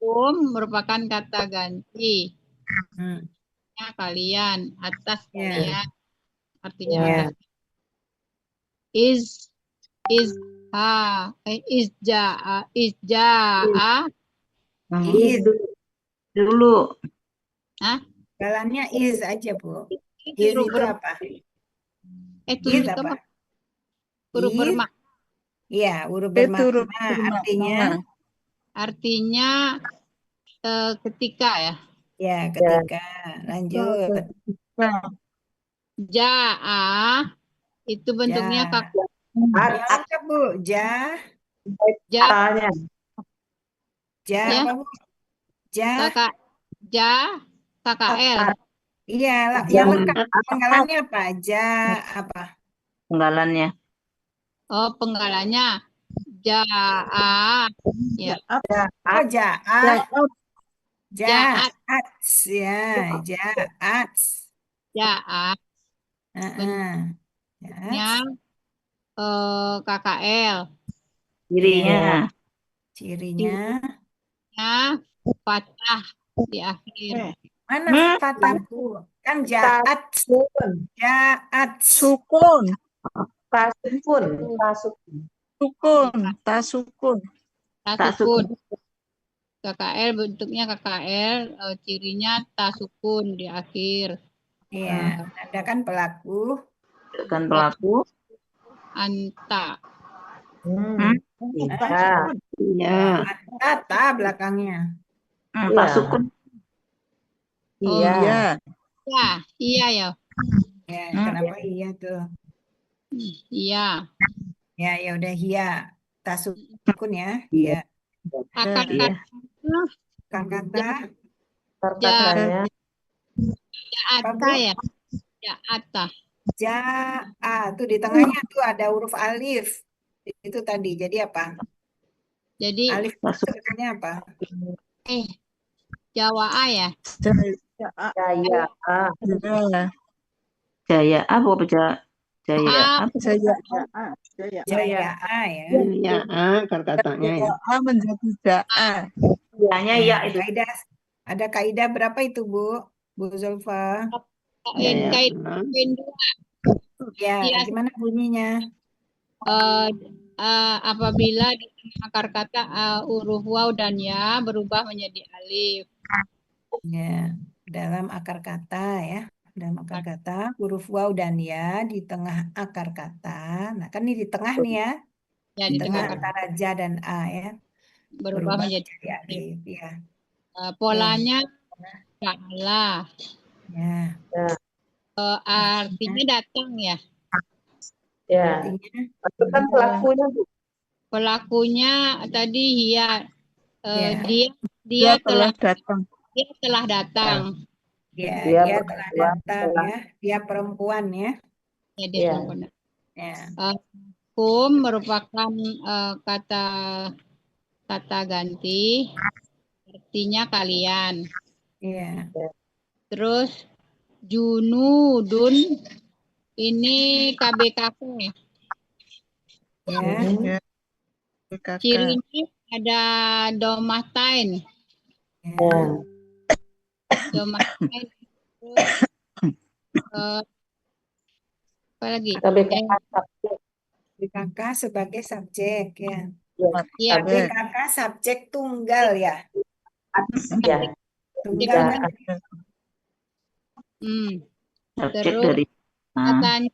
kum merupakan kata ganti. Kalian, atas kalian. Artinya atas. Dulu. Jalannya is aja, Bu. Is itu apa? Is apa? Huruf bermakna. Iya, huruf bermakna. Artinya ketika ya. Ya, ketika. Lanjut. Ja'a itu bentuknya kata. Apa, Bu? Ja. Ja. Apa, Bu? KKL. Iya, yang lengkap. Penggalannya apa? Apa? Penggalannya. Oh, penggalannya ja'a. Ya. Oh, ja'at. Ja'at. Ya, ja'at. Ja'at. KKL. Cirinya fathah di akhir. Mana fathah, Bu? Kan jaat, Tasukun. jaat. Sukun. Tasukun. Tasukun. Sukun. Tasukun. Tasukun. KKL bentuknya KKL, cirinya tasukun di akhir. Iya, ada kan pelaku. Kan pelaku. Anta. Iya. Iya. Anta belakangnya. Iya. Tasukun. Oh, Iya. iya, iya ya. Ya, kenapa iya tuh? Iya. Ya, ya udah iya. Tasukun ya. Iya. Akar Iya. kata Kata-katanya. Jaata ya. Jaata. Ja, tuh di tengahnya tuh ada huruf alif. Itu tadi. Jadi apa? Jadi Alif sebetulnya apa? Jawa A ya. Jaya. Ya. Jaya apa Jaya? Jaya A. apa? Jaya. Jaya A ya. Iya, akar katanya ya. A menjadi ja-a. Iyanya iya itu. Kaidah. Ada kaidah berapa itu, Bu? Bu Zulfa? Jaya. Kait dua. Ya, Iya. gimana bunyinya? Apabila di tengah akar kata huruf waw dan ya berubah menjadi alif. Ya, dalam akar kata ya. Dalam akar kata huruf waw dan ya di tengah akar kata. Nah, kan ini di tengah nih ya. Ya, Di di tengah tengah antara ja dan a ya. berubah menjadi alif ya. Polanya salah. Ya. Artinya datang ya. Ya. Artinya Itu kan pelakunya, Bu. Pelakunya tadi Hia. Ya. Dia telah datang. Dia telah datang. Ya, Dia dia telah datang perempuan. ya. Dia perempuan ya. Ya, dia Ya. perempuan. Ya. Kum merupakan kata ganti, artinya kalian. Iya. Terus junudun ini KBKP. Ya. Cirinya ada domatain. Ya. Domatain. Terus apa lagi? KBKK sebagai subjek ya. Ya. KBKK subjek tunggal ya. Ya. Tunggal kan? Subjek Terus dari katanya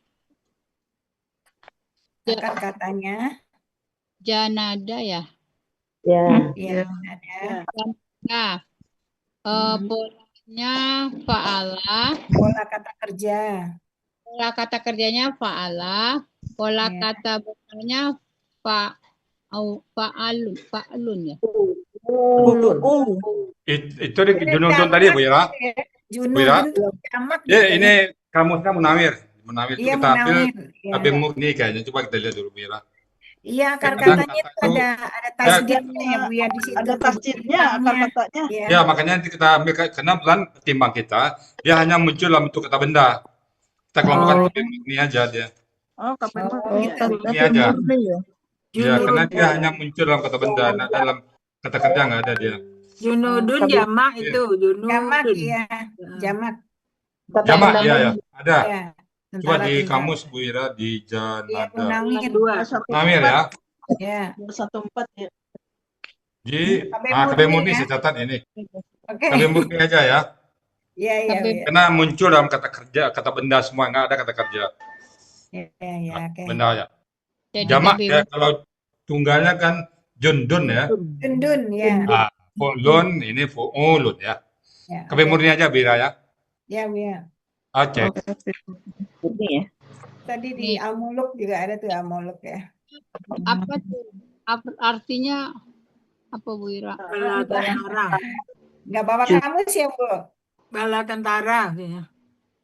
katanya janada ya. Ya. Ya, ada. Nah, polanya fa'ala. Pola kata kerja. Pola kata kerjanya fa'ala. Pola kata benarnya fa'alun ya. Itu di junudun tadi Bu Ira. Bu Ira. Ya, ini kamusnya Munawir. Munawir itu Iya, kita ambil Munawir. KB Murni kayaknya. Coba kita lihat dulu Bu Ira. Iya, akar Kadang katanya itu kata itu- ada tasdidnya ya Bu ya di situ. Ada tasdidnya akar katanya. Iya. Ya, makanya nanti kita ambil karena pelan ketimbang kita, dia hanya muncul dalam bentuk kata benda. Kita kelompokkan KB Murni aja dia. Oh, KP gitu. Ini aja. murni ya. Ya, karena dia hanya muncul dalam kata benda, nah dalam kata kerja nggak ada dia. Junudun jamak itu, Jamak junudun. iya, jamak. Jamak, iya ya, ada. Ya. Coba di kamus Bu Ira di Janada. Munawir. Munawir ya. Ya. 214 ya. Di KB Murni ya. saya catat ini. Oke. KB Murni aja ya. Iya, iya. Karena muncul dalam kata kerja, kata benda semua, nggak ada kata kerja. Iya, oke. Benda ya. Jamak ya, kalau tunggalnya kan jundun ya. Jundun ya. Fu'lun ini fu'ulun ya. KB Murni aja Bira ya. Ya, Bu ya. Oke. Ini ya. Tadi di Al-Muluk juga ada tuh Al-Muluk ya. Apa tuh? Artinya apa Bu Ira? Bala tentara. Nggak bawa kamus ya, Bu? Bala tentara.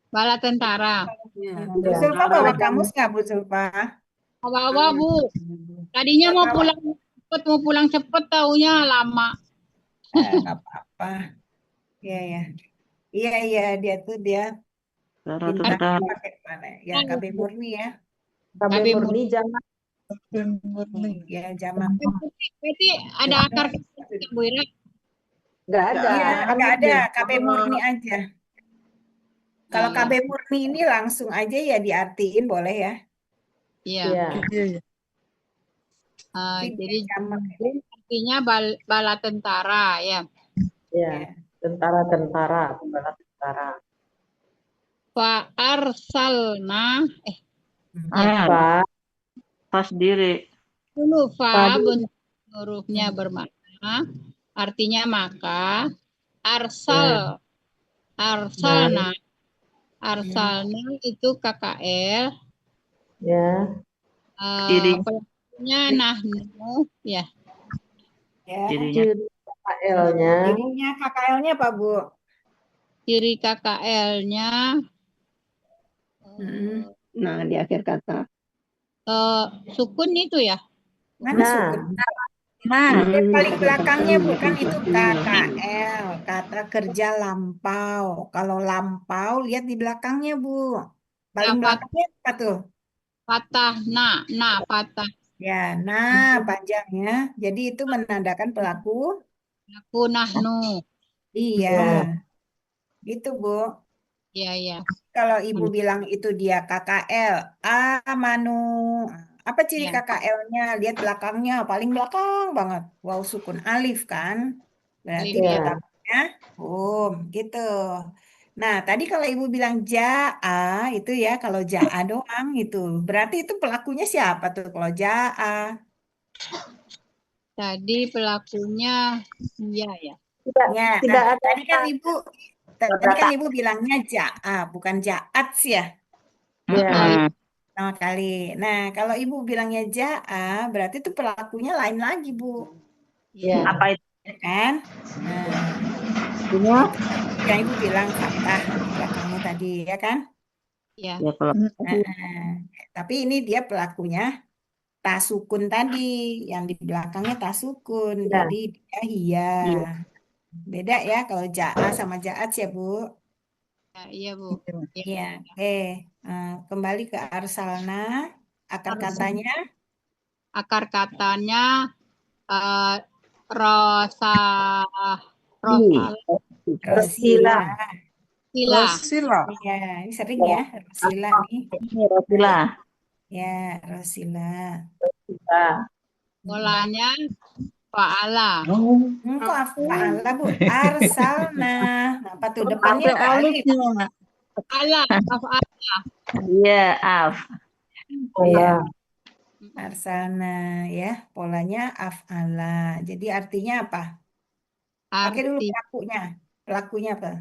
Bala tentara. Bu Zulfa bawa kamus nggak, Bu Zulfa? Bawa Bu. Tadinya mau pulang cepet, taunya lama. Nggak apa-apa. Iya, ya. Iya, dia tuh dia. Tentara. Pakai mana? Ya, KB Murni ya. KB Murni jamak. Ya, jamak. Berarti ada akar kata Bu Ira? Nggak ada. Iya, nggak ada. KB Murni aja. Kalau Iya. KB murni ini langsung aja ya diartiin boleh ya. Iya. Iya. Iya, iya. Tapi Jadi dia jamak. junjung artinya bala tentara ya. Iya. Ya. Tentara-tentara, pembela tentara. Fa arsalna Fa, Pas diri. dulu fa Fa bentuk hurufnya bermakna artinya maka arsal arsalna arsalna itu KKL ya. Ciri. pelakunya nahnu ya. Ya. Cirinya. Ciri KKL-nya. Cirinya KKL-nya apa, Bu? Ciri KKL-nya Nah, di akhir kata. sukun itu ya. Mana Nah. sukun? Nah, Yang paling Kata belakangnya sukun, bukan bukan itu sukun. KKL, kata kerja lampau. Kalau lampau lihat di belakangnya, Bu. Paling Apa? belakangnya apa tuh? Patah nah patah Ya, nah panjangnya. Jadi itu menandakan pelaku. aku nahnu. Iya. Gitu, Bu. Iya ya. Kalau Ibu bilang itu dia KKL, amanu. Apa ciri Ya. KKL-nya? Lihat belakangnya, paling belakang banget. Wow, sukun alif kan? Berarti Alif, ya. belakangnya gitu. Nah, tadi kalau Ibu bilang jaa itu ya, kalau jaa doang itu. Berarti itu pelakunya siapa tuh kalau jaa? Tadi pelakunya iya ya. Ya, Tidak nah, ada tadi kan Ibu bilangnya jaa, bukan jaat sih ya. ya. Pertama kali. Nah, kalau Ibu bilangnya jaa, berarti itu pelakunya lain lagi, Bu. Ya. Apa itu? Ya kan? Nah, itu yang Ibu bilang fathah di belakangnya tadi, ya kan? Ya. Ya kalau Tapi ini dia pelakunya tasukun tadi, yang di belakangnya tasukun. Ya. Jadi dia hiya. Iya. Beda ya kalau jaa sama jaat ya, Bu. Iya Bu. Iya. Kembali ke arsalna, akar katanya. Akar katanya rosa Rosila. Rosila. Iya, ini sering ya, Rosila nih. ini Rosila. Ya, Rosila. polanya fa'ala. Kok afa'ala, Bu? Arsalna. Apa tuh depannya Ada alif? alifnya. Fa'ala, fa'ala. Iya, af. Iya. Arsalna ya, polanya af'ala. Jadi artinya apa? Pakai dulu pelakunya. Pelakunya apa?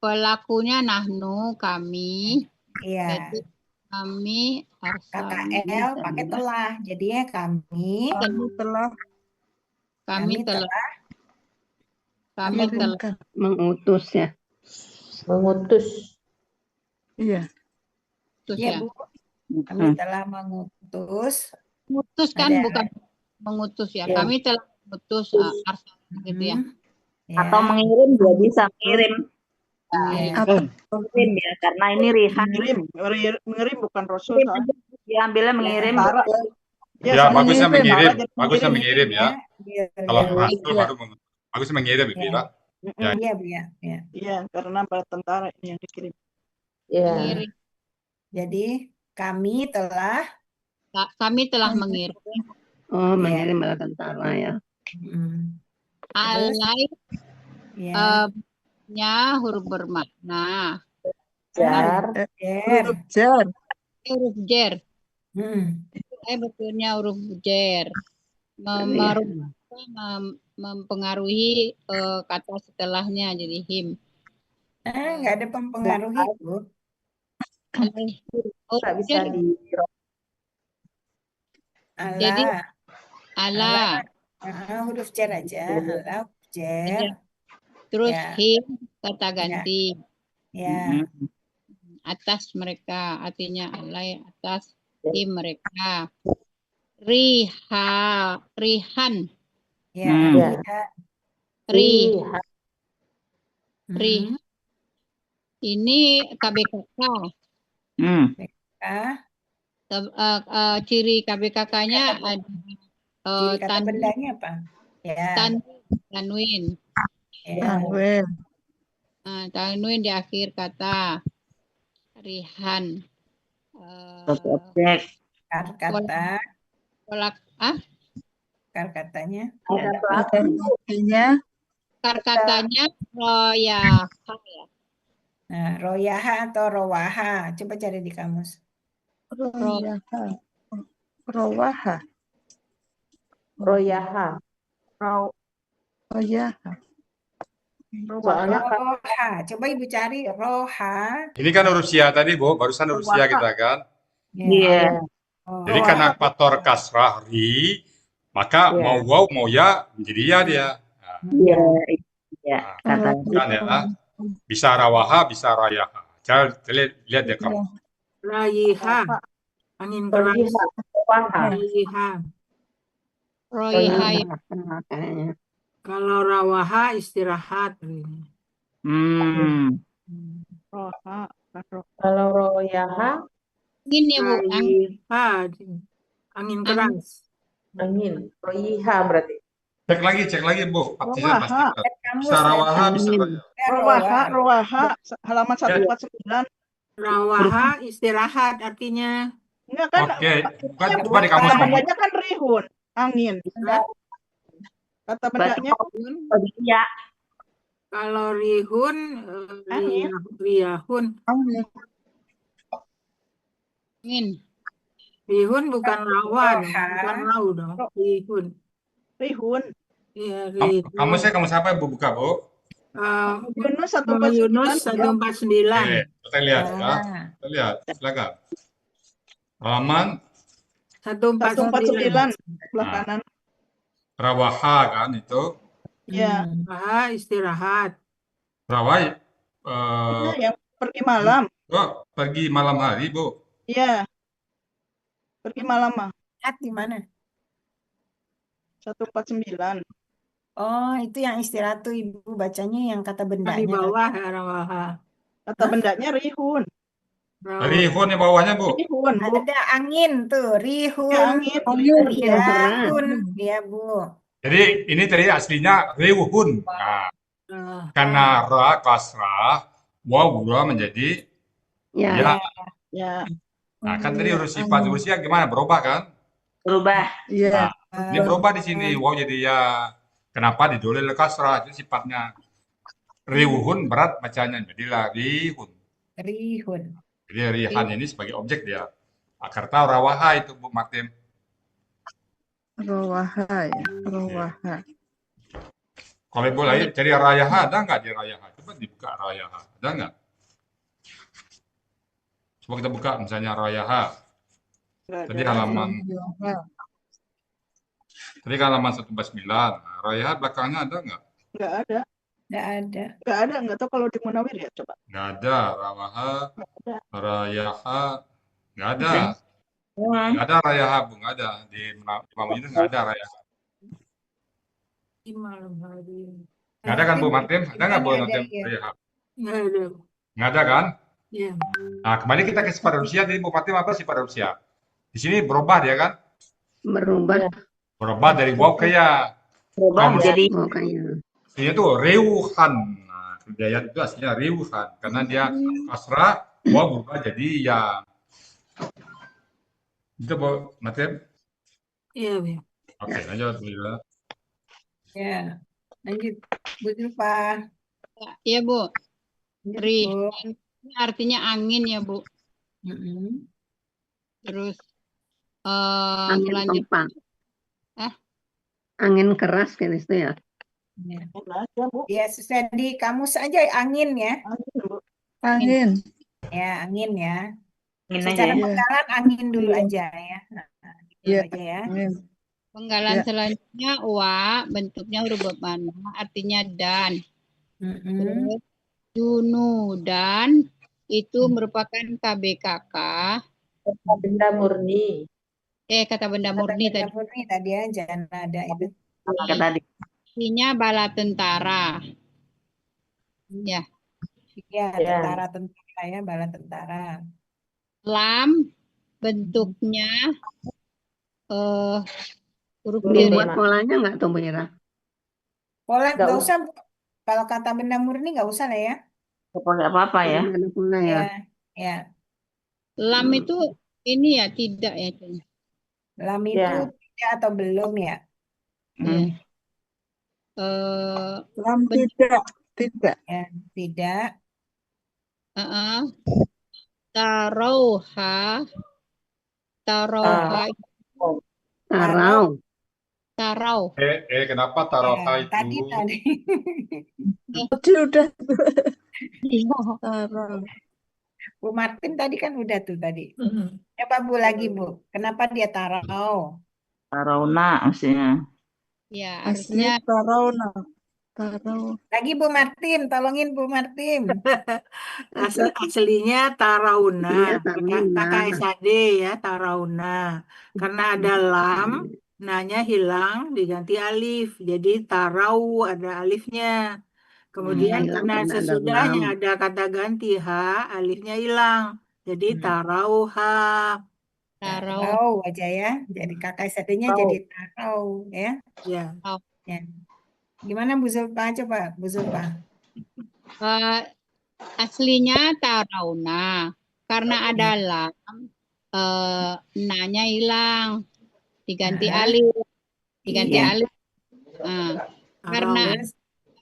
Pelakunya nahnu kami. Iya. Jadi kami arsalna. KKL pakai telah. Jadinya kami telah Mengutus ya. Mengutus. Iya. Iya, Bu. Kami telah mengutus. Mengutus kan Ada. bukan mengutus ya. Ya. Kami telah mengutus arsalna gitu ya. Atau mengirim dia bisa mengirim. Mengirim. Ya, karena ini rihan. Mengirim bukan rasul. Diambilnya mengirim. Ya, bagusnya mengirim. Jadi Bagusnya mengirim ya. Kalau rasul Iya. baru bagusnya mengirim itu ya. Ya. Iya, Bu ya. Iya, karena bala tentara ini yang dikirim. Ya. Mengirim. Jadi kami telah mengirim. Oh, mengirim bala tentara ya. Alai ya. nya huruf bermakna. Jar. Huruf jar. Huruf jer. Betulnya huruf jer. Mempengaruhi kata setelahnya jadi him. Nggak ada mempengaruhi, Bu. Tak bisa di Jadi ala. ala. Huruf jar aja. Ala huruf jar. Terus Ya. him kata ganti. Ya. Atas mereka artinya alai atas him mereka. Rihan. Ya. Rihan. Ini KBKK. Ciri KBKK-nya ada Ciri kata bendanya apa? Ya. Tanwin. Ya. Tanwin di akhir kata. Rihan. Suatu objek. Kata. Katanya. Katanya royaha ya. Nah, royaha atau rowaha. Coba cari di kamus. Royaha. Rowaha. Royaha. Royaha. Soalnya Roha. Coba Ibu cari roha. Ini kan Rusia tadi, Bu. Barusan Rusia kita kan. Iya. Jadi karena faktor kasrah ri, maka mau waw mau ya menjadi ya dia. Iya. Iya. Kan ya. Bisa rawaha, bisa rayaha. Lihat ya kamu. Rayiha. Angin keras. Rayiha. Royaha. Kalau rawaha istirahat. Roha. kalau royaha Angin ya Bu. Rayiha. Angin keras. angin. Royiha berarti. Cek lagi Bu. Rawaha. Bisa rawaha, bisa rayaha. Rawaha. Halaman 149. Rawaha istirahat artinya. Enggak kan? Oke, bukan coba di kamus Kata kamu. bendanya kan rihun, angin. Kata bendanya Iya. kalau rihun, riyahun. Angin. Rihun bukan rawa dong, bukan rau dong. Rihun. Iya, rihun. Kamus apa Bu buka Bu? Yunus 149. Oke, kita lihat ya. Kita lihat, silakan. Halaman 149 sebelah kanan. rawaha kan itu. Ya, istirahat. Rawai Yang pergi malam. Pergi malam hari, Bu. Iya. Pergi malam mah. Lihat di mana? 149. Oh, itu yang istirahat tuh Ibu bacanya yang kata bendanya. Di bawah rawaha. Kata bendanya rihun. Rihun di bawahnya, Bu. Rihun, Bu. Ada angin tuh, rihun. Ya, angin. Rihun. Ya, Bu. Jadi ini tadi aslinya rihun. Nah, karena ra kasrah, waw berubah menjadi ya. Ya. Nah, kan tadi sifat Rusia gimana? Berubah kan? Berubah. Iya. Nah, ini berubah di sini. Waw jadi ya. Kenapa didolel kasrah? Itu sifatnya rihun berat bacanya. Jadilah rihun. Rihun. Jadi rihan ini sebagai objek dia. Akarta rawaha itu Bu Martin. Rowaha ya. Rowaha. Kalau Ibu lagi cari rayaha, ada nggak di rayaha? Coba dibuka rayaha. Ada nggak? Coba kita buka misalnya rayaha. Tadi halaman 149. Nah, rayaha belakangnya ada nggak? Nggak ada. Nggak tahu kalau di Munawir ya, coba. Nggak ada. Rawaha, rayaha, nggak ada. Nggak ada rayaha, Bu. Nggak ada. Di Imam Yunus nggak ada rayaha. Di malam hari. Nggak ada kan Bu Martin? Ada nggak Bu Martin? Rayaha? Nggak ada. Nggak ada kan? Iya. Nah, kembali kita ke sifat Rusia. Jadi Bu Martin apa sifat Rusia? Di sini berubah dia kan? Berubah dari waw ke ya. Berubah menjadi Aslinya itu reuhan. Nah, kejayaan itu aslinya reuhan karena dia kasrah, waw berubah jadi ya. Itu Bu Martin? Iya, Bu. Oke, lanjut Bu. Ya. Lanjut Bu Zulfa. Iya Bu. Rihan ini artinya angin ya Bu. Terus Angin selanjutnya angin keras kan itu ya. Ya, susah di kamus aja angin ya. Angin. Ya, angin ya. Angin Secara aja ya. penggalan angin dulu aja ya. Nah, gitu Iya. aja ya. penggalan Ya. selanjutnya wa, bentuknya huruf mana, artinya dan. Terus junudan itu merupakan KBKK. benda murni. Kata benda murni tadi. Murni tadi ya, jangan ada itu. Tadi. Artinya bala tentara. Ya. Ya, tentara ya, bala tentara. Lam bentuknya huruf Dibuat polanya nggak tuh Bu Ira? Pola Nggak nggak usah. Kalau kata benda murni nggak usah lah ya. Nggak pakai apa-apa ya. Nggak ada pola ya. Ya, Lam itu ini ya tidak ya. lam itu Ya. tidak atau belum ya? Ya. Lam tidak. Ya, tidak. Tarauha Tarau. tarau. Kenapa taroha itu? Tadi. Tadi udah. Tarau. Bu Martin tadi kan udah tuh tadi. Coba Bu lagi Bu. Kenapa dia tarau? Tarauna maksudnya. Ya, Asli harusnya tarau. Lagi Bu Martin, tolongin Bu Martin. Aslinya Tarauna, Iya, Tarauna. kakak SAD ya Tarauna. Karena ada lam, nanya hilang diganti alif. Jadi tarau ada alifnya. Kemudian Hilang karena karena ada sesudahnya lam. ada kata ganti ha, alifnya hilang. Jadi tarauha. Tarau aja ya. Jadi kakak SAD-nya jadi tarau ya. Ya. Ya. Gimana Bu Zulfa? Coba Bu Zulfa. aslinya tarauna. Karena ada lam, nanya hilang, diganti alif. Diganti Iya. alif. Karena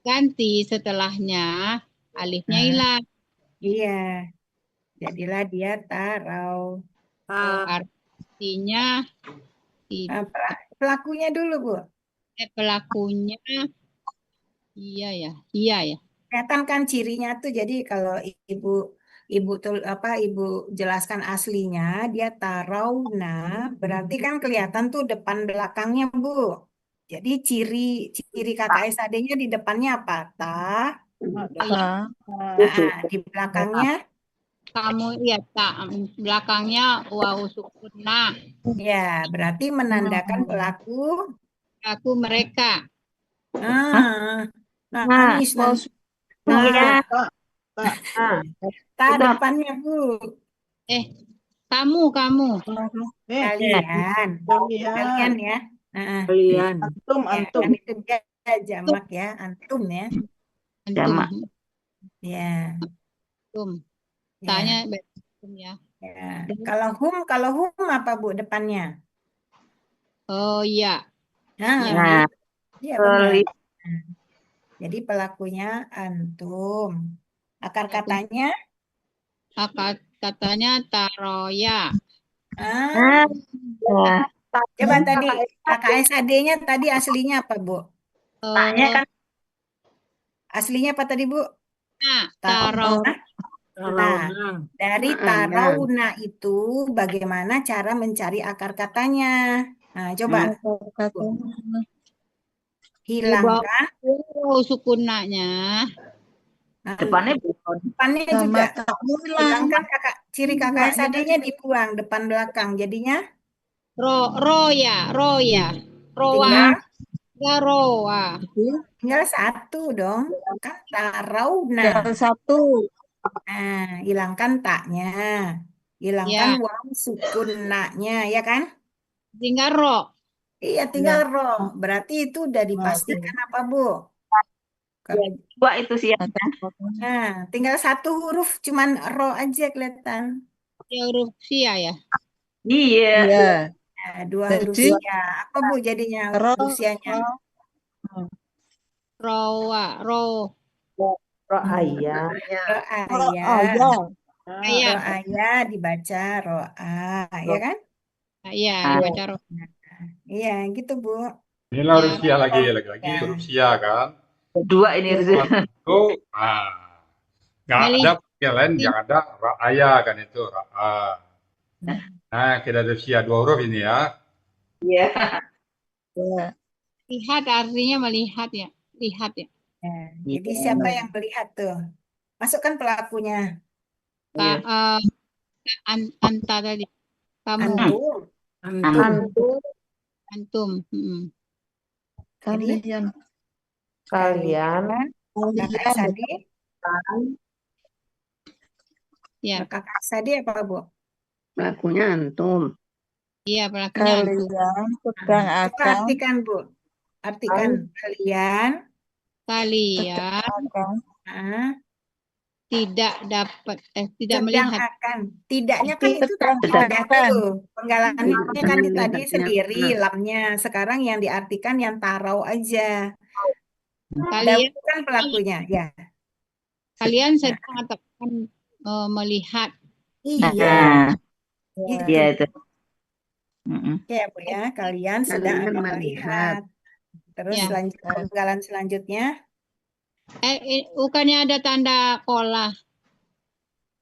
ganti setelahnya, alifnya hilang. Iya. Jadilah dia tarau. Artinya Pelakunya dulu Bu. Pelakunya iya ya. Kelihatan kan cirinya tuh. Jadi kalau ibu jelaskan aslinya dia tarauna, berarti kan kelihatan tuh depan belakangnya Bu. Jadi ciri kakak SAD-nya di depannya apa? Di belakangnya kamu ya belakangnya wawu sukuna. ya, berarti menandakan pelaku mereka. Anis Iya. depannya Bu. Kamu. Kalian ya. Kalian. Antum. Kan itu dia jamak ya, antum ya. Jamak. Ya. Antum. Tanya antum ya. Kalau hum apa Bu depannya? Oh iya. Iya benar. Jadi pelakunya antum. Akar katanya? Akar katanya taroya. Coba tadi kakak SAD-nya tadi aslinya apa Bu? Taknya kan aslinya apa tadi Bu? Tarauna. Nah, dari tarauna itu bagaimana cara mencari akar katanya? Nah, coba hilangkan sukunanya. Depannya juga hilangkan ciri kakak SAD-nya dibuang depan belakang, jadinya roya. Tinggal satu dong, kan tarauna. Tinggal satu. Nah, hilangkan taknya, hilangkan waw sukun naknya, ya kan? Tinggal ro. Iya, tinggal ro. Berarti itu udah dipastikan apa Bu? Dua itu sih. Nah, tinggal satu huruf, cuman ro aja kelihatan. Ya, huruf sia ya. Iya. Nah, dua huruf sia. Apa Bu jadinya huruf sianya? Ro'aya. Ro'aya dibaca ro'a, ya kan? Iya, dibaca ro'a. Iya, gitu Bu. Inilah huruf sia lagi huruf sia kan. Dua ini itu nggak ada yang lain, yang ada ra'aya kan itu ra'a. Nah, kita ada sia dua huruf ini ya. Iya. Lihat artinya melihat ya. Lihat ya. Jadi siapa yang melihat tuh? Masukkan pelakunya. Anta tadi. Kamu. Antum. Kalian. Kakak Sadi. Ya. Kakak Sadi apa Bu? Pelakunya antum. Iya, pelakunya antum. Sedang akan. Artikan Bu. Artikan kalian. tidak dapat tidak Sedang melihat. akan. Tidaknya kan itu Sedang tadi Sedang. ada akan. tuh. Penggalannya kan Sedang tadi melihatnya. sendiri Nah, lamnya. Sekarang yang diartikan yang tarau aja. Kalian Dahulu kan pelakunya. Ya. kalian Nah, sedang atau akan melihat. iya. Nah, Gitu. iya itu. Mm-mm. Oke ya Bu ya. Kalian sedang kalian akan melihat. melihat. Terus Ya. penggalan selanjutnya. Bukannya ada tanda kolah.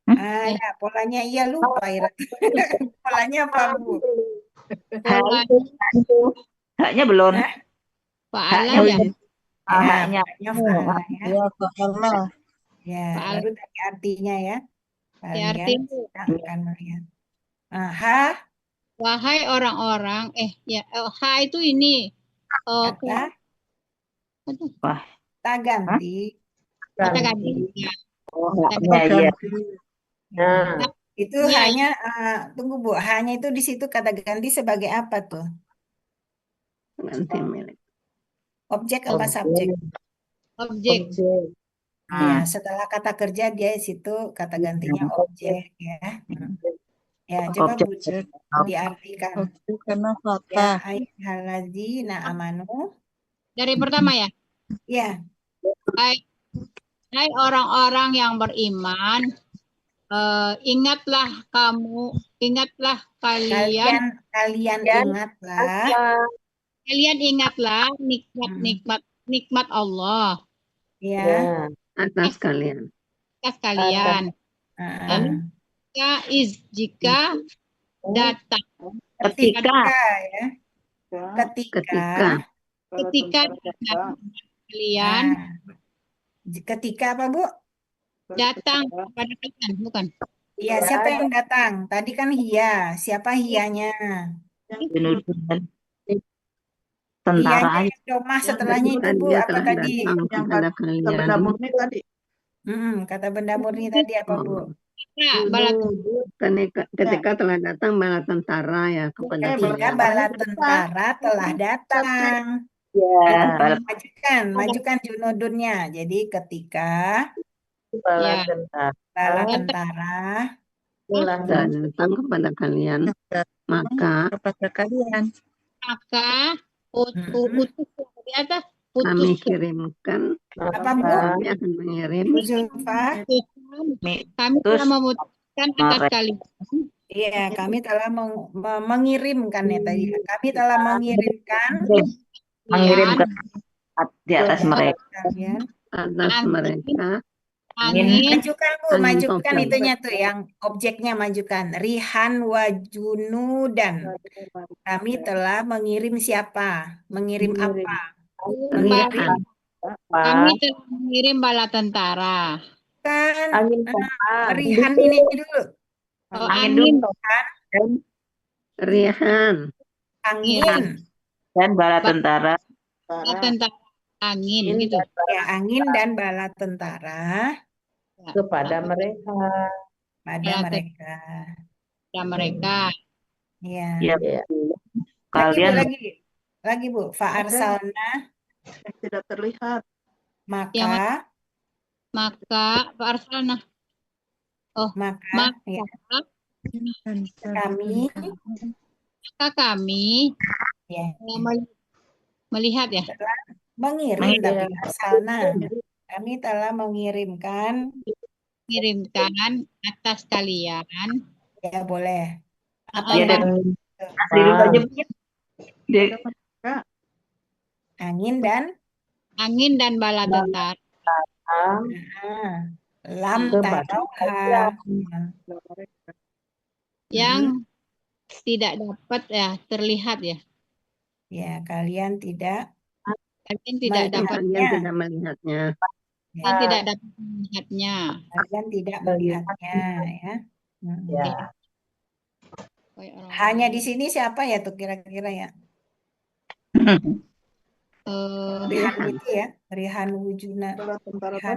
Ada polanya. Iya lupa Ira. Polanya apa Bu? Pola Haknya belum. Hah? Fa'ala Haknya ya. belum. Ya, Haknya. haknya fa'ala ya. Ya, Allah. Ya, Fa'ala. baru tadi artinya ya. Ya, Kalian artinya sedang akan melihat. Aha, wahai orang-orang, ha itu ini kata Wah. tak ganti. kata ganti. Ya. Oh, Kata haknya iya. Nah, Itu Ya. hanya, tunggu Bu, hanya itu di situ kata ganti sebagai apa tuh? Ganti milik. Objek apa subjek? Objek. Nah, setelah kata kerja dia di situ kata gantinya objek ya. Ya, coba Bu Objek. diartikan. Objek karena Ya, fathah. ayyuhalladzina amanu. Dari pertama ya. Ya, Hai orang-orang yang beriman, ingatlah kalian ingatlah nikmat Allah ya. Atas kalian. atas kalian. Jika datang Ketika. Ya. Ketika kalian ketika apa Bu? datang kepada kalian, bukan? Iya, siapa yang datang? Tadi kan hia. Siapa hianya? Tentara Hiyanya aja. yang domah setelahnya itu Bu, Dia apa telah tadi? datang kepada kalian. Kata benda murni tadi apa Bu? Ketika telah datang bala tentara ya kepada Ketika kalian. bala tentara telah datang. Ya, Majukan junudunnya. Jadi ketika Ya. bala tentara telah datang kepada kalian, maka Kepada kalian. utus di atas kami kirimkan, apa Bu? kami akan mengirim Bu Zulfa? kami telah memutuskan atas kalian. Iya, kami telah mengirimkan ya tadi. Kami telah mengirimkan mengirimkan di atas mereka. atas mereka Majukan Bu, angin majukan taufan. itunya tuh yang objeknya majukan. Rihan wa junudan. Kami telah mengirim siapa? Mengirim apa? Rihan. Kami telah mengirim bala tentara. Kan angin Rihan ini dulu. Angin Rihan. Angin. Dan bala tentara. tentara angin gitu. Ya, angin dan bala tentara kepada mereka. pada mereka. Pada mereka. Iya. Ya, Kalian kalian lagi Bu, fa'arsalna tidak terlihat. maka Fa'arsalna. maka ya, kami ya, melihat ya. mengirim tapi arsalna. Kami telah mengirimkan atas kalian. ya boleh. Apa Ya, yang asli dulu aja. angin dan bala tentara. Lam tarauha Yang tidak dapat ya terlihat ya. ya kalian tidak dapat melihatnya. Kalian tidak dapat melihatnya. Kalian tidak melihatnya ya. Ya. Hanya di sini siapa ya tuh kira-kira ya? Rihan itu ya, Rihan wujuna. Rihan,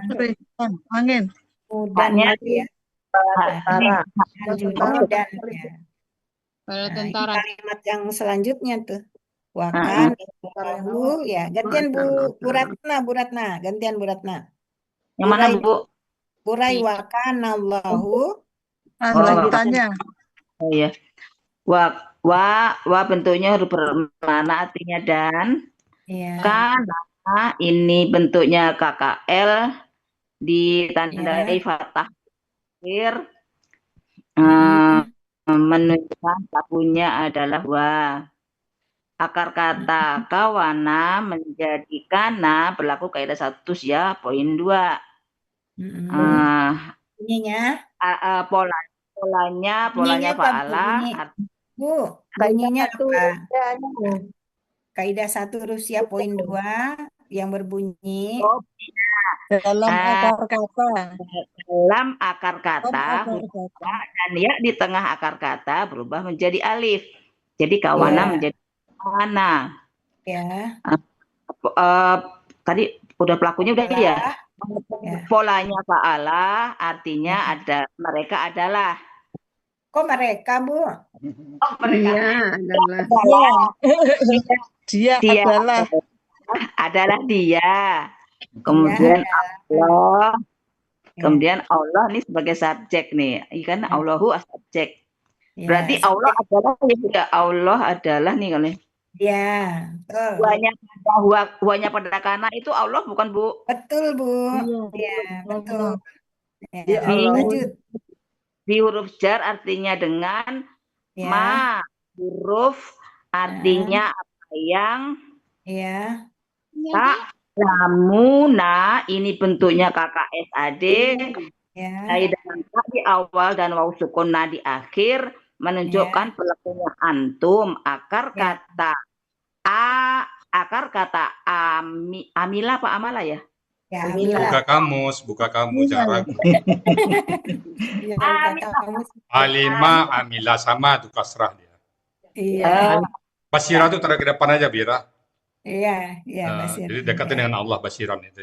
angin. Dan itu ya. Dan ya. Bala Nah, tentara. ini kalimat yang selanjutnya tuh. Wakan bahu ya. Gantian Bu Ratna, gantian Bu Ratna. Yang mana Bu? Urai wa kanallahu. Lanjutannya. Oh ya. Wa bentuknya huruf bermakna artinya dan. Ya. Karena ini bentuknya KKL ditandai fathah akhir. Menunjukkan pelakunya adalah wa. Akar kata kawana menjadi kana berlaku kaidah 1 ya, poin 2. Bunyinya? Polanya Bunyinya apa, Bu? fa'ala. Bu, bunyinya apa? Kaidah 1 Rusia poin 2 yang berbunyi. Dalam akar kata. Dalam akar kata huruf wa dan ya di tengah akar kata berubah menjadi alif. Jadi kawana menjadi kawana. Ya. Tadi udah pelakunya udah ya. Polanya fa'ala artinya ada mereka adalah. Kok mereka, Bu? Oh, mereka adalah. Dia adalah dia. Kemudian Allah. Kemudian Allah nih sebagai subjek nih. Kan Allahu subjek. Berarti Allah adalah ya, Allah adalah nih kalau. Ya, Huanya pada kana itu Allah bukan, Bu? Betul, Bu. Iya, betul. Ya, lanjut. Di huruf jar artinya dengan, ma huruf artinya apa yang, lamuna ini bentuknya KKSAD, dengan di awal dan waw sukuna di akhir menunjukkan pelakunya antum. Akar kata amila apa amala ya? Buka kamus cara. Alima amila sama itu kasrah dia. Iya. Basirah itu taruh ke depan aja, Bira. Iya, Basirah. Jadi dekatin dengan Allah basiran itu.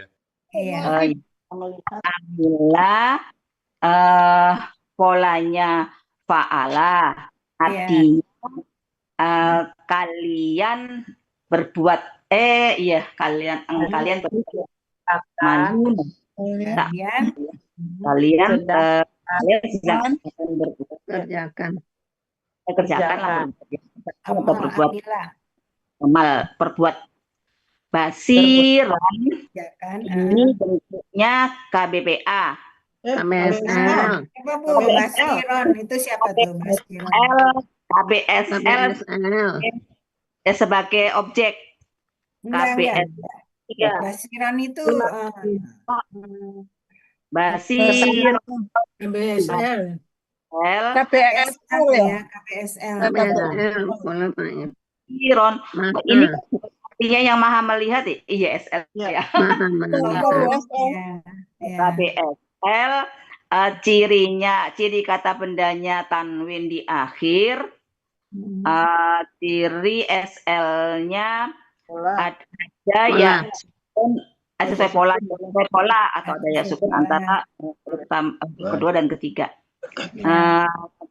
Iya. Amila polanya fa'ala artinya kalian berbuat kalian berbuat kalian sedang kerjakan atau berbuat amal berbuat basiran ini bentuknya KBPA. KBSL. Apa, Bu? Basiron itu siapa tuh? Basiron. KBSL sebagai objek. KBSL. Basiron itu KBSL. KBSL ya, KBSL. Basiron. Ini artinya yang maha melihat ISL ya. KBSL ciri kata bendanya tanwin di akhir. Ciri SL-nya ada yang sesuai pola atau ada yang sukun antara kedua dan ketiga.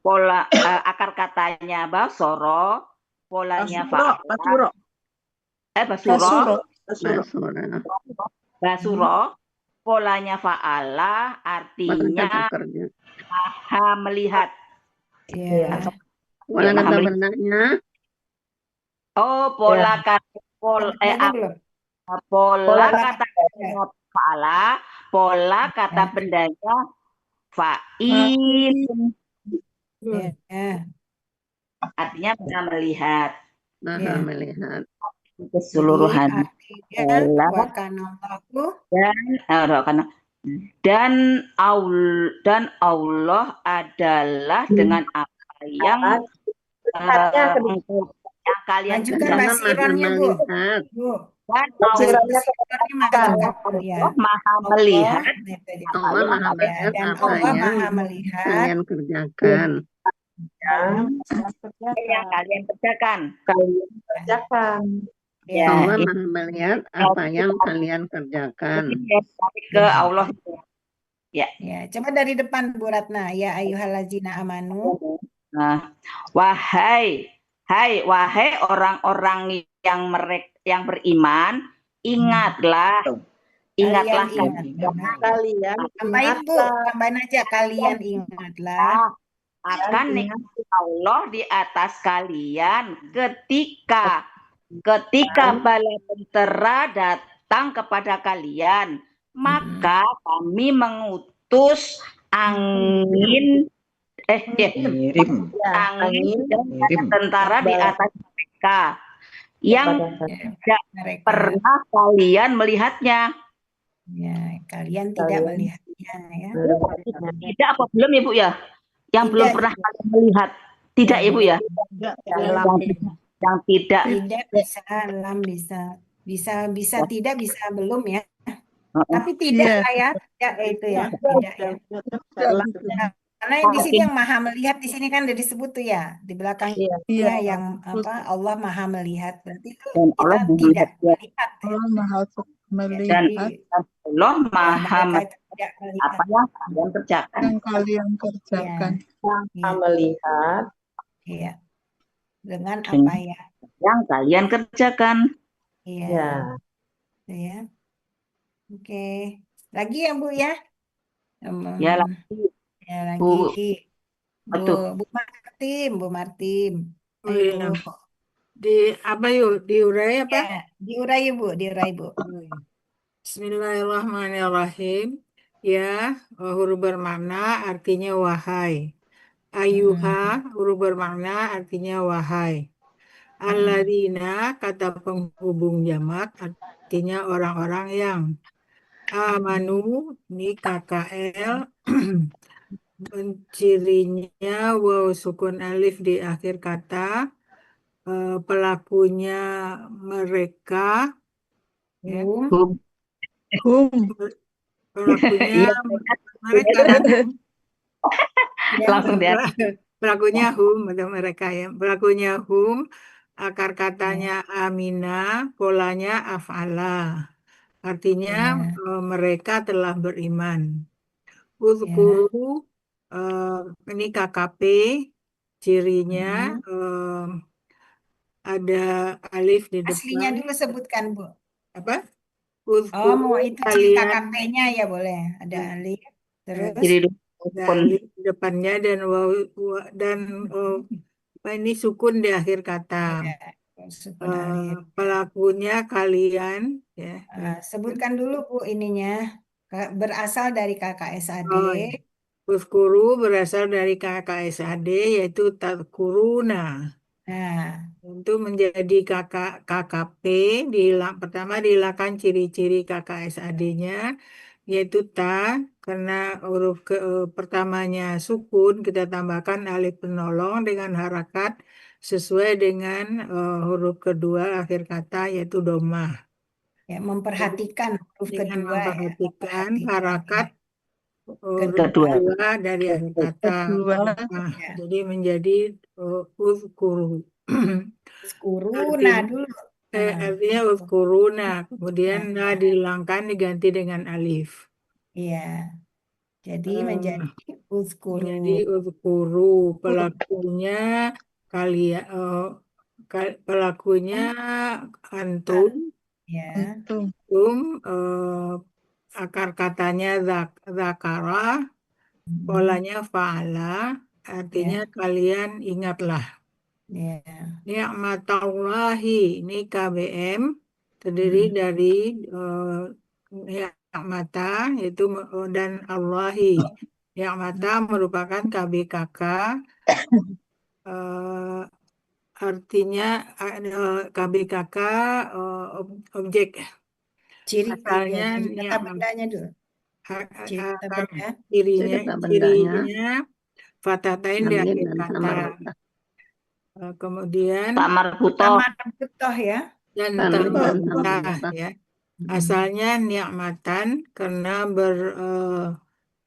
Pola akar katanya basoro, polanya fa'ala. Basuro, polanya fa'ala artinya maha melihat. Pola kata bendanya. Pola kata fa'ala, pola kata bendanya fa'il. Artinya maha melihat. Maha melihat. Keseluruhan. Dan Allah adalah dengan apa yang kalian melihat. Maha melihat. Allah maha melihat apa yang kalian kerjakan. Yang kalian kerjakan. Allah maha melihat apa yang kalian kerjakan. Ke Allah. Ya, coba dari depan Bu Ratna. Ya ayyuhallazina amanu. Wahai orang-orang yang beriman, ingatlah Ingatlah ingatlah. Kalian Tambahin Bu, ingatlah. tambahin aja kalian ingatlah. akan nikmat Allah di atas kalian ketika bala tentara datang kepada kalian, maka kami mengutus angin angin dan tentara di atas mereka yang tidak pernah kalian melihatnya. Ya, kalian tidak melihatnya ya. Tidak apa belum ya Bu ya? Yang belum pernah kalian melihat. Tidak ya Bu ya? Yang tidak. Tidak bisa, bisa tidak, bisa belum ya. Tapi tidak lah ya. Tidak itu ya. Tidak ya. Karena yang di sini yang maha melihat di sini kan udah disebut tuh ya di belakangnya yang apa Allah maha melihat, berarti itu kita tidak melihat. Allah maha melihat. Dan Allah maha melihat apa yang kalian kerjakan. Yang kalian kerjakan. Maha melihat. Iya. Dengan apa ya? Yang kalian kerjakan. Iya. Ya. Oke. Lagi ya Bu ya? Ya lagi. Ya lagi. Bu Martim. Oh iya. Di apa yuk? Diurai apa? Ya, diurai Bu. Bismillahirrahmanirrahim. Ya, huruf bermakna artinya wahai. Ayuha huruf bermakna artinya wahai. Alladzina kata penghubung jamak artinya orang-orang yang. Amanu ini KKL cirinya waw sukun alif di akhir kata, pelakunya mereka, pelakunya mereka kan? Langsung dia. Pelakunya atau mereka ya, pelakunya akar katanya amina, polanya af'ala. Artinya mereka telah beriman. Uzkuru ini KKP, cirinya ada alif di depan. Aslinya dulu sebutkan Bu. Apa? Mau itu ciri KKP-nya ya boleh. Ada alif, terus ada alif di depannya dan ini sukun di akhir kata. Pelakunya kalian ya. Sebutkan dulu Bu ininya. Berasal dari KKSAD. Uzkuru berasal dari KKSAD yaitu tadkuruna. Untuk menjadi KKP pertama dihilangkan ciri-ciri KKSAD-nya yaitu ta, karena huruf pertamanya sukun kita tambahkan alif penolong dengan harakat sesuai dengan huruf kedua akhir kata yaitu domah. Ya, memperhatikan huruf kedua. Memperhatikan harakat kedua dari akhir kata. Jadi menjadi uzkuru. Uzkuruna dulu. Artinya uzkuruna. Kemudian dihilangkan diganti dengan alif. Iya. Jadi menjadi uzkuru. Jadi uzkuru. Pelakunya kalian. Pelakunya antum. Ya. Antum. Akar katanya zakara, polanya fa'ala, artinya kalian ingatlah. Ni'matallahi, ini KBM, terdiri dari ni'mata, yaitu dan Allahi. Ni'mata merupakan KBKK, artinya KBKK objek. Asalnya kata bendanya dulu. Cirinya fatatain di akhir kata. Kemudian tamarbutoh ya. Dan tamarbutoh ya. Asalnya ni'matan karena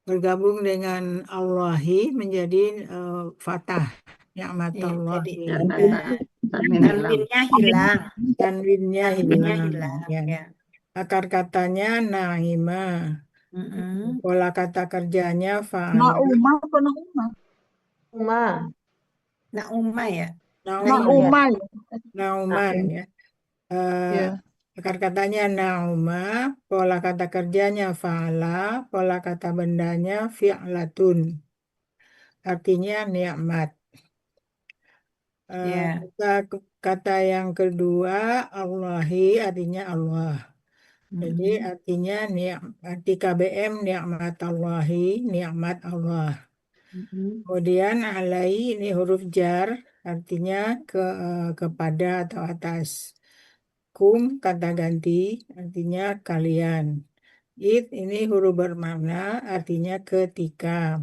bergabung dengan Allahi menjadi fatah. Ni'matallahi. Tanwinnya hilang. Ya. Akar katanya naima. Pola kata kerjanya fa'ala. Nauma ya. Nauma ya. Akar katanya nauma, pola kata kerjanya fa'ala, pola kata bendanya fi'latun. Artinya nikmat. Ya. Kata yang kedua, Allahi artinya Allah. Jadi artinya arti KBM nikmat Allahi, nikmat Allah. Kemudian alai ini huruf jar, artinya kepada atau atas. Kum kata ganti, artinya kalian. It ini huruf bermakna, artinya ketika.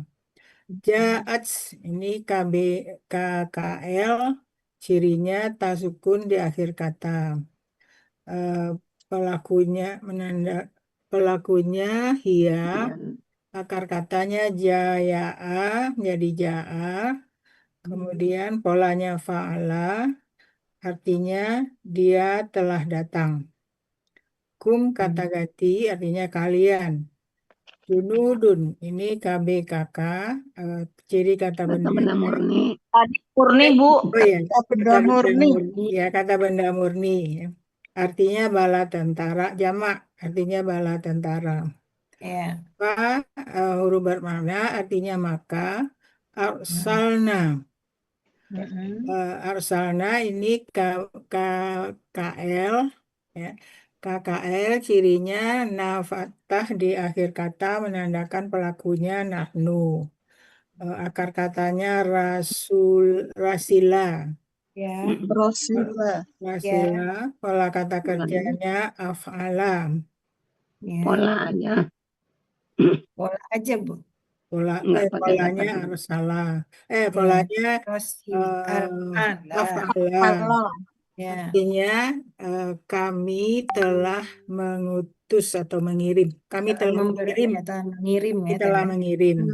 Ja'at ini KKL, cirinya tasukun di akhir kata. Pelakunya hia, akar katanya jaya'a menjadi ja'a, kemudian polanya fa'ala, artinya dia telah datang. Kum kata ganti artinya kalian. Junudun ini KBKK, ciri kata benda murni. Tadi murni, Bu. Oh ya, benda murni. Ya, kata benda murni. Artinya bala tentara, jamak artinya bala tentara. Ya. Huruf bermakna artinya maka. Arsalna. Arsalna ini KKL, ya. KKL cirinya nafatah di akhir kata menandakan pelakunya nahnu. Akar katanya rasila. Ya. Rasila, pola kata kerjanya af'ala. Ya. Polanya. Pola aja, Bu. Polanya arsala. Polanya af'ala. Ya. Artinya kami telah mengutus atau mengirim. Kami telah mengirim. Kami telah mengirim.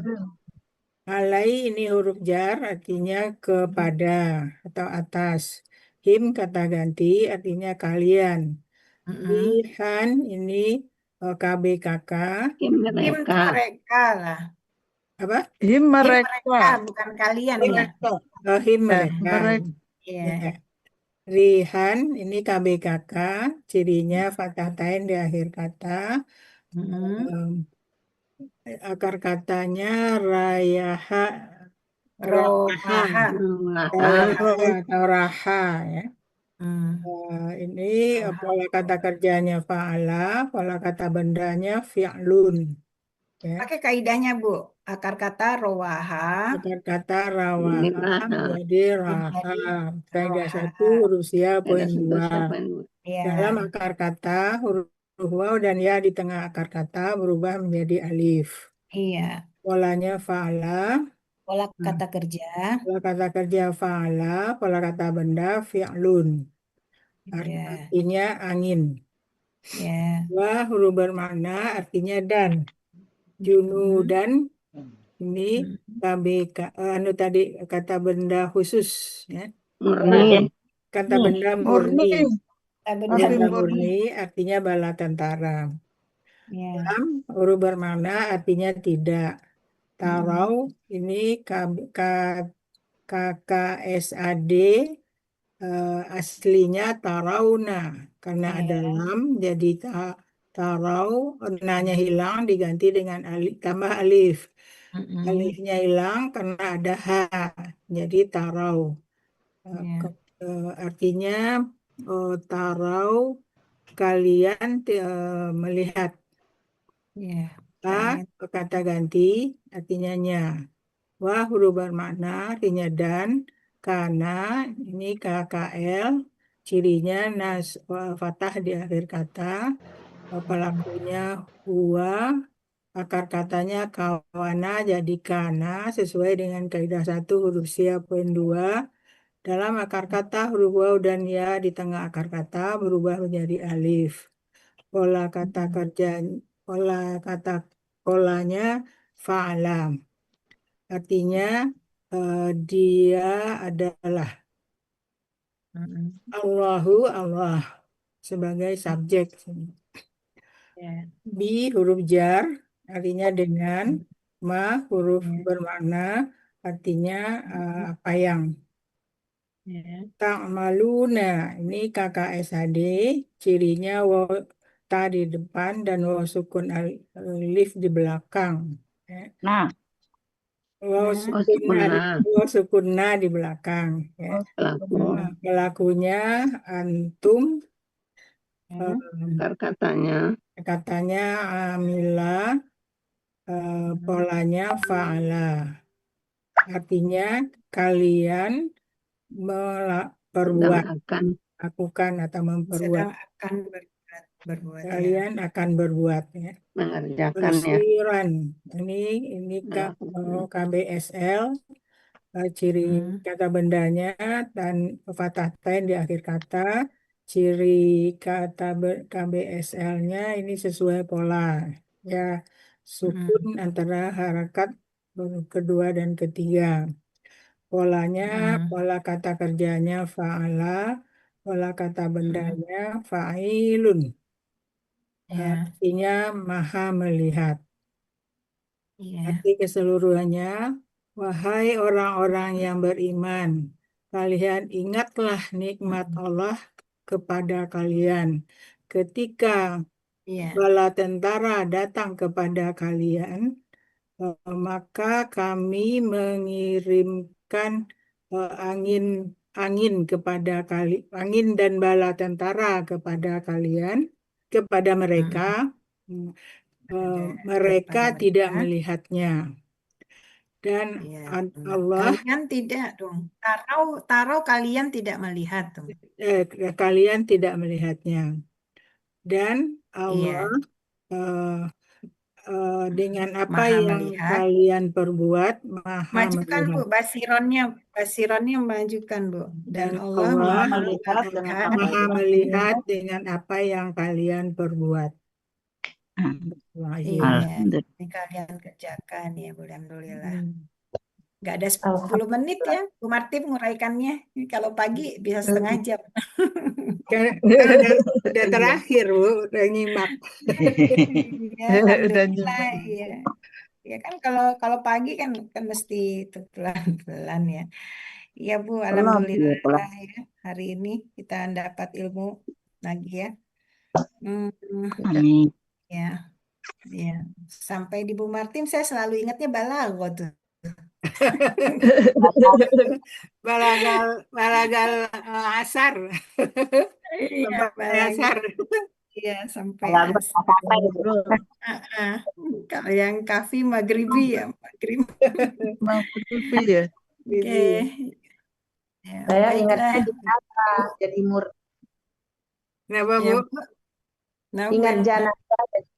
Alai ini huruf jar artinya kepada atau atas. Him kata ganti artinya kalian. Lihan ini KBKK. Him mereka lah. Apa? Him mereka. Bukan kalian ya. Him mereka. Iya. Rihan ini KBKK, cirinya fathatain di akhir kata. Akar katanya rayaha, atau raha ya. Ini pola kata kerjanya fa'ala, pola kata bendanya fi'lun. Ya. Pakai kaidahnya, Bu. Akar kata rawaha. Akar kata rawaha menjadi raha. Kaidah 1 huruf ya poin 2. Dalam akar kata huruf waw dan ya di tengah akar kata berubah menjadi alif. Iya. Polanya fa'ala. Pola kata kerja. Pola kata kerja fa'ala, pola kata benda fi'lun. Artinya angin. Wa huruf bermakna artinya dan. Junudan ini tadi kata benda khusus ya. Murni. Kata benda murni. Benda murni artinya bala tentara. Lam huruf bermakna artinya tidak. Tarau ini KKSAD aslinya tarauna karena ada lam jadi tarau nanya hilang diganti dengan alif tambah alif. Alifnya hilang karena ada ha jadi tarau. Artinya tarau kalian melihat. Kata ganti artinya nya. Wah huruf bermakna artinya dan. Karena ini KKL cirinya fathah di akhir kata. Pelakunya huwa. Akar katanya kawana jadi kana sesuai dengan kaidah 1 huruf siap poin 2. Dalam akar kata huruf waw dan ya di tengah akar kata berubah menjadi alif. Pola kata kerja polanya fa'ala. Artinya dia adalah. Allahu Allah sebagai subjek. Bi huruf jar artinya dengan. Ma huruf bermakna artinya apa yang. Ya. Ta'maluna, ini KKSAD, cirinya ta di depan dan sukun alif di belakang. Ya. Nah, Sukun na di belakang. Ya. Pelakunya antum, katanya amila, polanya fa'ala. Artinya kalian berbuat, lakukan atau memperbuat. Sedang akan berbuat. Kalian akan berbuat, ya. Mengerjakan, ya. Basiran. Ini KBSL, ciri kata bendanya dan fathah tain di akhir kata. Ciri kata KBSL-nya ini sesuai pola, ya, sukun antara harakat kedua dan ketiga. Polanya, pola kata kerjanya fa'ala, pola kata bendanya fa'ilun. Artinya maha melihat. Arti keseluruhannya, wahai orang-orang yang beriman, kalian ingatlah nikmat Allah kepada kalian. Ketika bala tentara datang kepada kalian, maka kami mengirimkan angin dan bala tentara kepada kalian, kepada mereka. Mereka tidak melihatnya. Dan Allah, kalian tidak dong. Taruh kalian tidak melihat dong. Kalian tidak melihatnya. Dan Allah dengan apa Maha yang melihat. kalian perbuat, maha Majukan melihat. Bu, basironnya majukan Bu. Dan Allah maha melihat dengan apa yang kalian perbuat. Iya, ini kalian kerjakan ya, alhamdulillah. Nggak ada 10 menit ya, Bu Martin menguraikannya. Kalau pagi bisa setengah jam. Udah terakhir Bu, udah nyimak. Ya, alhamdulillah ya. Ya kan kalau pagi kan mesti pelan-pelan ya. Iya Bu, alhamdulillah ya. Hari ini kita dapat ilmu lagi ya. Amin. Ya. Ya, sampai di Bu Martin saya selalu ingatnya balago tuh. Balagal asar. Iya, asar. Iya, sampai asar. Kalau yang kafi maghribi ya, maghrib. Maghribi ya. Oke. Ya, Saya baiklah. ingatnya di jenazah jadi Kenapa Ya, Bu? Bu. Nah, Ingat Bu. jenazah jadi